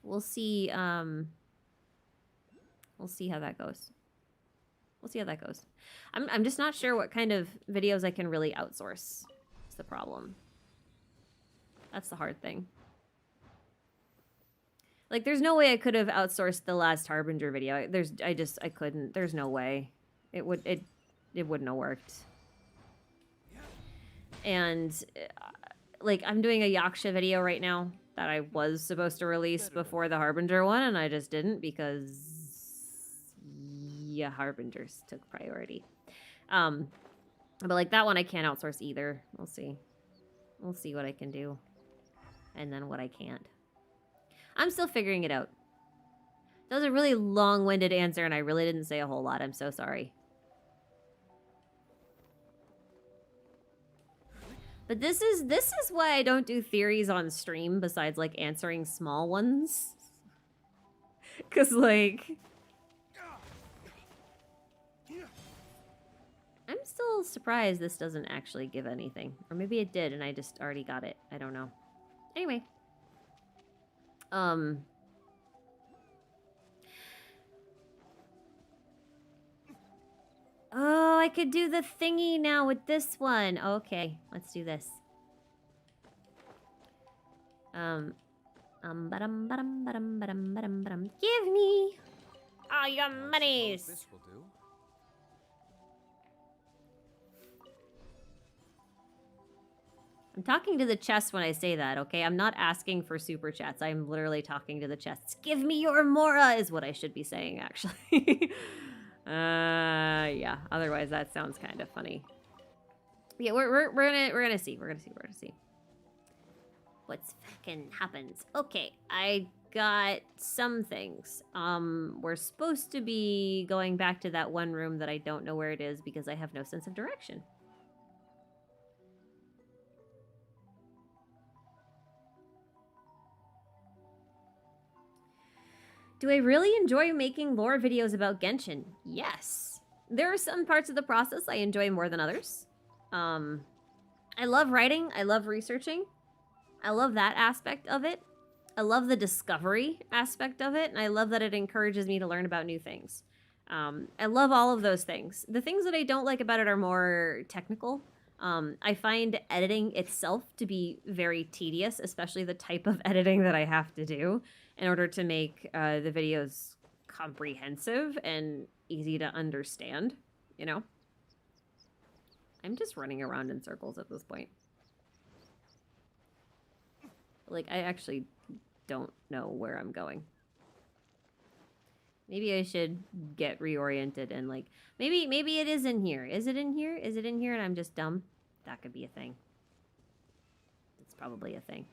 We'll see how that goes. We'll see how that goes. I'm just not sure what kind of videos I can really outsource. That's the problem. That's the hard thing. Like, there's no way I could have outsourced the last Harbinger video. I couldn't. There's no way. It wouldn't have worked. And, like, I'm doing a Yaksha video right now that I was supposed to release before the Harbinger one, and I just didn't because, yeah, Harbingers took priority. But, like, that one I can't outsource either. We'll see. We'll see what I can do. And then what I can't. I'm still figuring it out. That was a really long-winded answer, and I really didn't say a whole lot. I'm so sorry. But this is why I don't do theories on stream besides, like, answering small ones. Because, like... I'm still surprised this doesn't actually give anything. Or maybe it did, and I just already got it. I don't know. Anyway. Oh, I could do the thingy now with this one. Okay, let's do this. Give me all your monies. This will do. I'm talking to the chest when I say that, okay? I'm not asking for super chats. I'm literally talking to the chests. Give me your Mora is what I should be saying, actually. Yeah. Otherwise, that sounds kind of funny. Yeah, we're gonna see. We're gonna see. What's fucking happens? Okay, I got some things. We're supposed to be going back to that one room that I don't know where it is because I have no sense of direction. Do I really enjoy making lore videos about Genshin? Yes. There are some parts of the process I enjoy more than others. I love writing. I love researching. I love that aspect of it. I love the discovery aspect of it. And I love that it encourages me to learn about new things. I love all of those things. The things that I don't like about it are more technical. I find editing itself to be very tedious, especially the type of editing that I have to do in order to make the videos comprehensive and easy to understand, you know? I'm just running around in circles at this point. Like, I actually don't know where I'm going. Maybe I should get reoriented and, like, maybe it is in here. Is it in here? Is it in here and I'm just dumb? That could be a thing. It's probably a thing.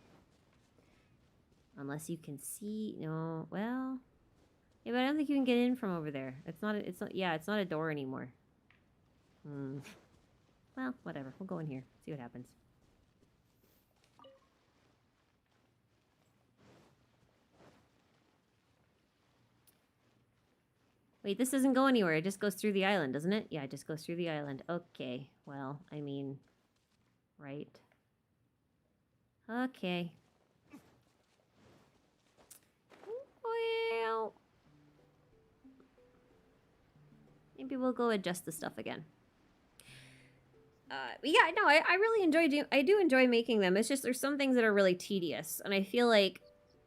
Unless you can see, no, well, yeah, but I don't think you can get in from over there. It's not a door anymore. Well, whatever. We'll go in here. See what happens. Wait, this doesn't go anywhere. It just goes through the island, doesn't it? Yeah, it just goes through the island. Okay. Well, I mean, right. Okay. Well, maybe we'll go adjust the stuff again. Yeah, no, I really I do enjoy making them. It's just there's some things that are really tedious, and I feel like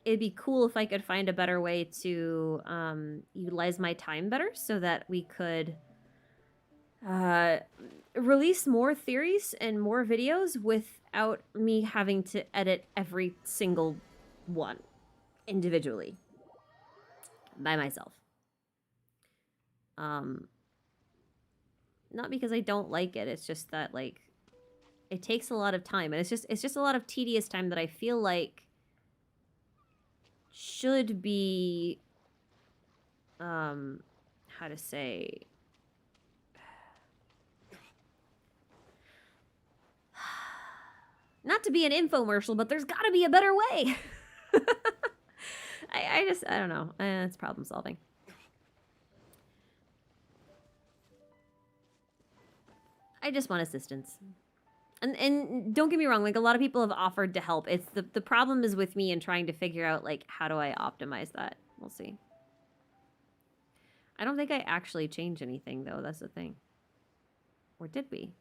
it'd be cool if I could find a better way to utilize my time better so that we could release more theories and more videos without me having to edit every single one individually by myself. Not because I don't like it, it's just that, like, it takes a lot of time, and it's just a lot of tedious time that I feel like should be, how to say, not to be an infomercial, but there's gotta be a better way. I don't know. It's problem solving. I just want assistance. And don't get me wrong, like, a lot of people have offered to help. It's the problem is with me and trying to figure out, like, how do I optimize that? We'll see. I don't think I actually changed anything, though. That's the thing. Or did we?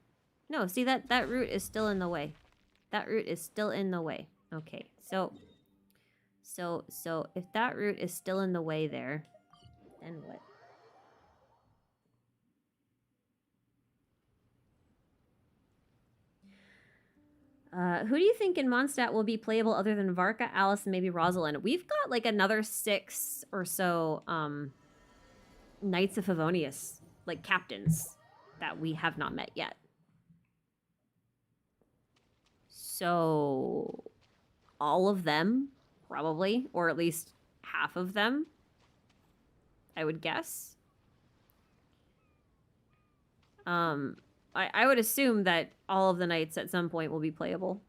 No, see, that route is still in the way. That route is still in the way. Okay, so if that route is still in the way there, then what? Who do you think in Mondstadt will be playable other than Varka, Alice, and maybe Rosalind? We've got like another 6 or so Knights of Favonius, like captains, that we have not met yet. So all of them, probably, or at least half of them, I would guess. I would assume that all of the knights at some point will be playable.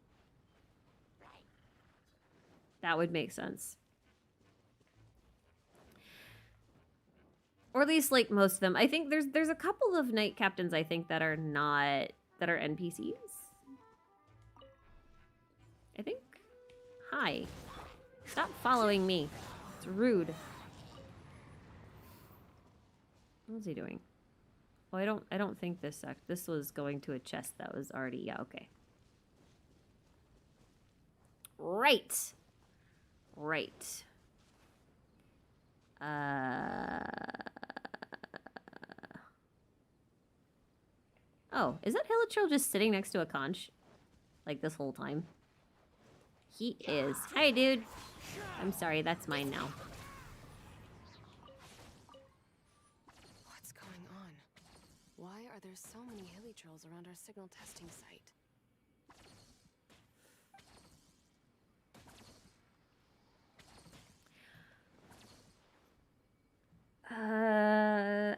That would make sense. Or at least, like, most of them. I think there's a couple of knight captains, I think, that are not... that are NPCs. I think. Hi. Stop following me. It's rude. What was he doing? Oh, I don't think this was going to a chest that was already... Yeah, okay. Right. Right. Oh, is that Hilichurl just sitting next to a conch? Like this whole time? He is. Hi, dude. I'm sorry, that's mine now. What's going on? Why are there so many hilichurls around our signal testing site?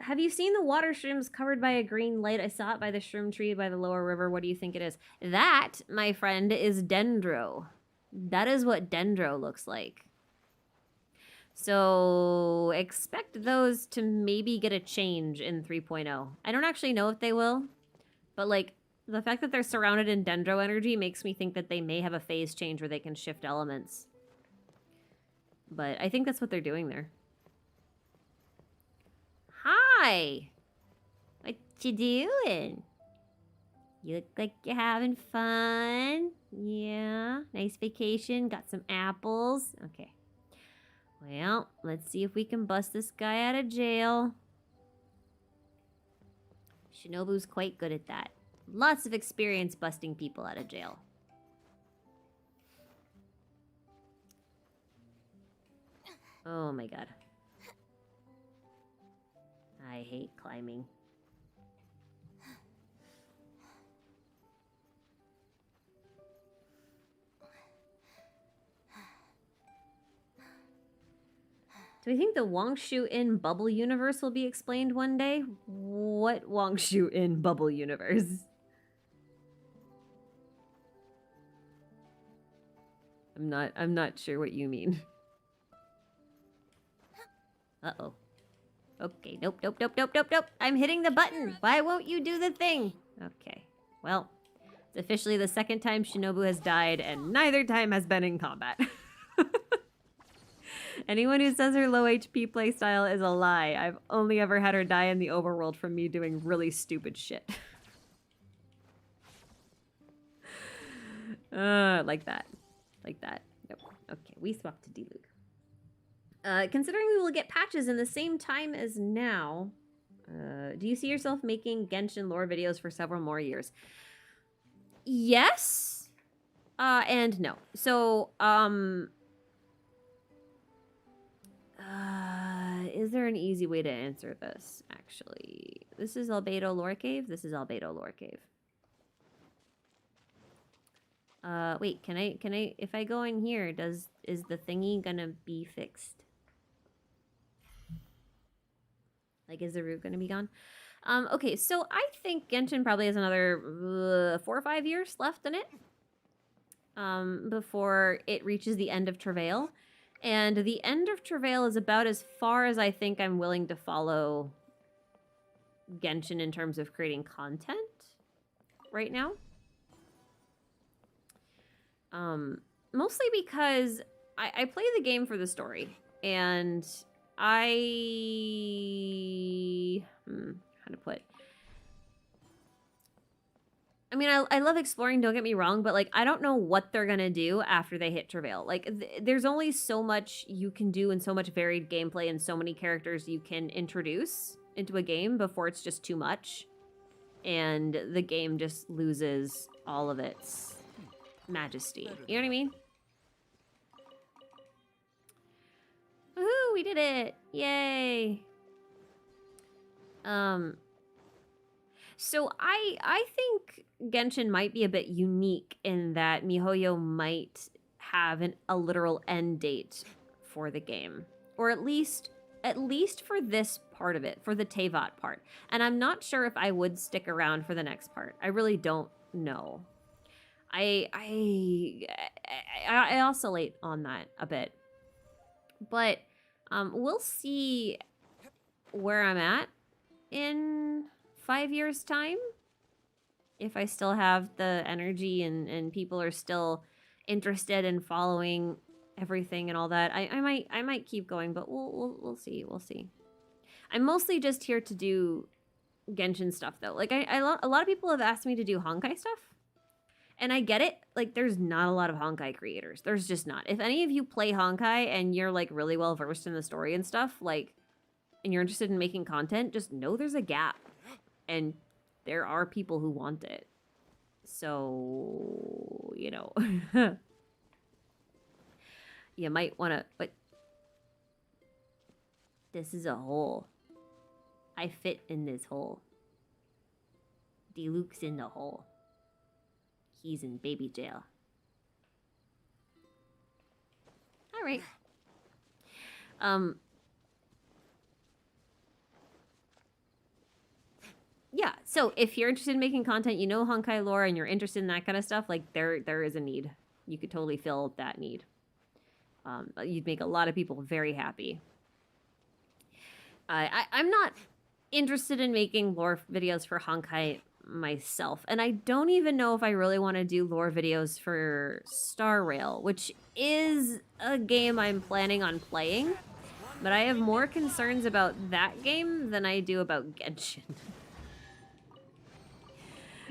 Have you seen the water shrooms covered by a green light? I saw it by the shroom tree by the lower river. What do you think it is? That, my friend, is dendro. That is what dendro looks like. So expect those to maybe get a change in 3.0. I don't actually know if they will, but like the fact that they're surrounded in dendro energy makes me think that they may have a phase change where they can shift elements. But I think that's what they're doing there. Hi! What you doing? You look like you're having fun. Yeah, nice vacation. Got some apples. Okay. Well, let's see if we can bust this guy out of jail. Shinobu's quite good at that. Lots of experience busting people out of jail. Oh my god. I hate climbing. Do we think the Wongshu in Bubble Universe will be explained one day? What Wongshu in Bubble Universe? I'm not sure what you mean. Uh-oh. Okay, nope. I'm hitting the button. Why won't you do the thing? Okay, well, it's officially the second time Shinobu has died, and neither time has been in combat. Anyone who says her low HP playstyle is a lie. I've only ever had her die in the overworld from me doing really stupid shit. Like that. Like that. Nope. Okay, we swapped to Diluc. Considering we will get patches in the same time as now, do you see yourself making Genshin lore videos for several more years? Yes, and no. So, is there an easy way to answer this, actually? This is Albedo Lore Cave. This is Albedo Lore Cave. Wait, can I, if I go in here, is the thingy gonna be fixed? Like, is the route gonna be gone? Okay, so I think Genshin probably has another 4 or 5 years left in it. Before it reaches the end of Travail. And the end of Travail is about as far as I think I'm willing to follow Genshin in terms of creating content right now. Mostly because I play the game for the story. And how to put... I mean, I love exploring, don't get me wrong, but, like, I don't know what they're gonna do after they hit Travail. Like, there's only so much you can do and so much varied gameplay and so many characters you can introduce into a game before it's just too much. And the game just loses all of its majesty. You know what I mean? Woohoo, we did it! Yay! So I think Genshin might be a bit unique in that MiHoYo might have a literal end date for the game, or at least for this part of it, for the Teyvat part. And I'm not sure if I would stick around for the next part. I really don't know. I oscillate on that a bit, but we'll see where I'm at in 5 years' time, if I still have the energy and people are still interested in following everything and all that. I might keep going, but we'll see. We'll see. I'm mostly just here to do Genshin stuff, though. Like, a lot of people have asked me to do Honkai stuff, and I get it. Like, there's not a lot of Honkai creators. There's just not. If any of you play Honkai and you're, like, really well versed in the story and stuff, like, and you're interested in making content, just know there's a gap. And there are people who want it. So, you know. You might want to... But this is a hole. I fit in this hole. Diluc's in the hole. He's in baby jail. Alright. Yeah, so if you're interested in making content, you know Honkai lore, and you're interested in that kind of stuff, like, there is a need. You could totally fill that need. You'd make a lot of people very happy. I'm not interested in making lore videos for Honkai myself, and I don't even know if I really want to do lore videos for Star Rail, which is a game I'm planning on playing, but I have more concerns about that game than I do about Genshin.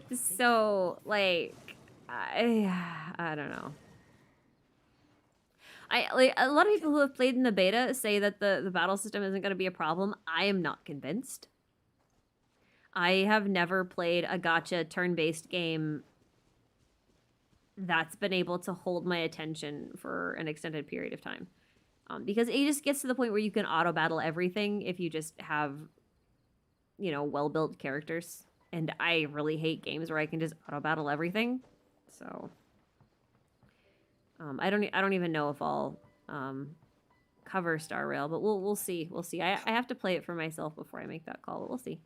So, like, I don't know. Like, a lot of people who have played in the beta say that the battle system isn't going to be a problem. I am not convinced. I have never played a gacha turn-based game that's been able to hold my attention for an extended period of time. Because it just gets to the point where you can auto-battle everything if you just have, you know, well-built characters. And I really hate games where I can just auto-battle everything. So I don't even know if I'll cover Star Rail, but we'll see. We'll see. I have to play it for myself before I make that call, but we'll see.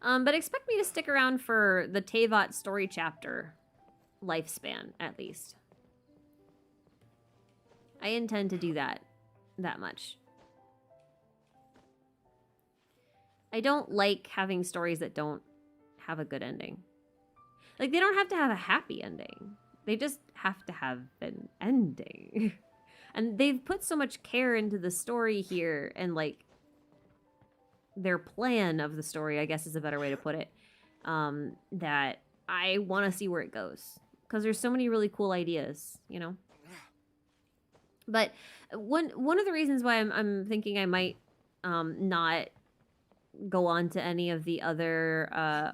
But expect me to stick around for the Teyvat story chapter lifespan, at least. I intend to do that much. I don't like having stories that don't have a good ending. Like, they don't have to have a happy ending. They just have to have an ending. And they've put so much care into the story here, and, like, their plan of the story, I guess is a better way to put it, that I want to see where it goes. Because there's so many really cool ideas, you know? But one of the reasons why I'm thinking I might not go on to any of the other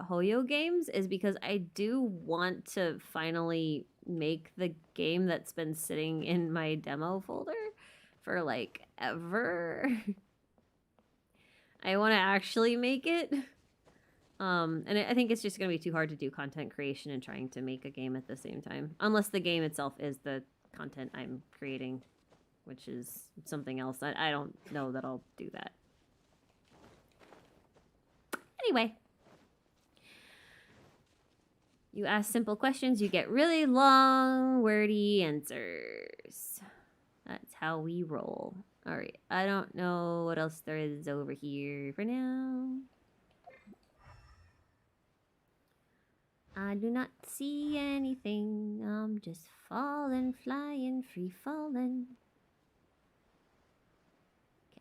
Hoyo games is because I do want to finally make the game that's been sitting in my demo folder for, like, ever. I want to actually make it. And I think it's just going to be too hard to do content creation and trying to make a game at the same time. Unless the game itself is the content I'm creating, which is something else. I don't know that I'll do that. Anyway, you ask simple questions, you get really long, wordy answers. That's how we roll. All right, I don't know what else there is over here for now. I do not see anything. I'm just falling, flying, free falling.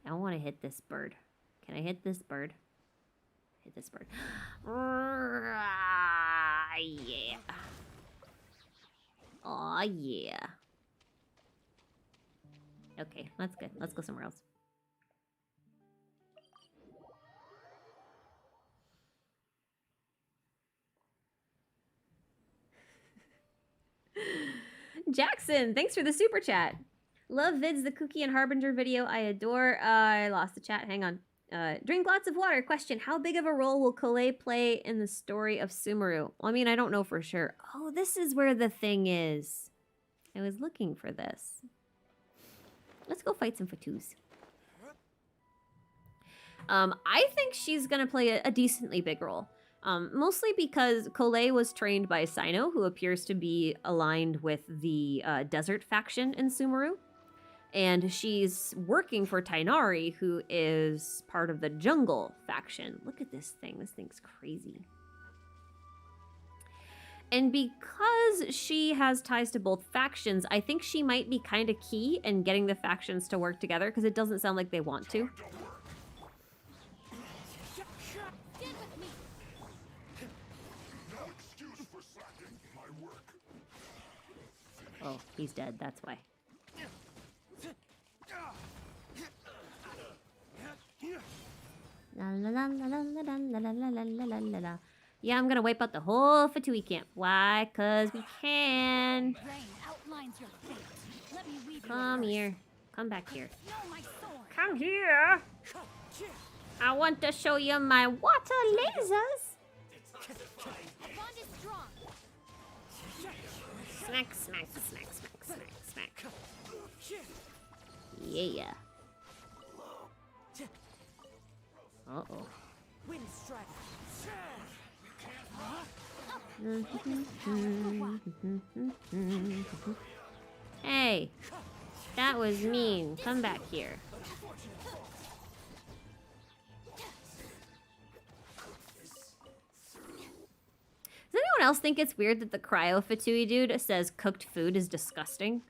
I want to hit this bird. Can I hit this bird? Hit this bird. Yeah. Aw, yeah. Okay, that's good. Let's go somewhere else. Jackson, thanks for the super chat. Love vids, the Cookie and Harbinger video. I adore. I lost the chat. Hang on. Drink lots of water. Question: how big of a role will Kalei play in the story of Sumeru? Well, I mean, I don't know for sure. Oh, this is where the thing is. I was looking for this. Let's go fight some Fatus. I think she's gonna play a decently big role. Mostly because Kalei was trained by Sino, who appears to be aligned with the desert faction in Sumeru. And she's working for Tainari, who is part of the jungle faction. Look at this thing. This thing's crazy. And because she has ties to both factions, I think she might be kind of key in getting the factions to work together, because it doesn't sound like they want to. Oh, he's dead, that's why. La la la la la la la la la la la la. Yeah, I'm gonna wipe out the whole Fatui camp. Why? 'Cause we can. Rain outlines your fate. Let me weave Come your here. Come back here. verse. Know my sword. Come here. I want to show you my water lasers. A bond is strong. Smack, smack, smack, smack, smack, smack. Yeah. Uh-oh. Wind strike. Hey, that was mean. Come back here. Does anyone else think it's weird that the cryo Fatui dude says cooked food is disgusting?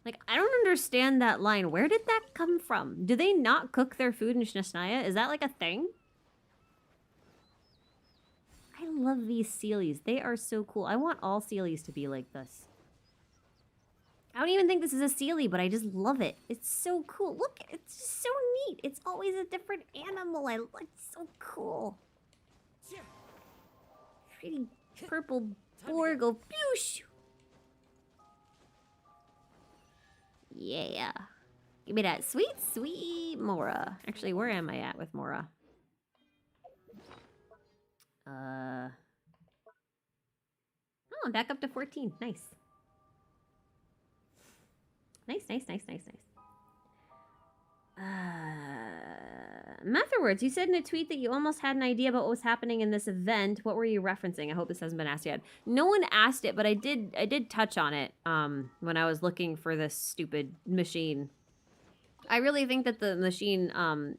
Like, I don't understand that line. Where did that come from? Do they not cook their food in Shnasnaya? Is that like a thing? I love these Sealies. They are so cool. I want all Sealies to be like this. I don't even think this is a Sealy, but I just love it. It's so cool. Look, it's just so neat. It's always a different animal. It's so cool. Pretty purple boar go boosh. Yeah. Give me that sweet, sweet Mora. Actually, where am I at with Mora? Oh, I'm back up to 14. Nice. Nice. Matherwords, you said in a tweet that you almost had an idea about what was happening in this event. What were you referencing? I hope this hasn't been asked yet. No one asked it, but I did touch on it when I was looking for this stupid machine. I really think that the machine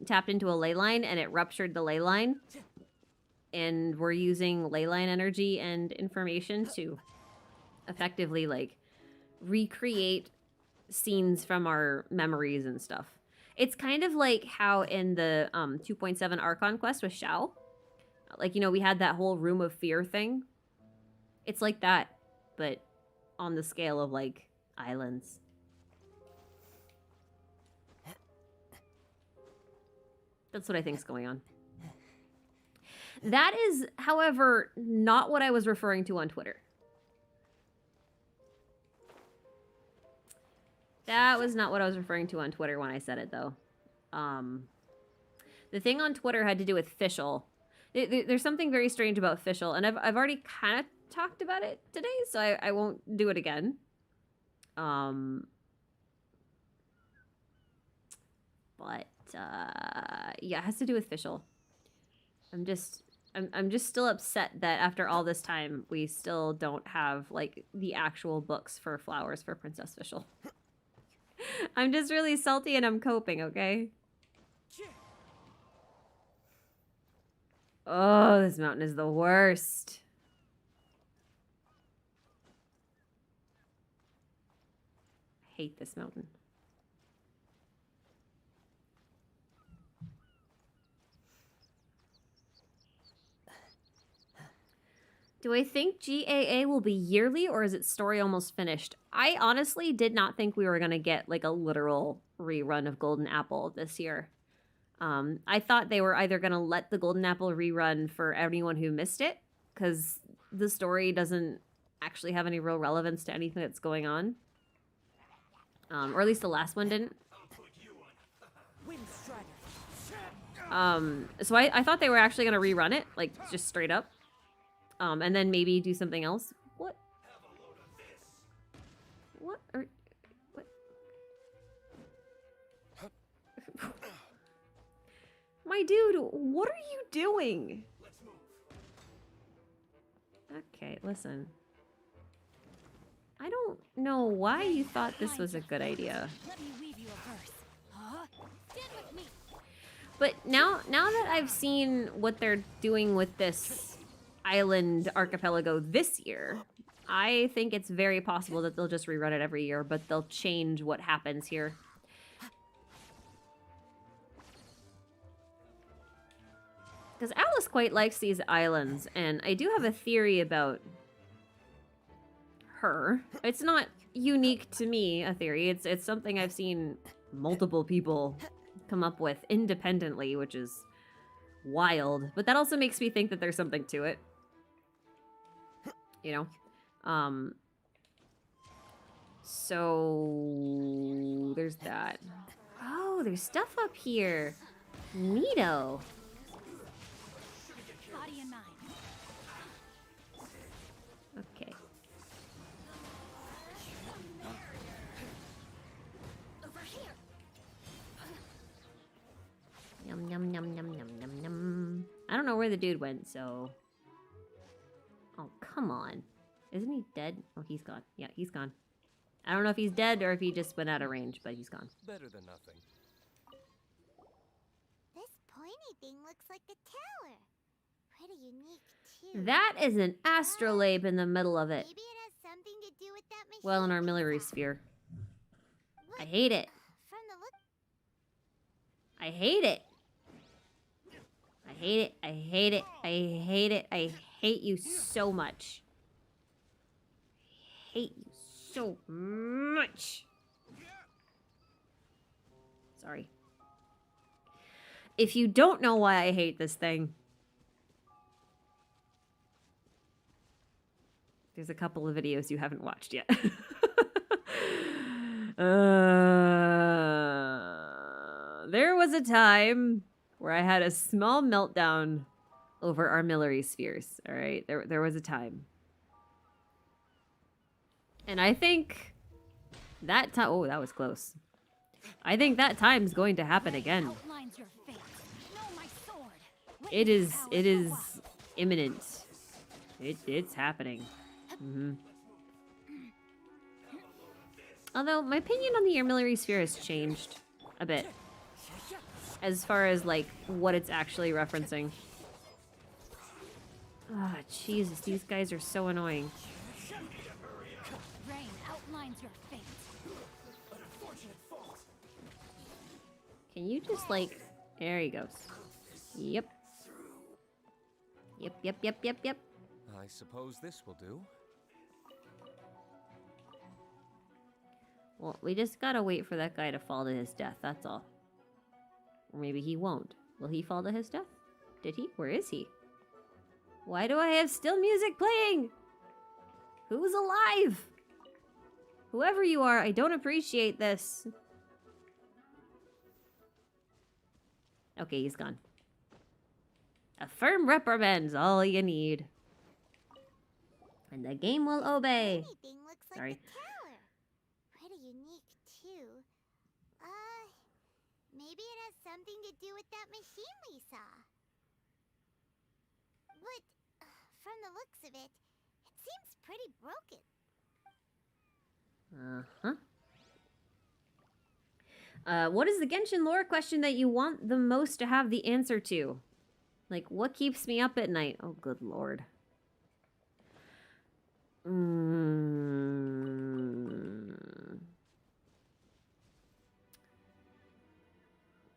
tapped into a ley line and it ruptured the ley line. And we're using ley line energy and information to effectively, like, recreate scenes from our memories and stuff. It's kind of like how in the 2.7 Archon quest with Shao, like, you know, we had that whole Room of Fear thing. It's like that, but on the scale of, like, islands. That's what I think's going on. That is, however, not what I was referring to on Twitter. That was not what I was referring to on Twitter when I said it, though. The thing on Twitter had to do with Fischl. There's something very strange about Fischl, and I've already kind of talked about it today, so I won't do it again. But yeah, it has to do with Fischl. I'm just still upset that after all this time, we still don't have, like, the actual books for flowers for Princess Fischl. I'm just really salty and I'm coping, okay? Oh, this mountain is the worst. I hate this mountain. Do I think GAA will be yearly, or is its story almost finished? I honestly did not think we were going to get like a literal rerun of Golden Apple this year. I thought they were either going to let the Golden Apple rerun for anyone who missed it, because the story doesn't actually have any real relevance to anything that's going on. Or at least the last one didn't. So I thought they were actually going to rerun it, like just straight up. And then maybe do something else. What? What? What? My dude, what are you doing? Okay, listen. I don't know why you thought this was a good idea. Let me weave you a verse. Huh? Stand with me. But now that I've seen what they're doing with this island archipelago this year, I think it's very possible that they'll just rerun it every year, but they'll change what happens here. Because Alice quite likes these islands, and I do have a theory about her. It's not unique to me, a theory. It's something I've seen multiple people come up with independently, which is wild. But that also makes me think that there's something to it. You know? So there's that. Oh, there's stuff up here. Neato. Body and mind. Okay. Over here. Yum, yum, yum, yum, yum, yum, yum. I don't know where the dude went, so... Oh, come on. Isn't he dead? Oh, he's gone. Yeah, he's gone. I don't know if he's dead or if he just went out of range, but he's gone. Better than nothing. This pointy thing looks like the tower. Pretty unique, too. That is an astrolabe in the middle of it. Maybe it has something to do with that machine. Well, an armillary we saw. sphere. I But hate it. From the look, I hate it. I hate it. I hate it. I hate it. I hate you so much. I hate you so much. Sorry. If you don't know why I hate this thing, there's a couple of videos you haven't watched yet. There was a time where I had a small meltdown over armillary spheres. All right, there was a time, and I think that time. Oh, that was close. I think that time's going to happen again. Outlines your fate. Know my sword. It Witness is. the It power of is Goa. imminent. It's happening. Although my opinion on the armillary sphere has changed a bit, as far as like what it's actually referencing. Ah, Jesus, these guys are so annoying. Rain outlines your fate. Can you just like... There he goes. Yep. Yep, yep, yep, yep, yep. I suppose this will do. Well, we just gotta wait for that guy to fall to his death, that's all. Or maybe he won't. Will he fall to his death? Did he? Where is he? Why do I have still music playing? Who's alive? Whoever you are, I don't appreciate this. Okay, he's gone. A firm reprimand's all you need. And the game will obey. pointy thing looks like Sorry. the tower. Pretty unique, too. Maybe it has something to do with that machine we saw. But from the looks of it, it seems pretty broken. What is the Genshin lore question that you want the most to have the answer to? Like, what keeps me up at night? Oh, good lord.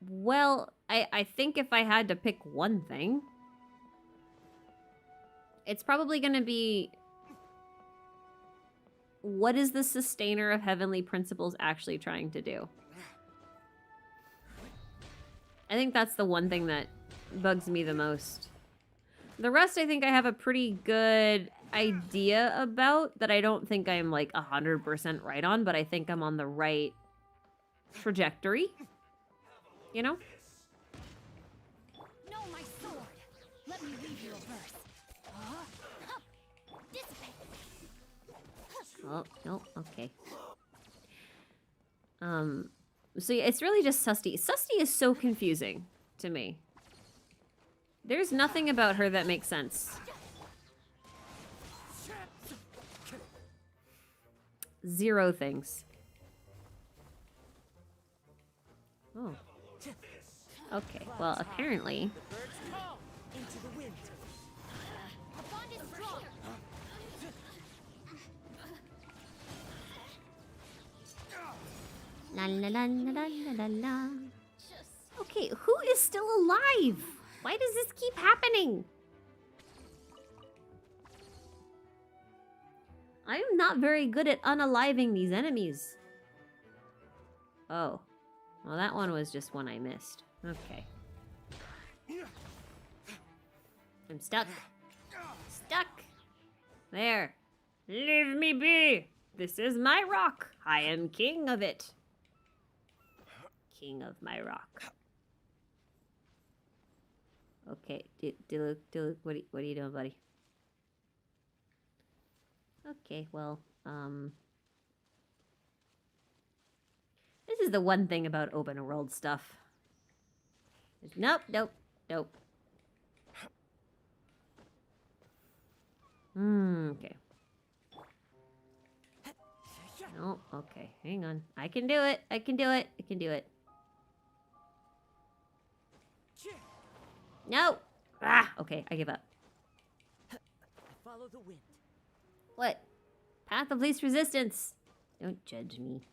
Well, I think if I had to pick one thing, It's probably going to be, what is the sustainer of heavenly principles actually trying to do? I think that's the one thing that bugs me the most. The rest I think I have a pretty good idea about that I don't think I'm like 100% right on, but I think I'm on the right trajectory. You know? No, my sword. Let me read you a verse. Dissipate. Oh, no, okay. So yeah, it's really just Susty. Susty is so confusing to me. There's nothing about her that makes sense. Zero things. Oh. Okay, well, apparently... Into the wind. Our bond is strong. La la la la la la la. Okay, who is still alive? Why does this keep happening? I am not very good at unaliving these enemies. Oh. Well, that one was just one I missed. Okay. I'm stuck. Stuck! There. Leave me be! This is my rock. I am king of it. King of my rock. Okay, Diluc, what are you doing, buddy? Okay, well, this is the one thing about open world stuff. Nope. Okay. No, okay, hang on. I can do it. No! Ah! Okay, I give up. Follow the wind. What? Path of least resistance. Don't judge me.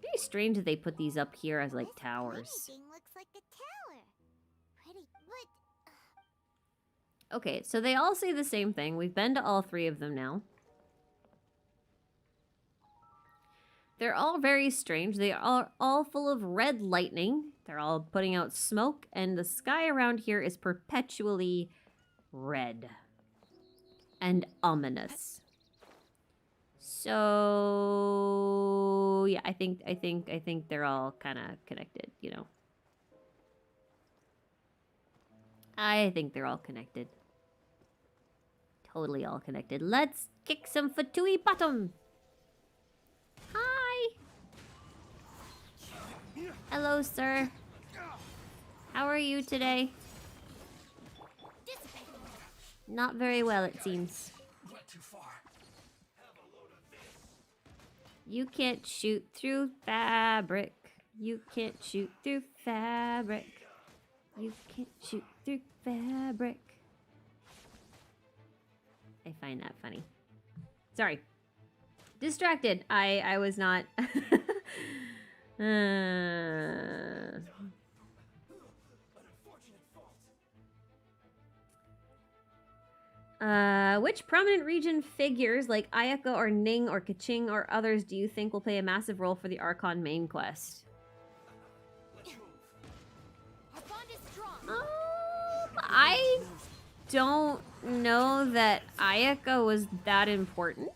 Very strange that they put these up here as like towers. Anything looks like a tower. Pretty, but Okay, so they all say the same thing. We've been to all three of them now. They're all very strange. They are all full of red lightning. They're all putting out smoke, and the sky around here is perpetually red and ominous. So yeah, I think they're all kind of connected, you know. I think they're all connected. Totally all connected. Let's kick some Fatui bottom. Hi. Hello, sir. How are you today? Not very well, it seems. You can't shoot through fabric. You can't shoot through fabric. You can't shoot through fabric. I find that funny. Sorry. Distracted. I was not... Which prominent region figures like Ayaka or Ning or Kaching or others do you think will play a massive role for the Archon main quest? I don't know that Ayaka was that important.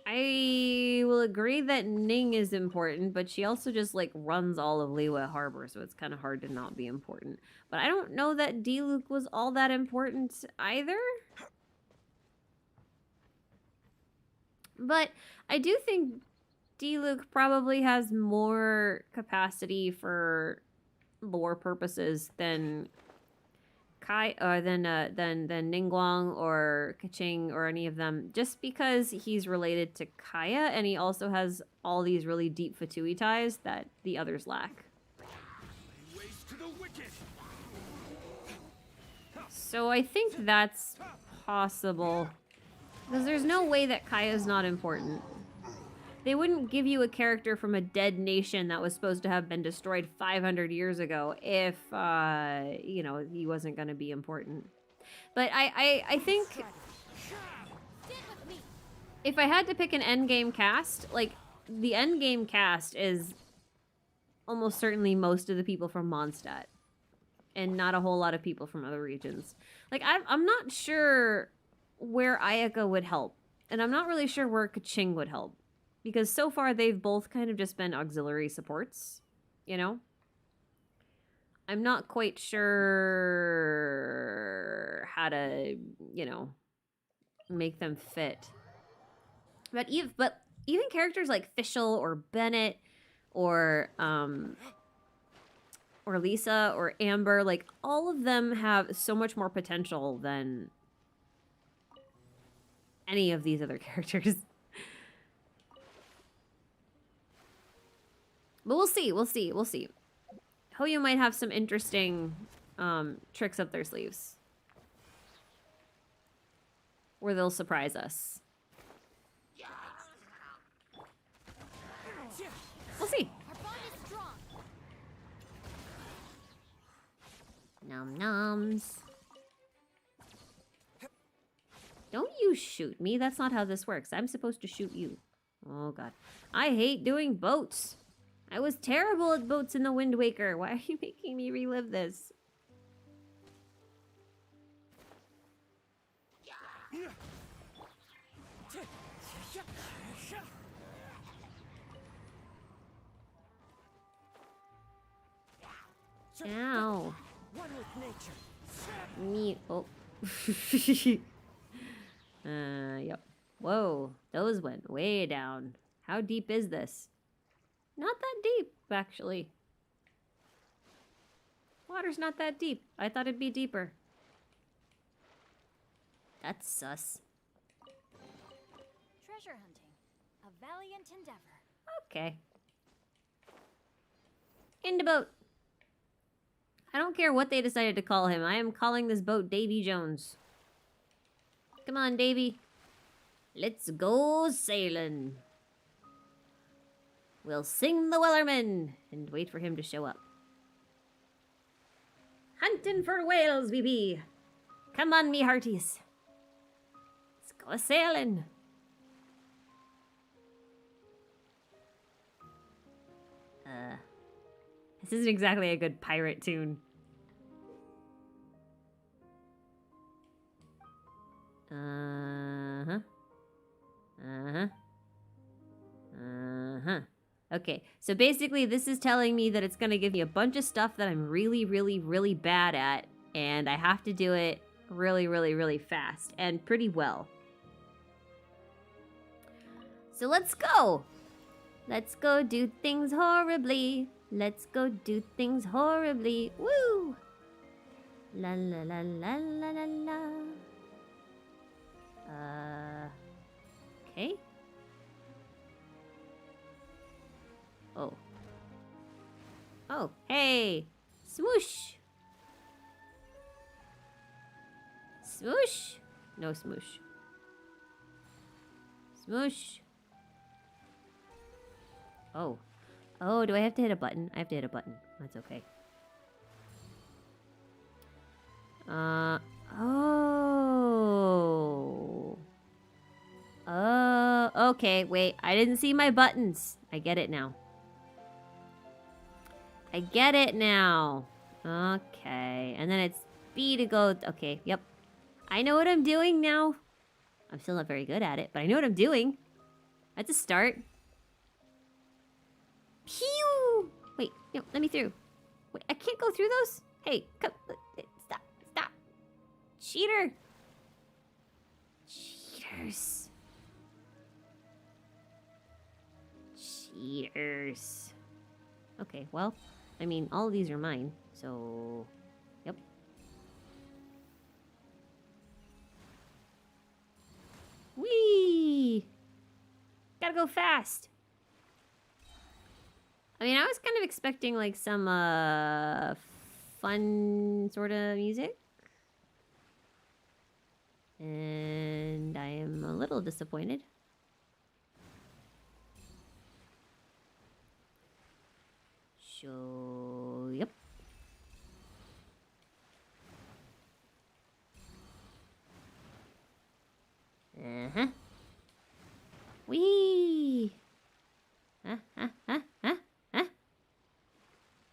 I will agree that Ning is important, but she also just like runs all of Liyue Harbor, so it's kind of hard to not be important. But I don't know that Diluc was all that important either. But I do think Diluc probably has more capacity for lore purposes than than Ningguang or Kaching or any of them, just because he's related to Kaya and he also has all these really deep Fatui ties that the others lack. So I think that's possible, because there's no way that Kaya's not important. They wouldn't give you a character from a dead nation that was supposed to have been destroyed 500 years ago if, you know, he wasn't going to be important. But I think if I had to pick an endgame cast, like, the endgame cast is almost certainly most of the people from Mondstadt. And not a whole lot of people from other regions. Like, I'm not sure where Ayaka would help. And I'm not really sure where Kaching would help. Because so far, they've both kind of just been auxiliary supports, you know? I'm not quite sure how to, you know, make them fit. But even characters like Fischl or Bennett or Lisa or Amber, like, all of them have so much more potential than any of these other characters. But we'll see. Hoyu might have some interesting tricks up their sleeves. Where they'll surprise us. We'll see. Our bond is strong. Nom noms. Don't you shoot me. That's not how this works. I'm supposed to shoot you. Oh, God. I hate doing boats. I was terrible at boats in the Wind Waker. Why are you making me relive this? Ow. One with nature. Me. Oh. Yep. Whoa. Those went way down. How deep is this? Not that deep, actually. Water's not that deep. I thought it'd be deeper. That's sus. Treasure hunting. A valiant endeavor. Okay. In the boat. I don't care what they decided to call him. I am calling this boat Davy Jones. Come on, Davy. Let's go sailing. We'll sing the Wellerman and wait for him to show up. Hunting for whales, we be. Come on, me hearties. Let's go sailing. This isn't exactly a good pirate tune. Okay, so basically this is telling me that it's going to give me a bunch of stuff that I'm really, really, really bad at, and I have to do it really, really, really fast, and pretty well. So let's go! Let's go do things horribly. Let's go do things horribly. Woo! La la la la la la la. Okay. Oh. Oh, hey! Smoosh! Smoosh? No smoosh. Smoosh. Oh. Oh, do I have to hit a button? I have to hit a button. That's okay. Oh. Okay, wait. I didn't see my buttons. I get it now. I get it now. Okay. And then it's B to go. Okay, yep. I know what I'm doing now. I'm still not very good at it, but I know what I'm doing. That's a start. Pew! Wait, no, let me through. Wait, I can't go through those? Hey, come, stop, stop. Cheater. Cheaters. Cheaters. Okay, well, I mean, all of these are mine, so, yep. Whee! Gotta go fast. I mean, I was kind of expecting, like, some, fun sort of music. And I am a little disappointed. Uh-huh. Whee! Huh?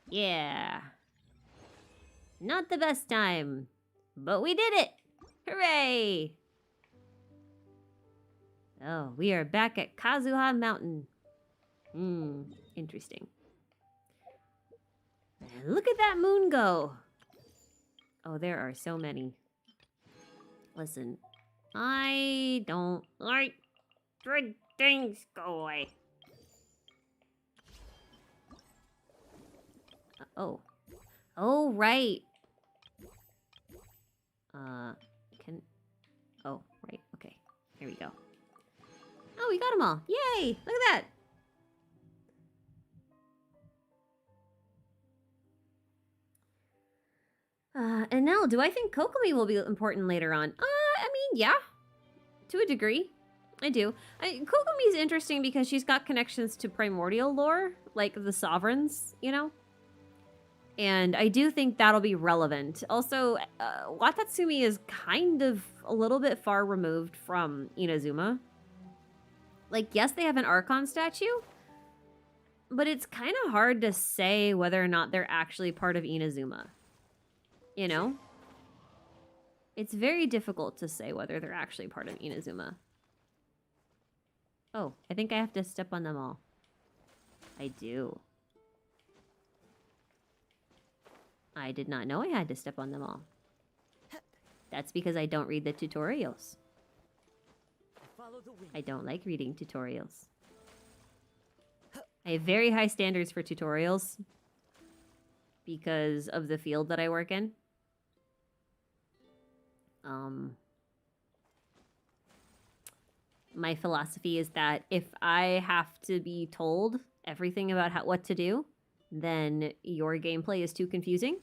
Yeah. Not the best time, but we did it! Hooray! Oh, we are back at Kazuha Mountain. Interesting. Look at that moon go! Oh, there are so many. Listen, I don't like good things. Go away. Oh. Oh, right. Oh, right. Okay. Here we go. Oh, we got them all. Yay! Look at that. And now, do I think Kokomi will be important later on? I mean, yeah. To a degree. I do. Kokomi's interesting because she's got connections to primordial lore, like the sovereigns, you know? And I do think that'll be relevant. Also, Watatsumi is kind of a little bit far removed from Inazuma. Like, yes, they have an Archon statue, but it's kind of hard to say whether or not they're actually part of Inazuma. You know? It's very difficult to say whether they're actually part of Inazuma. Oh, I think I have to step on them all. I do. I did not know I had to step on them all. That's because I don't read the tutorials. I don't like reading tutorials. I have very high standards for tutorials because of the field that I work in. My philosophy is that if I have to be told everything about what to do, then your gameplay is too confusing.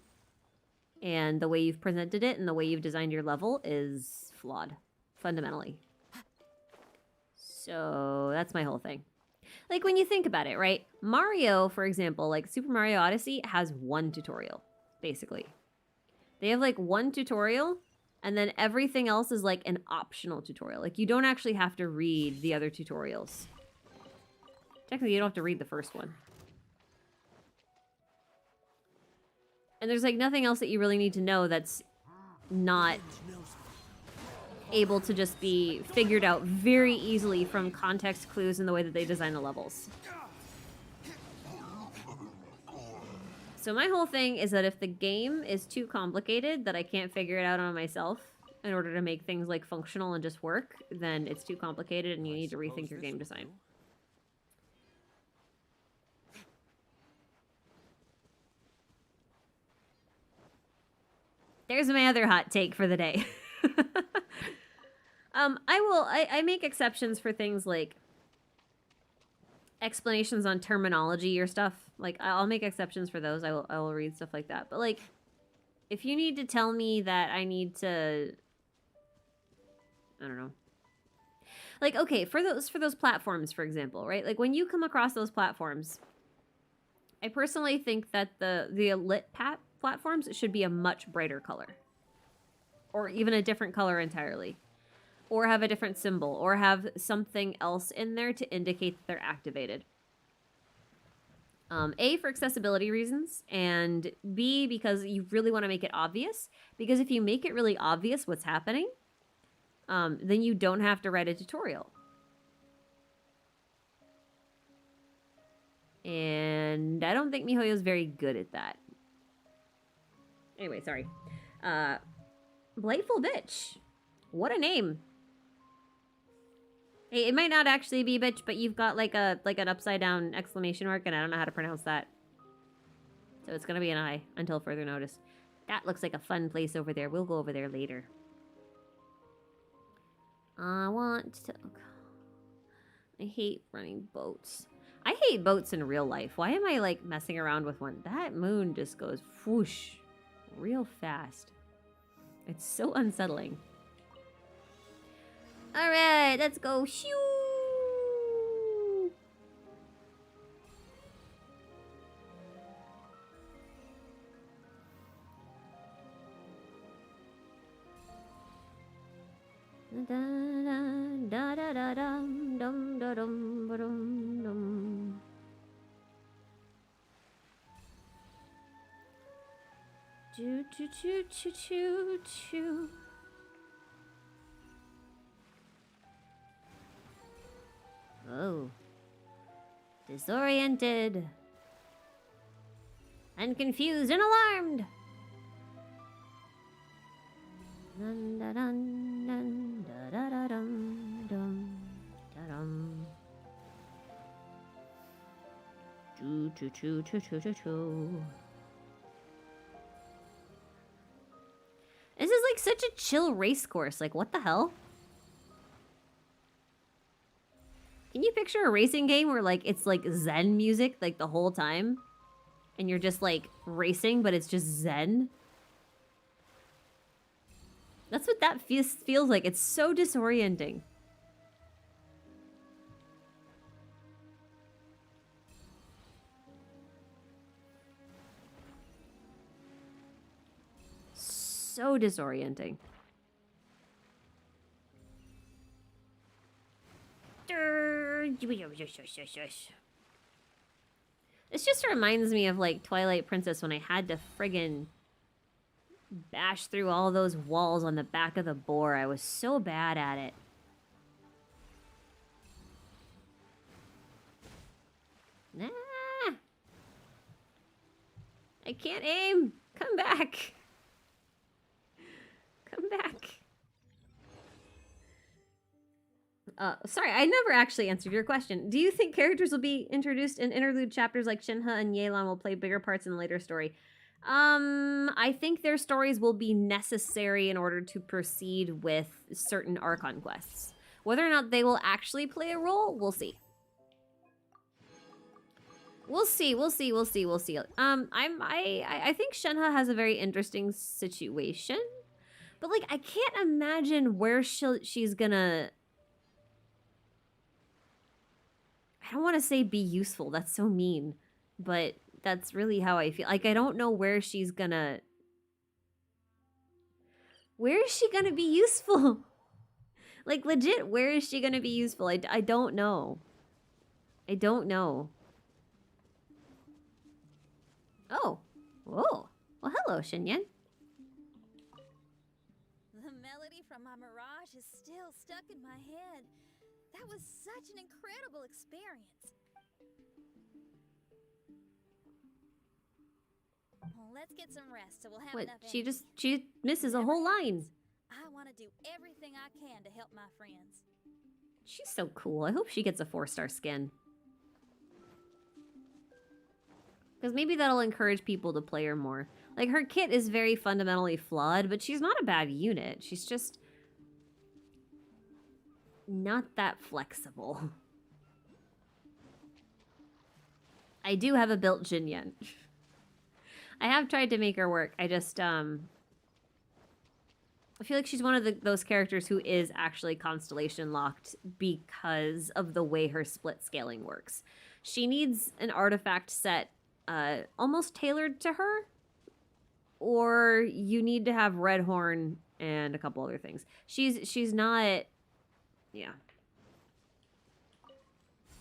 And the way you've presented it and the way you've designed your level is flawed, fundamentally. So that's my whole thing. Like, when you think about it, right? Mario, for example, like Super Mario Odyssey has one tutorial, basically. They have like one tutorial, and then everything else is like an optional tutorial. Like, you don't actually have to read the other tutorials. Technically, you don't have to read the first one. And there's like nothing else that you really need to know that's not able to just be figured out very easily from context clues and the way that they design the levels. So my whole thing is that if the game is too complicated that I can't figure it out on myself in order to make things like functional and just work, then it's too complicated and you need to rethink your game design. There's my other hot take for the day. I make exceptions for things like explanations on terminology or stuff. Like, I'll make exceptions for those. I will read stuff like that. But like, if you need to tell me that I need to, I don't know. Like, okay, for those platforms, for example, right? Like, when you come across those platforms, I personally think that the lit platforms should be a much brighter color. Or even a different color entirely. Or have a different symbol. Or have something else in there to indicate that they're activated. A, for accessibility reasons. And B, because you really want to make it obvious. Because if you make it really obvious what's happening, then you don't have to write a tutorial. And I don't think MiHoYo's very good at that. Anyway, sorry. Blightful Bitch. What a name. Hey, it might not actually be bitch, but you've got like an upside down exclamation mark, and I don't know how to pronounce that. So it's gonna be an I until further notice. That looks like a fun place over there. We'll go over there later. I want to... I hate running boats. I hate boats in real life. Why am I like messing around with one? That moon just goes whoosh real fast. It's so unsettling. All right, let's go. Shoo! Da, da, da, da da dum dum da dum ba dum dum. Choo choo choo choo choo choo. Oh. Disoriented. And confused and alarmed. Dun da dun dun da da da dum dum da dum. Choo choo choo choo choo choo choo. This is like such a chill race course. Like, what the hell? Can you picture a racing game where like it's like Zen music like the whole time? And you're just like racing, but it's just Zen? That's what that feels like. It's so disorienting. So disorienting. This just reminds me of like Twilight Princess when I had to friggin' bash through all those walls on the back of the boar. I was so bad at it. Nah. I can't aim. Come back. Come back. Sorry, I never actually answered your question. Do you think characters will be introduced in interlude chapters like Shinha and Yelan will play bigger parts in the later story? I think their stories will be necessary in order to proceed with certain Archon quests. Whether or not they will actually play a role, we'll see. We'll see. I think Shinha has a very interesting situation. But, like, I can't imagine where she's gonna... I don't want to say be useful. That's so mean. But that's really how I feel. Like, I don't know where she's gonna... Where is she gonna be useful? Like, legit, where is she gonna be useful? I don't know. I don't know. Oh. Whoa. Well, hello, Xinyan. The melody from my mirage is still stuck in my head. That was such an incredible experience. Well, let's get some rest so we'll have What? enough She misses a whole line. I want to do everything I can to help my friends. She's so cool. I hope she gets a 4-star skin. Because maybe that'll encourage people to play her more. Like, her kit is very fundamentally flawed, but she's not a bad unit. She's just... not that flexible. I do have a built Gentian. I have tried to make her work. I just, I feel like she's one of those characters who is actually constellation locked because of the way her split scaling works. She needs an artifact set almost tailored to her, or you need to have Red Horn and a couple other things. She's not... yeah.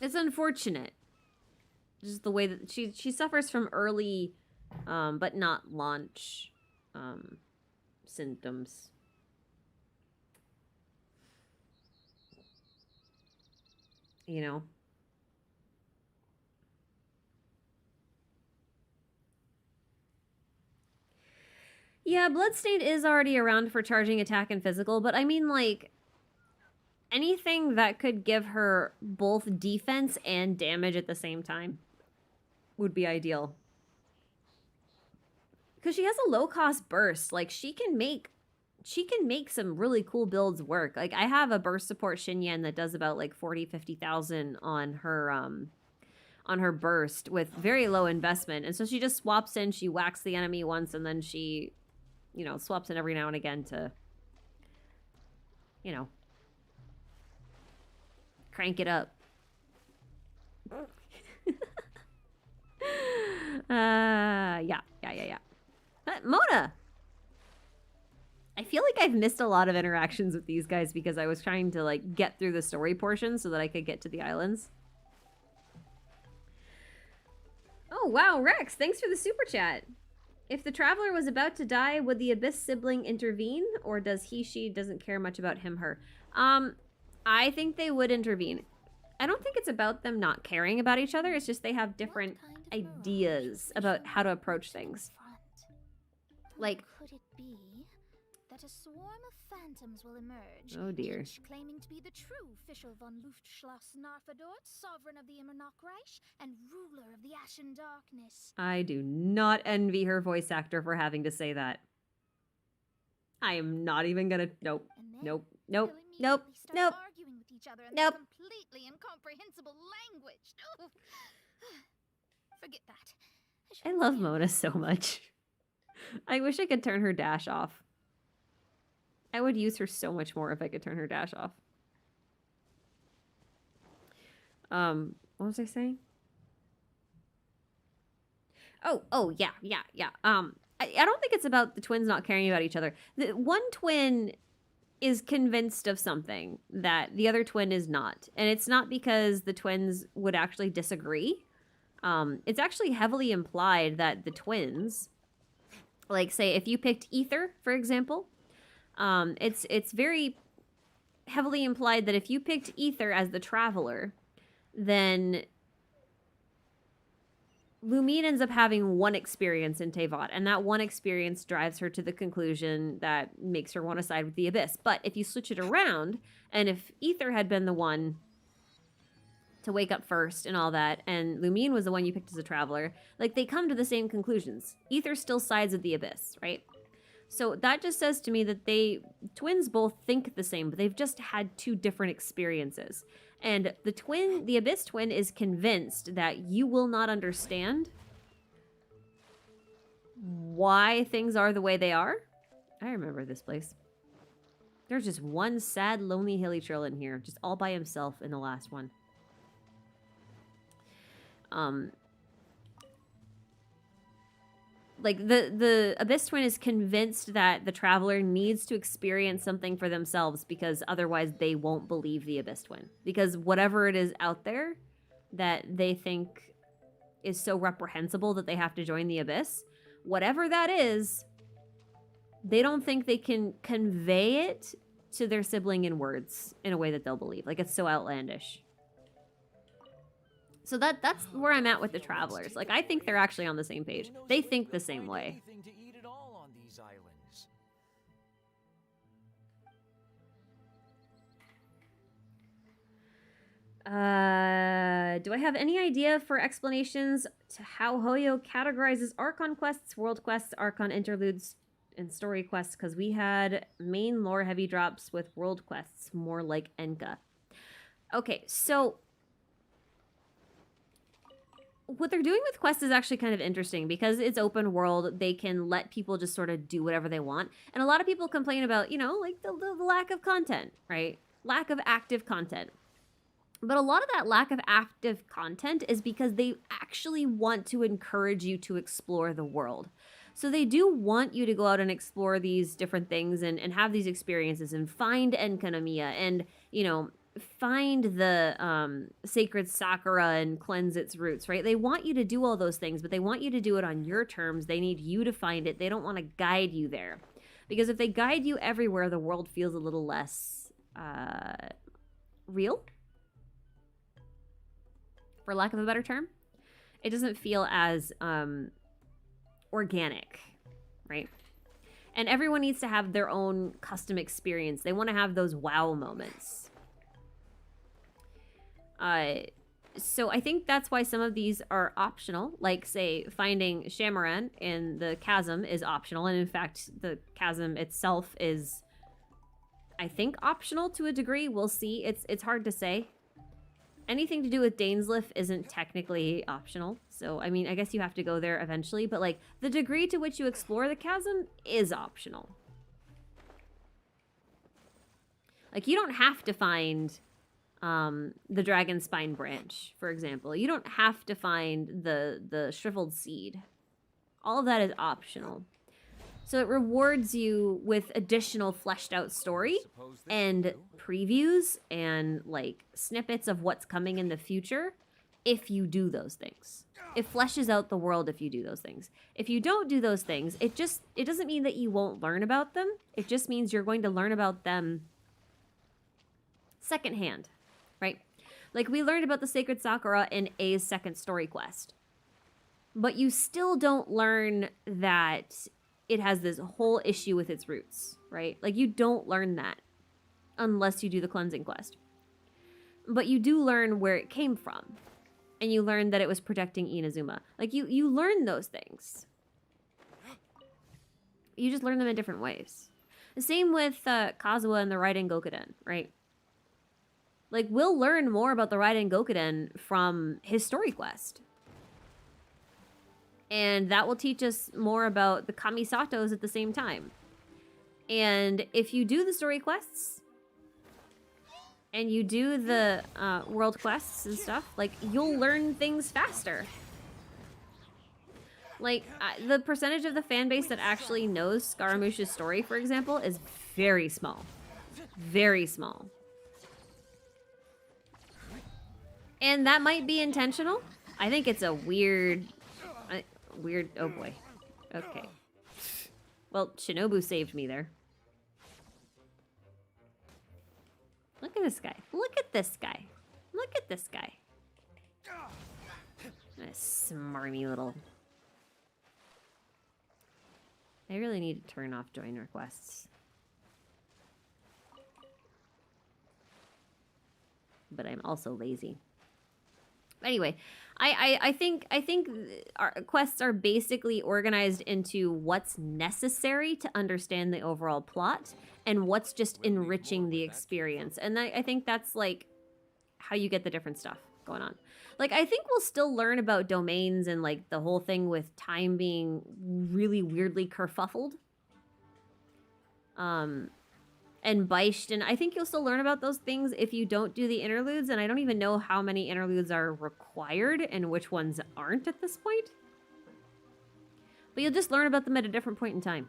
It's unfortunate. Just the way that she suffers from early, but not launch, symptoms. You know? Yeah, Bloodstained is already around for charging attack and physical, but I mean, like... anything that could give her both defense and damage at the same time would be ideal. Because she has a low-cost burst. Like, she can make some really cool builds work. Like, I have a burst support Xinyan that does about, like, 40,000-50,000 on her burst with very low investment. And so she just swaps in, she whacks the enemy once, and then she, you know, swaps in every now and again to, you know, crank it up. Yeah. Mona! I feel like I've missed a lot of interactions with these guys because I was trying to like get through the story portion so that I could get to the islands. Oh, wow, Rex, thanks for the super chat. If the traveler was about to die, would the Abyss sibling intervene? Or does she doesn't care much about him, her? I think they would intervene. I don't think it's about them not caring about each other. It's just they have different ideas about how to approach things. Like, could it be that a swarm of phantoms will emerge? oh dear. Each claiming to be the true Fischl von Luftschloss Narfadort, sovereign of the Immernochreich and ruler of the Ashen Darkness. I do not envy her voice actor for having to say that. I am not even gonna. Nope. And then Nope. they'll Nope. Nope. immediately start Nope. arguing with each other in Nope. a completely incomprehensible language. Forget that. I love Mona so much. I wish I could turn her dash off. I would use her so much more if I could turn her dash off. What was I saying? Oh, yeah. I don't think it's about the twins not caring about each other. The one twin is convinced of something that the other twin is not. And it's not because the twins would actually disagree. It's actually heavily implied that the twins, like say if you picked Ether, for example, it's very heavily implied that if you picked Ether as the traveler, then Lumine ends up having one experience in Teyvat, and that one experience drives her to the conclusion that makes her want to side with the Abyss. But if you switch it around, and if Ether had been the one to wake up first and all that, and Lumine was the one you picked as a traveler, like, they come to the same conclusions. Ether still sides with the Abyss, right? So that just says to me that twins both think the same, but they've just had two different experiences. And the Abyss twin is convinced that you will not understand why things are the way they are. I remember this place. There's just one sad, lonely hilly trail in here, just all by himself in the last one. Like, the Abyss twin is convinced that the traveler needs to experience something for themselves because otherwise they won't believe the Abyss twin. Because whatever it is out there that they think is so reprehensible that they have to join the Abyss, whatever that is, they don't think they can convey it to their sibling in words in a way that they'll believe. Like, it's so outlandish. So that's where I'm at with the travelers. Like, I think they're actually on the same page. They think the same way. To eat at all on these islands. Do I have any idea for explanations to how Hoyo categorizes Archon quests, world quests, Archon interludes, and story quests? Because we had main lore heavy drops with world quests, more like Enka. Okay, so what they're doing with quests is actually kind of interesting because it's open world. They can let people just sort of do whatever they want. And a lot of people complain about, you know, like the lack of content, right? Lack of active content. But a lot of that lack of active content is because they actually want to encourage you to explore the world. So they do want you to go out and explore these different things and have these experiences and find Enkanomiya and, you know, find the sacred Sakura and cleanse its roots, right? They want you to do all those things, but they want you to do it on your terms. They need you to find it. They don't want to guide you there. Because if they guide you everywhere, the world feels a little less real, for lack of a better term. It doesn't feel as organic, right? And everyone needs to have their own custom experience. They want to have those wow moments. So I think that's why some of these are optional. Like, say, finding Shamaran in the chasm is optional. And in fact, the chasm itself is, I think, optional to a degree. We'll see. It's hard to say. Anything to do with Dainsliff isn't technically optional. So, I mean, I guess you have to go there eventually. But, like, the degree to which you explore the chasm is optional. Like, you don't have to find the Dragon Spine branch, for example. You don't have to find the shriveled seed. All of that is optional. So it rewards you with additional fleshed out story Suppose this will and do? previews and like snippets of what's coming in the future if you do those things. It fleshes out the world if you do those things. If you don't do those things, it doesn't mean that you won't learn about them. It just means you're going to learn about them secondhand, right? Like we learned about the Sacred Sakura in A's second story quest. But you still don't learn that it has this whole issue with its roots, right? Like you don't learn that unless you do the cleansing quest. But you do learn where it came from. And you learn that it was protecting Inazuma. Like you learn those things. You just learn them in different ways. The same with Kazuha and the Raiden Gokuden, right? Like we'll learn more about the Raiden Gokuden from his story quest. And that will teach us more about the Kamisatos at the same time. And if you do the story quests and you do the world quests and stuff, like you'll learn things faster. Like the percentage of the fan base that actually knows Scaramouche's story, for example, is very small. Very small. And that might be intentional. I think it's a weird, oh boy. Okay. Well, Shinobu saved me there. Look at this guy. Look at this guy. Look at this guy. A smarmy little... I really need to turn off join requests. But I'm also lazy. Anyway, I think our quests are basically organized into what's necessary to understand the overall plot and what's just enriching the experience. And I think that's like how you get the different stuff going on. Like I think we'll still learn about domains and like the whole thing with time being really weirdly kerfuffled. And Beisht, and I think you'll still learn about those things if you don't do the interludes, and I don't even know how many interludes are required and which ones aren't at this point. But you'll just learn about them at a different point in time.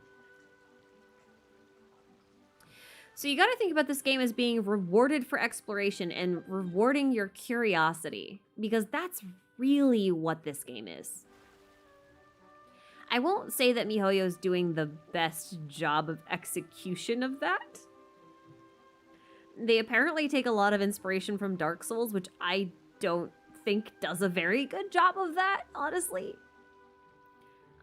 So you gotta think about this game as being rewarded for exploration and rewarding your curiosity, because that's really what this game is. I won't say that MiHoYo's doing the best job of execution of that. They apparently take a lot of inspiration from Dark Souls, which I don't think does a very good job of that, honestly.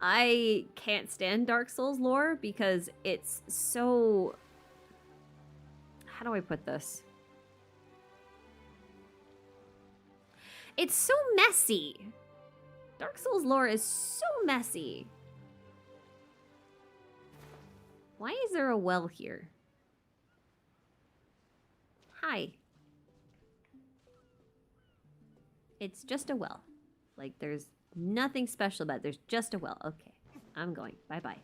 I can't stand Dark Souls lore because it's so... How do I put this? It's so messy. Dark Souls lore is so messy. Why is there a well here? Hi. It's just a well. Like, there's nothing special about it. There's just a well. Okay. I'm going. Bye-bye.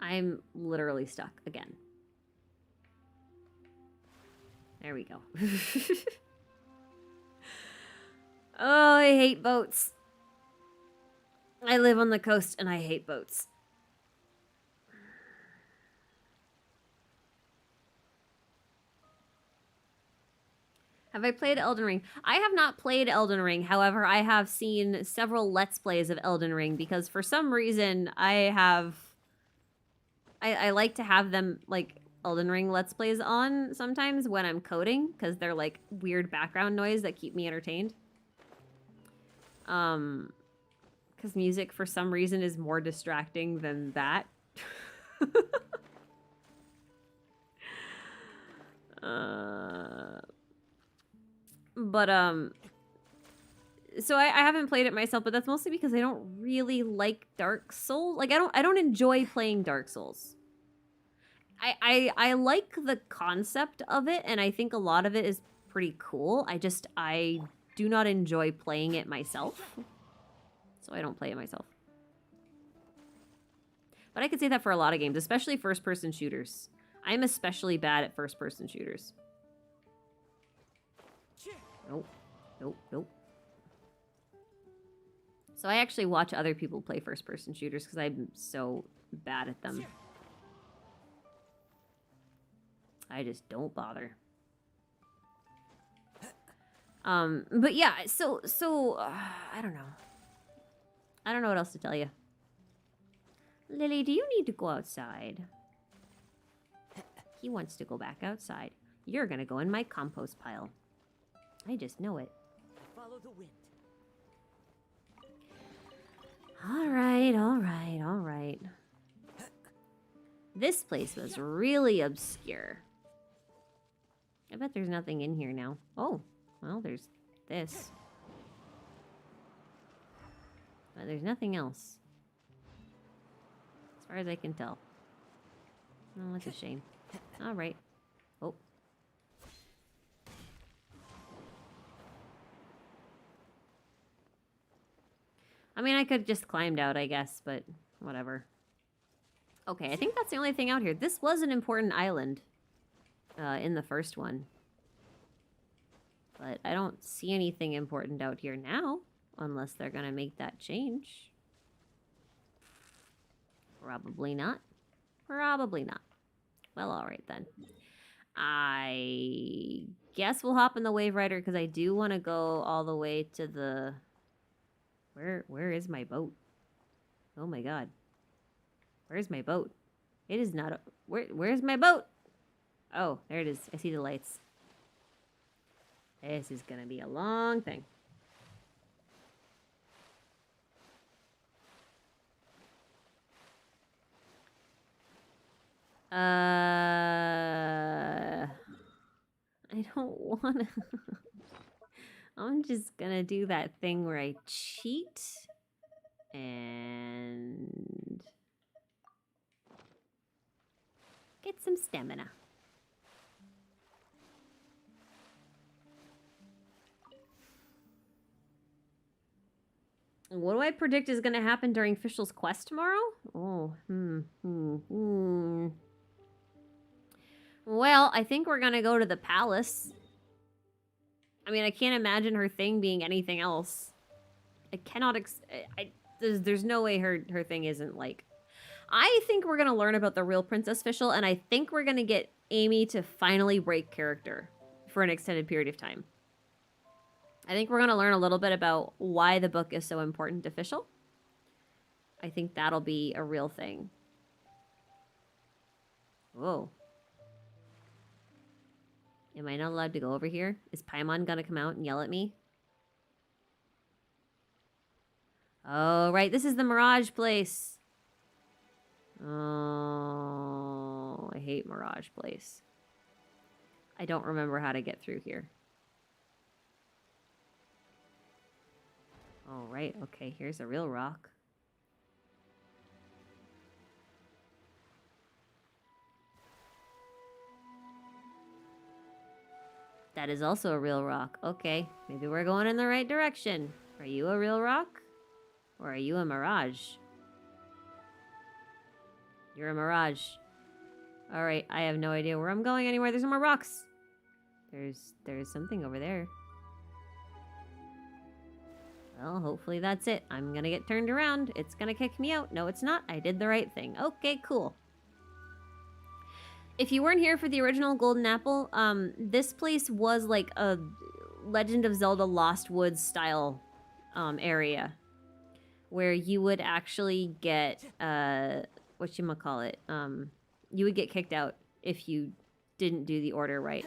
I'm literally stuck again. There we go. Oh, I hate boats. I live on the coast and I hate boats. Have I played Elden Ring? I have not played Elden Ring. However, I have seen several Let's Plays of Elden Ring because for some reason I like to have them like Elden Ring Let's Plays on sometimes when I'm coding because they're like weird background noise that keep me entertained. Because music for some reason is more distracting than that. So I haven't played it myself, but that's mostly because I don't really like Dark Souls. Like I don't enjoy playing Dark Souls. I like the concept of it, and I think a lot of it is pretty cool. I do not enjoy playing it myself. So I don't play it myself. But I could say that for a lot of games, especially first-person shooters. I'm especially bad at first-person shooters. Nope. Nope. Nope. So I actually watch other people play first-person shooters because I'm so bad at them. I just don't bother. But yeah, so I don't know. I don't know what else to tell you. Lily, do you need to go outside? He wants to go back outside. You're gonna go in my compost pile. I just know it. Follow the wind. All right, all right, all right. This place was really obscure. I bet there's nothing in here now. Oh, well, there's this. But there's nothing else. As far as I can tell. Oh, that's a shame. All right. Oh. I mean, I could have just climbed out, I guess, but whatever. Okay, I think that's the only thing out here. This was an important island in the first one. But I don't see anything important out here now, unless they're going to make that change. Probably not. Probably not. Well, alright then. I guess we'll hop in the Wave Rider, because I do want to go all the way to the... Where is my boat? Oh my god. Where's my boat? It is not a... Where's my boat? Oh, there it is. I see the lights. This is gonna be a long thing. I don't wanna... I'm just gonna do that thing where I cheat and get some stamina. What do I predict is gonna happen during Fischl's quest tomorrow? Oh, Well, I think we're gonna go to the palace. I mean, I can't imagine her thing being anything else. I cannot there's no way her thing isn't like... I think we're gonna learn about the real Princess Fischl, and I think we're gonna get Amy to finally break character for an extended period of time. I think we're gonna learn a little bit about why the book is so important to Fischl. I think that'll be a real thing. Whoa. Am I not allowed to go over here? Is Paimon gonna come out and yell at me? Oh, right. This is the Mirage place. Oh, I hate Mirage place. I don't remember how to get through here. Oh, right. Okay, here's a real rock. That is also a real rock. Okay, maybe we're going in the right direction. Are you a real rock? Or are you a mirage? You're a mirage. Alright, I have no idea where I'm going anywhere. There's no more rocks. There's something over there. Well, hopefully that's it. I'm gonna get turned around. It's gonna kick me out. No, it's not. I did the right thing. Okay, cool. If you weren't here for the original Golden Apple, this place was like a Legend of Zelda Lost Woods style area. Where you would actually get, whatchamacallit, you would get kicked out if you didn't do the order right.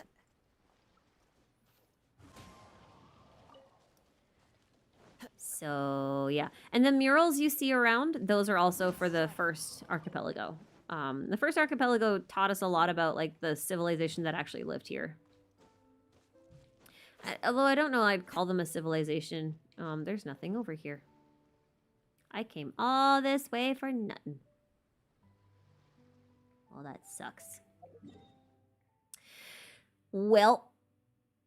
So, yeah. And the murals you see around, those are also for the first archipelago. The first archipelago taught us a lot about, like, the civilization that actually lived here. Although I don't know I'd call them a civilization. There's nothing over here. I came all this way for nothing. Well, that sucks. Well,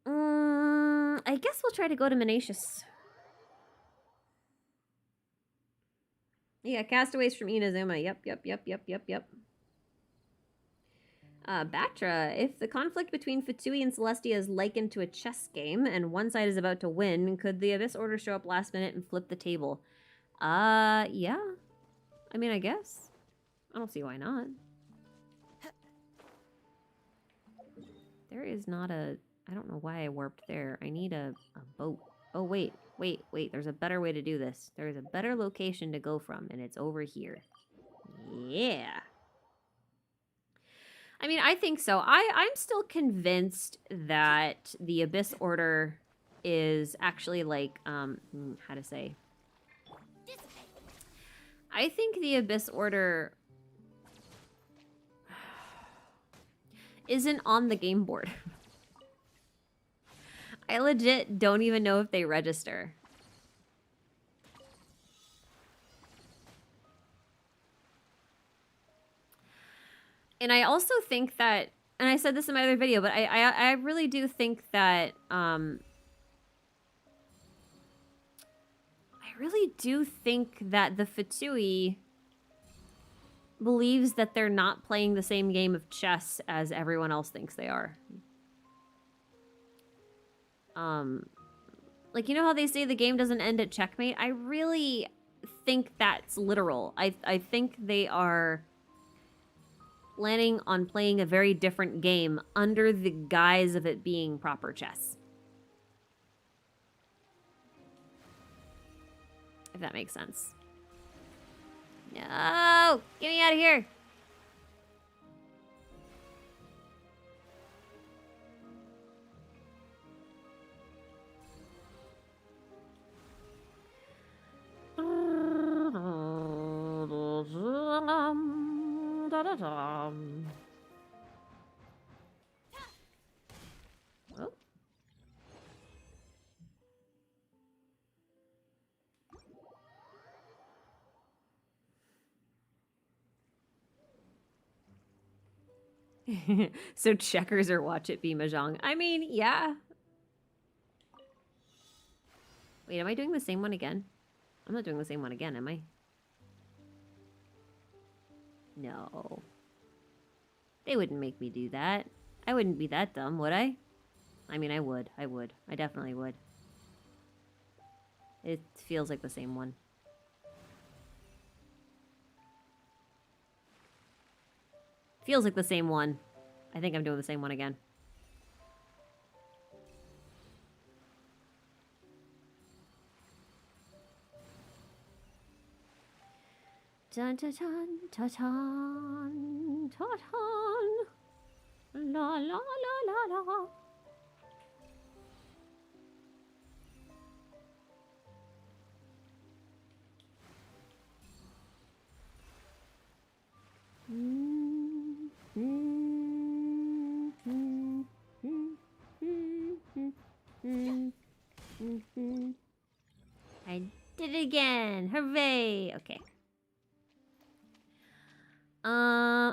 I guess we'll try to go to Menatius. Yeah, castaways from Inazuma. Yep. Batra, if the conflict between Fatui and Celestia is likened to a chess game and one side is about to win, could the Abyss Order show up last minute and flip the table? Yeah. I mean, I guess. I don't see why not. There is not a... I don't know why I warped there. I need a boat. Oh, wait. There's a better way to do this. There's a better location to go from, and it's over here. Yeah. I mean, I think so. I'm still convinced that the Abyss Order is actually like, how to say? I think the Abyss Order isn't on the game board. I legit don't even know if they register. And I also think that, and I said this in my other video, but I really do think that, I really do think that the Fatui believes that they're not playing the same game of chess as everyone else thinks they are. Like, you know how they say the game doesn't end at checkmate? I really think that's literal. I think they are planning on playing a very different game under the guise of it being proper chess. If that makes sense. No! Get me out of here! Oh. So checkers or watch it be mahjong. I mean, yeah. Wait, am I doing the same one again? I'm not doing the same one again, am I? No. They wouldn't make me do that. I wouldn't be that dumb, would I? I mean, I would. I definitely would. It feels like the same one. Feels like the same one. I think I'm doing the same one again. Dun dun dun dun dun dun dun. La la la la la. I did it again. Hooray. Okay.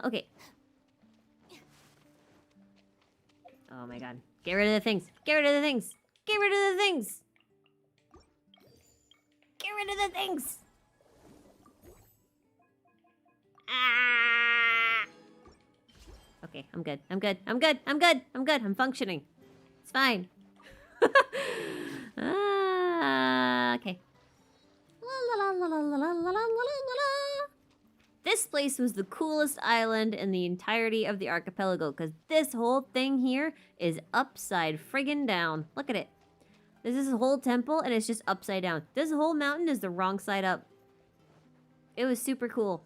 Okay. Oh my god. Get rid of the things. Get rid of the things. Get rid of the things. Get rid of the things. Ah. Okay, I'm good. I'm good. I'm good. I'm good. I'm good. I'm functioning. It's fine. Okay. La la la la la la la la la la. This place was the coolest island in the entirety of the archipelago, because this whole thing here is upside friggin' down. Look at it. This is a whole temple, and it's just upside down. This whole mountain is the wrong side up. It was super cool.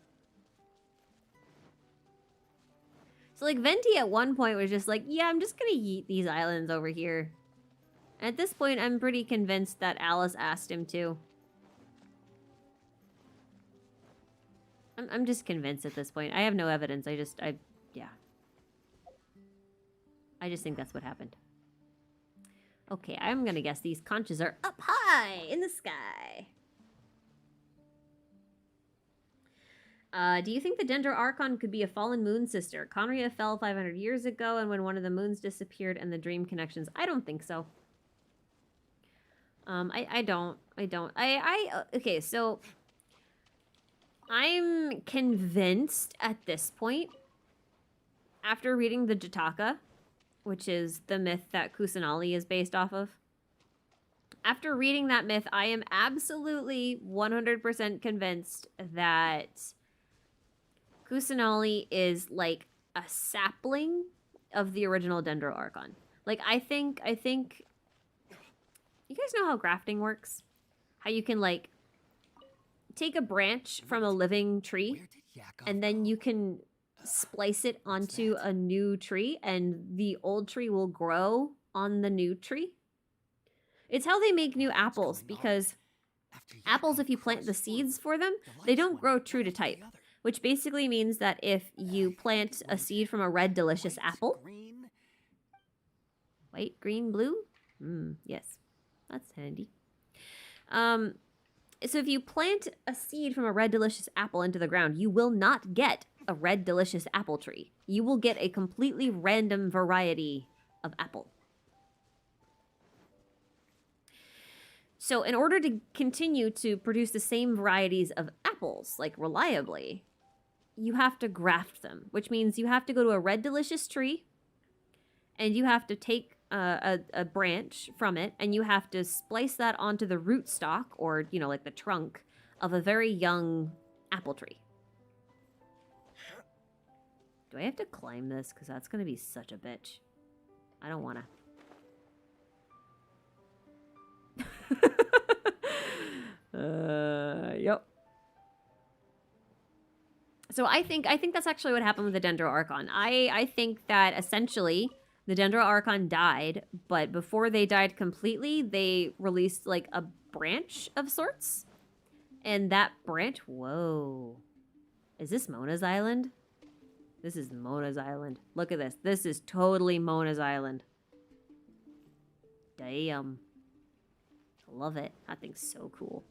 So, like, Venti at one point was just like, yeah, I'm just gonna yeet these islands over here. And at this point, I'm pretty convinced that Alice asked him to. I'm just convinced at this point. I have no evidence. Yeah. I just think that's what happened. Okay, I'm gonna guess these conches are up high in the sky. Do you think the Dendro Archon could be a fallen moon sister? Conria fell 500 years ago, and when one of the moons disappeared and the dream connections. I don't think so. I don't. Okay, so I'm convinced at this point. after reading the Jataka, which is the myth that Kusanali is based off of, after reading that myth, I am absolutely 100% convinced that Kusanali is like a sapling of the original Dendroarchon. Like, I think you guys know how grafting works? How you can, like, take a branch from a living tree, Where did Yakov and then go? you can splice it onto a new tree, and the old tree will grow on the new tree. It's how they make new apples, going on? because After apples, Yakov if you plant the crossed seeds forward, for them, the they lights don't went grow one true to after the type, other. which basically means that if you plant a seed from a red delicious White, apple, green, white, green, blue, yes, that's handy. So if you plant a seed from a red delicious apple into the ground, you will not get a red delicious apple tree. You will get a completely random variety of apple. So in order to continue to produce the same varieties of apples, like reliably, you have to graft them, which means you have to go to a red delicious tree, and you have to take a branch from it, and you have to splice that onto the rootstock, or, you know, like the trunk of a very young apple tree. Do I have to climb this? Because that's going to be such a bitch. I don't want to. Yep. So I think that's actually what happened with the Dendroarchon. I think that essentially the Dendroarchon died, but before they died completely, they released like a branch of sorts. And that branch, whoa. Is this Mona's Island? This is Mona's Island. Look at this. This is totally Mona's Island. Damn. I love it. That thing's so cool.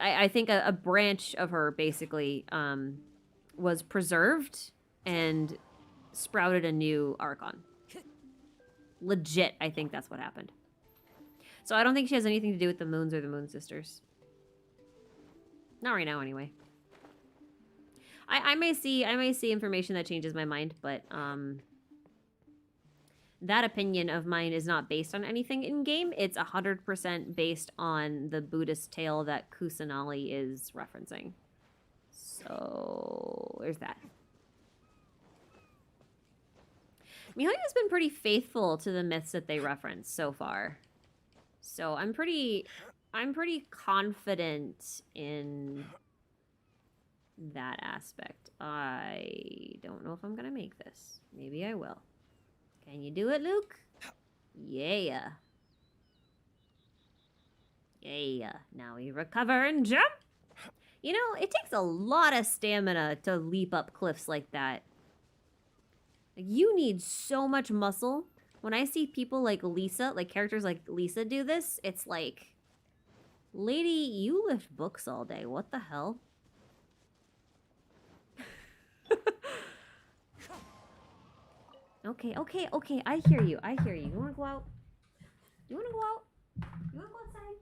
I think a branch of her basically was preserved and sprouted a new Archon. Legit, I think that's what happened. So I don't think she has anything to do with the Moons or the Moon Sisters. Not right now, anyway. I may see information that changes my mind, but that opinion of mine is not based on anything in game. It's 100% based on the Buddhist tale that Kusanali is referencing. So there's that. Mihoyo's been pretty faithful to the myths that they reference so far. So I'm pretty confident in that aspect. I don't know if I'm gonna make this. Maybe I will. Can you do it, Luke? Yeah. Yeah. Now we recover and jump. You know, it takes a lot of stamina to leap up cliffs like that. Like, you need so much muscle. When I see people like Lisa, like characters like Lisa do this, it's like, lady, you lift books all day. What the hell? Okay. I hear you. You wanna go out? You wanna go out? You wanna go outside?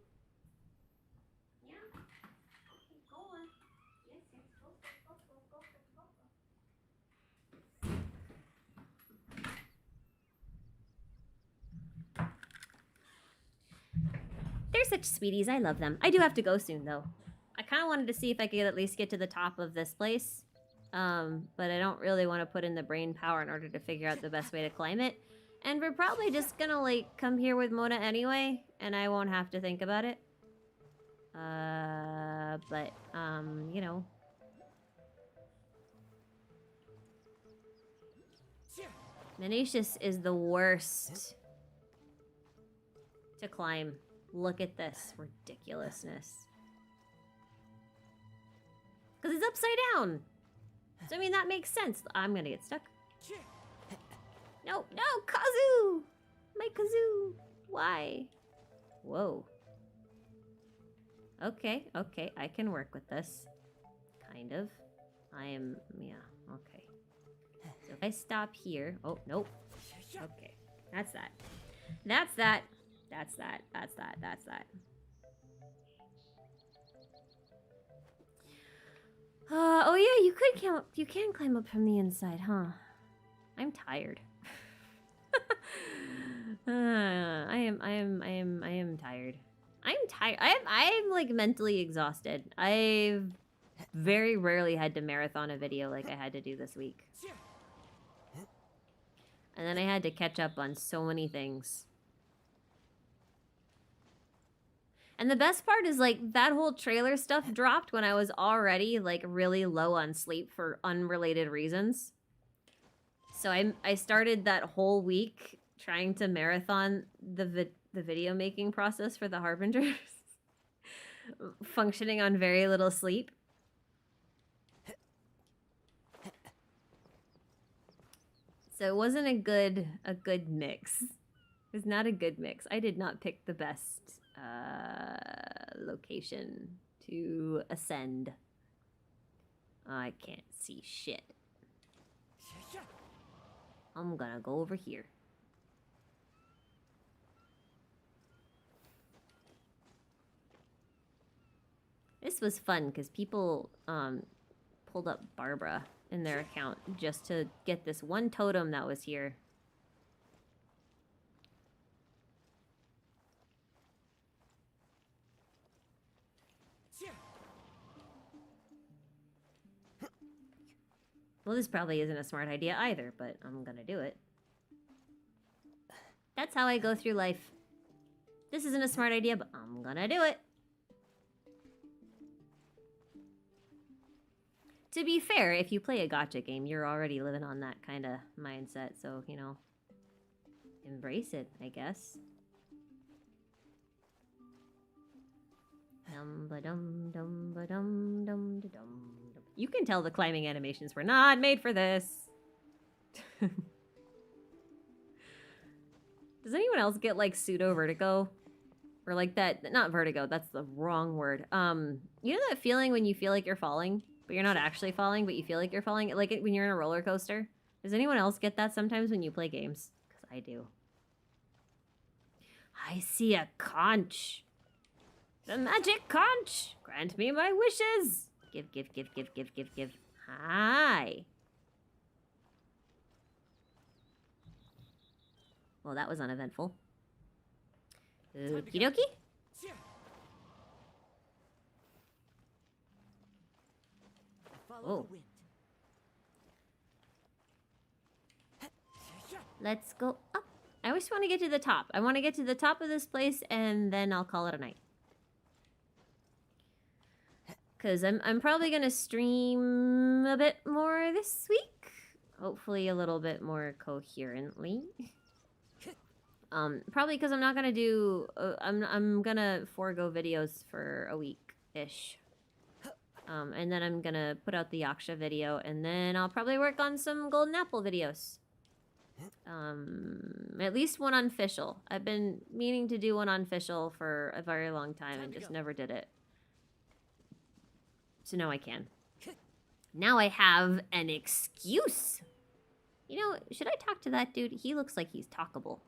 Yeah? Okay, go on. Yes, go. They're such sweeties. I love them. I do have to go soon, though. I kind of wanted to see if I could at least get to the top of this place. But I don't really want to put in the brain power in order to figure out the best way to climb it. And we're probably just gonna, like, come here with Mona anyway, and I won't have to think about it. You know. Menicius is the worst to climb. Look at this ridiculousness. Because it's upside down. So, I mean, that makes sense. I'm gonna get stuck. No, Kazoo! My Kazoo! Why? Whoa. Okay, I can work with this. Kind of. Yeah, okay. So if I stop here... Oh, nope. Okay, that's that. That's that. Oh yeah, you can climb up from the inside, huh? I'm tired. I am tired. I'm tired. I'm like mentally exhausted. I've very rarely had to marathon a video like I had to do this week. And then I had to catch up on so many things. And the best part is like that whole trailer stuff dropped when I was already like really low on sleep for unrelated reasons. So I started that whole week trying to marathon the video making process for the Harbingers, functioning on very little sleep. So it wasn't a good mix. It was not a good mix. I did not pick the best location to ascend. I can't see shit. I'm gonna go over here. This was fun because people pulled up Barbara in their account just to get this one totem that was here. Well, this probably isn't a smart idea either, but I'm gonna do it. That's how I go through life. This isn't a smart idea, but I'm gonna do it. To be fair, if you play a gacha game, you're already living on that kind of mindset, so, you know, embrace it, I guess. You can tell the climbing animations were not made for this. Does anyone else get, like, pseudo vertigo? Or like that, not vertigo, that's the wrong word. You know that feeling when you feel like you're falling, but you're not actually falling, but you feel like you're falling? Like when you're in a roller coaster? Does anyone else get that sometimes when you play games? Because I do. I see a conch. The magic conch! Grant me my wishes! Give, give, give, give, give, give, give. Hi! Well, that was uneventful. Okie dokie. Follow the wind. Let's go up. I always want to get to the top. I want to get to the top of this place and then I'll call it a night. Because I'm probably going to stream a bit more this week. Hopefully a little bit more coherently. Probably because I'm not going to do... I'm going to forego videos for a week-ish. And then I'm going to put out the Yaksha video. And then I'll probably work on some Golden Apple videos. At least one on Fischl. I've been meaning to do one on Fischl for a very long time and just never did it. So now I can. Now I have an excuse. You know, should I talk to that dude? He looks like he's talkable.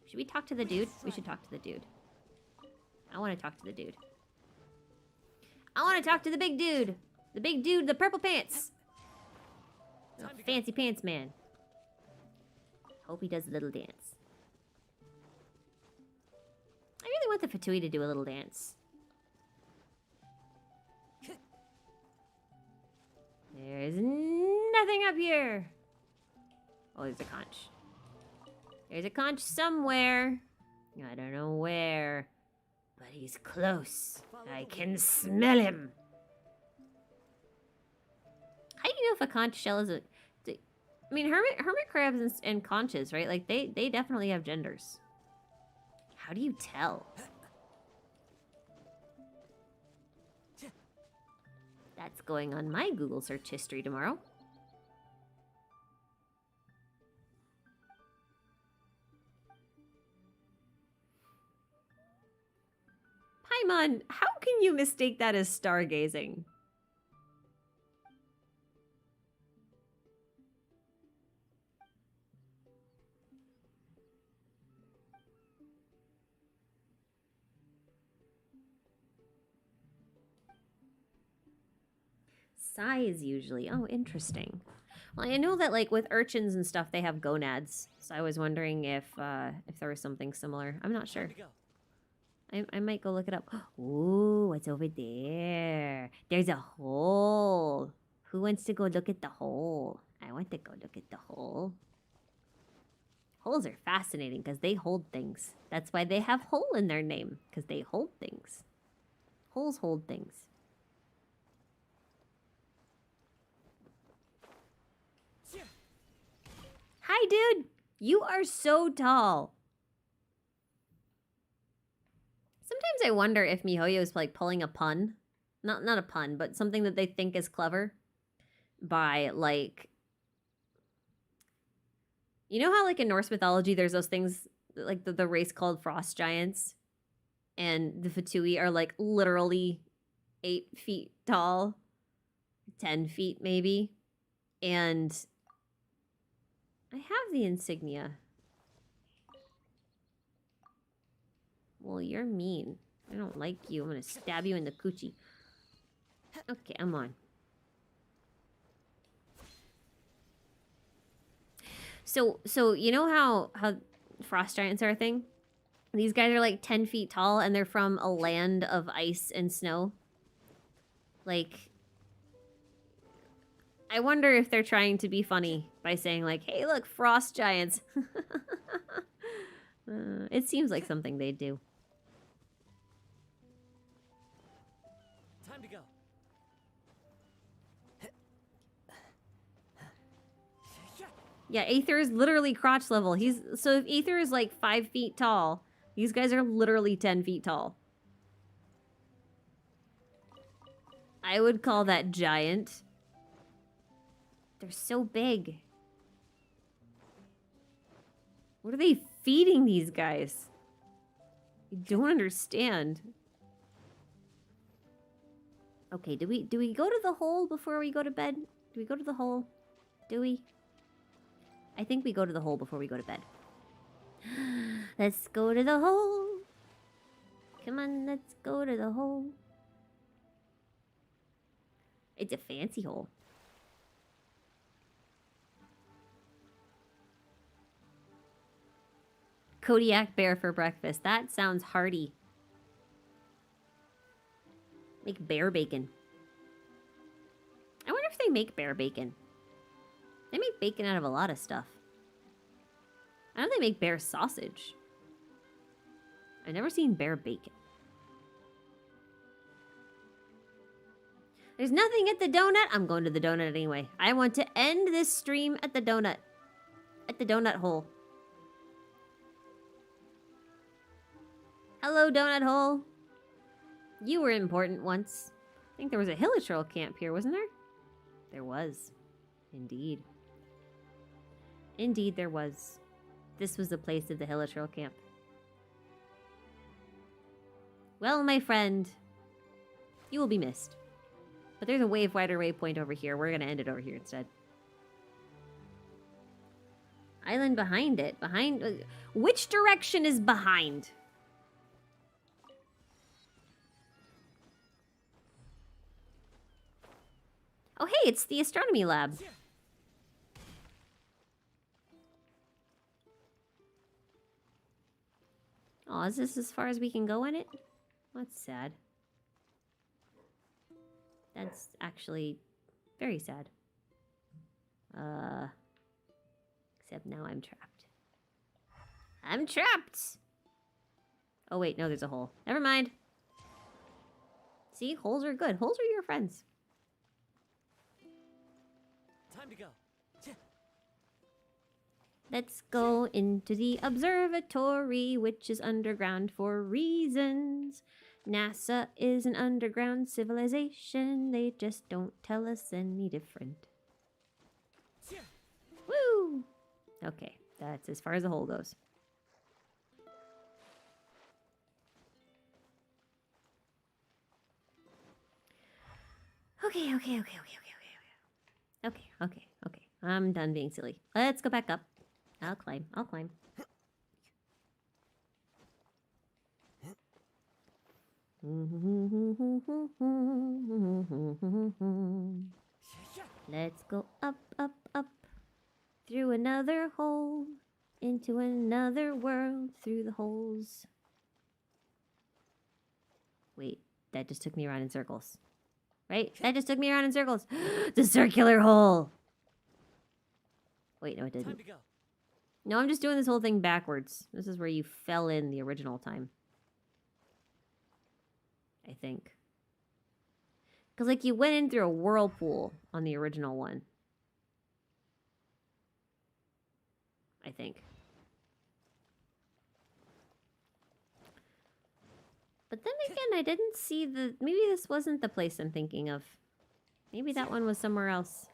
Should we talk to the dude? We should talk to the dude. I want to talk to the dude. I want to talk to the big dude. The big dude, the purple pants. Oh, fancy pants man. Hope he does a little dance. I really want the Fatui to do a little dance. There's nothing up here. Oh, there's a conch. There's a conch somewhere. I don't know where. But he's close. I can smell him. How do you know if a conch shell is a... I mean, hermit crabs and conches, right? Like, they definitely have genders. How do you tell? That's going on my Google search history tomorrow. Paimon, how can you mistake that as stargazing? size usually. Oh, interesting. Well, I know that like with urchins and stuff, they have gonads. So I was wondering if there was something similar. I'm not sure. I might go look it up. Ooh, what's over there? There's a hole. Who wants to go look at the hole? I want to go look at the hole. Holes are fascinating because they hold things. That's why they have hole in their name, because they hold things. Holes hold things. Hi, dude. You are so tall. Sometimes I wonder if MiHoYo is like pulling a pun. Not a pun, but something that they think is clever. By like... You know how like in Norse mythology there's those things, like the race called frost giants? And the Fatui are like literally 8 feet tall. 10 feet maybe. And... I have the insignia. Well, you're mean. I don't like you. I'm gonna stab you in the coochie. Okay, I'm on. So you know how frost giants are a thing? These guys are like 10 feet tall and they're from a land of ice and snow. Like, I wonder if they're trying to be funny by saying like, hey, look, frost giants. It seems like something they'd do. Time to go. Yeah, Aether is literally crotch level. So if Aether is like 5 feet tall, these guys are literally 10 feet tall. I would call that giant. They're so big. What are they feeding these guys? I don't understand. Okay, do we go to the hole before we go to bed? Do we go to the hole? Do we? I think we go to the hole before we go to bed. Let's go to the hole. Come on, let's go to the hole. It's a fancy hole. Kodiak bear for breakfast. That sounds hearty. Make bear bacon. I wonder if they make bear bacon. They make bacon out of a lot of stuff. I know they make bear sausage. I've never seen bear bacon. There's nothing at the donut. I'm going to the donut anyway. I want to end this stream at the donut. At the donut hole. Hello, donut hole. You were important once. I think there was a Hilichurl camp here, wasn't there? There was. Indeed. Indeed, there was. This was the place of the Hilichurl camp. Well, my friend, you will be missed. But there's a wave wider waypoint over here. We're going to end it over here instead. Island behind it. Behind... Which direction is behind? Oh, hey, it's the astronomy lab. Oh, is this as far as we can go in it? That's sad. That's actually very sad. Except now I'm trapped. I'm trapped! Oh, wait, no, there's a hole. Never mind. See, holes are good. Holes are your friends. Time to go. Let's go into the observatory, which is underground for reasons. NASA is an underground civilization. They just don't tell us any different. Woo! Okay, that's as far as the hole goes. Okay. I'm done being silly. Let's go back up. I'll climb. Let's go up, up, up. Through another hole. Into another world. Through the holes. Wait, that just took me around in circles. Right? That just took me around in circles. The circular hole. Wait, no, it Time didn't. to go. No, I'm just doing this whole thing backwards. This is where you fell in the original time. I think. Because, like, you went in through a whirlpool on the original one. I think. But then again, I didn't see the... Maybe this wasn't the place I'm thinking of. Maybe that one was somewhere else.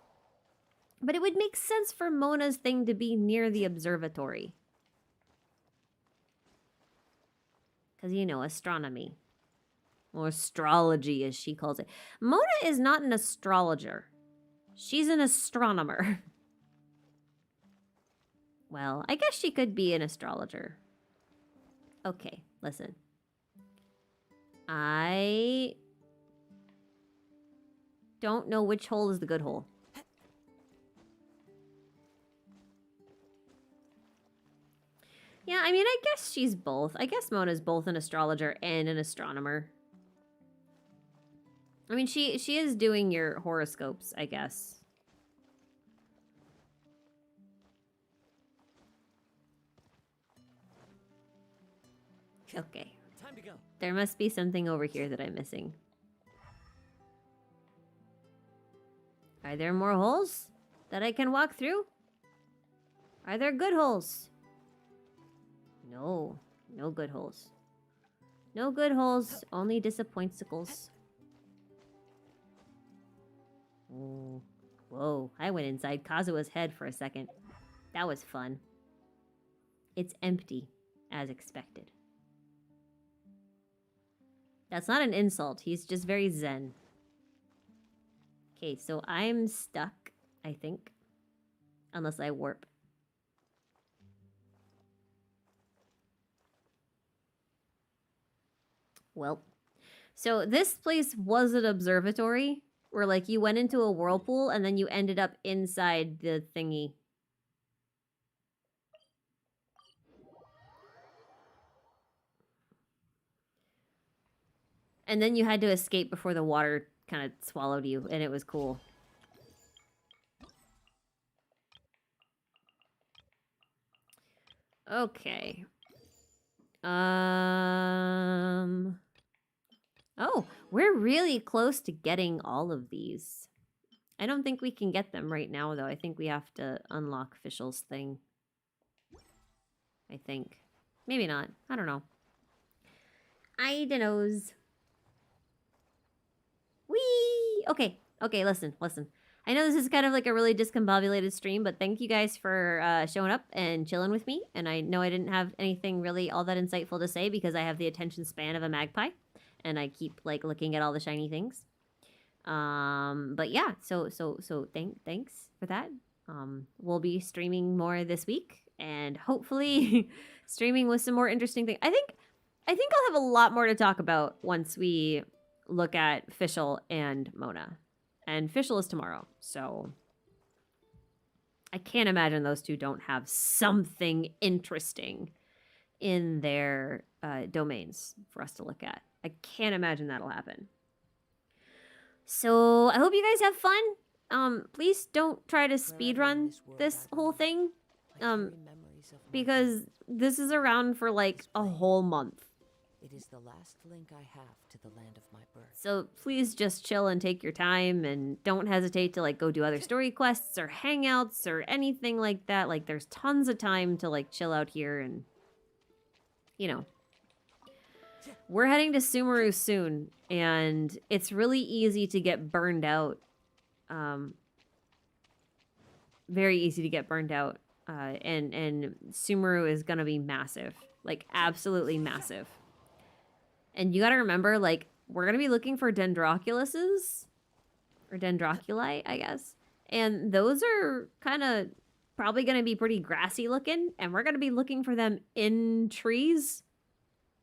But it would make sense for Mona's thing to be near the observatory. Because, you know, astronomy. Or astrology, as she calls it. Mona is not an astrologer. She's an astronomer. Well, I guess she could be an astrologer. Okay, listen. I don't know which hole is the good hole. Yeah, I mean, I guess she's both. I guess Mona's both an astrologer and an astronomer. I mean, she is doing your horoscopes, I guess. Okay. Time to go. There must be something over here that I'm missing. Are there more holes that I can walk through? Are there good holes? No. No good holes. No good holes, only disappointsicles. Oh. Whoa, I went inside Kazua's head for a second. That was fun. It's empty, as expected. That's not an insult, he's just very zen. Okay, so I'm stuck, I think. Unless I warp. Well, so this place was an observatory where, like, you went into a whirlpool and then you ended up inside the thingy. And then you had to escape before the water kind of swallowed you, and it was cool. Okay. Oh, we're really close to getting all of these. I don't think we can get them right now, though. I think we have to unlock Fischl's thing. I think. Maybe not. I don't know. I dunnos. Whee! Okay. Okay, listen. I know this is kind of like a really discombobulated stream, but thank you guys for showing up and chilling with me. And I know I didn't have anything really all that insightful to say because I have the attention span of a magpie. And I keep, like, looking at all the shiny things. But yeah, so thanks for that. We'll be streaming more this week. And hopefully streaming with some more interesting things. I think I'll have a lot more to talk about once we look at Fischl and Mona. And Fischl is tomorrow, so I can't imagine those two don't have something interesting in their domains for us to look at. I can't imagine that'll happen. So I hope you guys have fun. Please don't try to speedrun this whole thing. Because this is around for like a whole month. It is the last link I have to the land of my birth. So please just chill and take your time and don't hesitate to, like, go do other story quests or hangouts or anything like that. Like, there's tons of time to, like, chill out here and, you know. We're heading to Sumeru soon, and it's really easy to get burned out. Very easy to get burned out. And Sumeru is gonna be massive. Like, absolutely massive. And you gotta remember, like, we're gonna be looking for Dendroculuses. Or Dendroculi, I guess. And those are kind of probably gonna be pretty grassy looking. And we're gonna be looking for them in trees.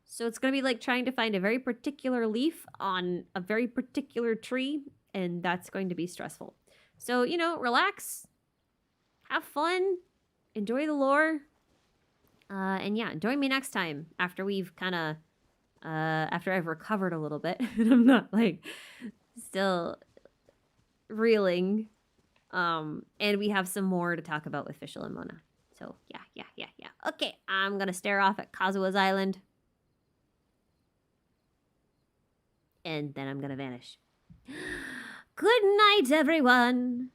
So it's gonna be like trying to find a very particular leaf on a very particular tree. And that's going to be stressful. So, you know, relax, have fun, enjoy the lore. And yeah, join me next time after we've kind of, after I've recovered a little bit and I'm not like still reeling. And we have some more to talk about with Fischl and Mona. So yeah. Okay, I'm gonna stare off at Kazua's island. And then I'm gonna vanish. Good night, everyone.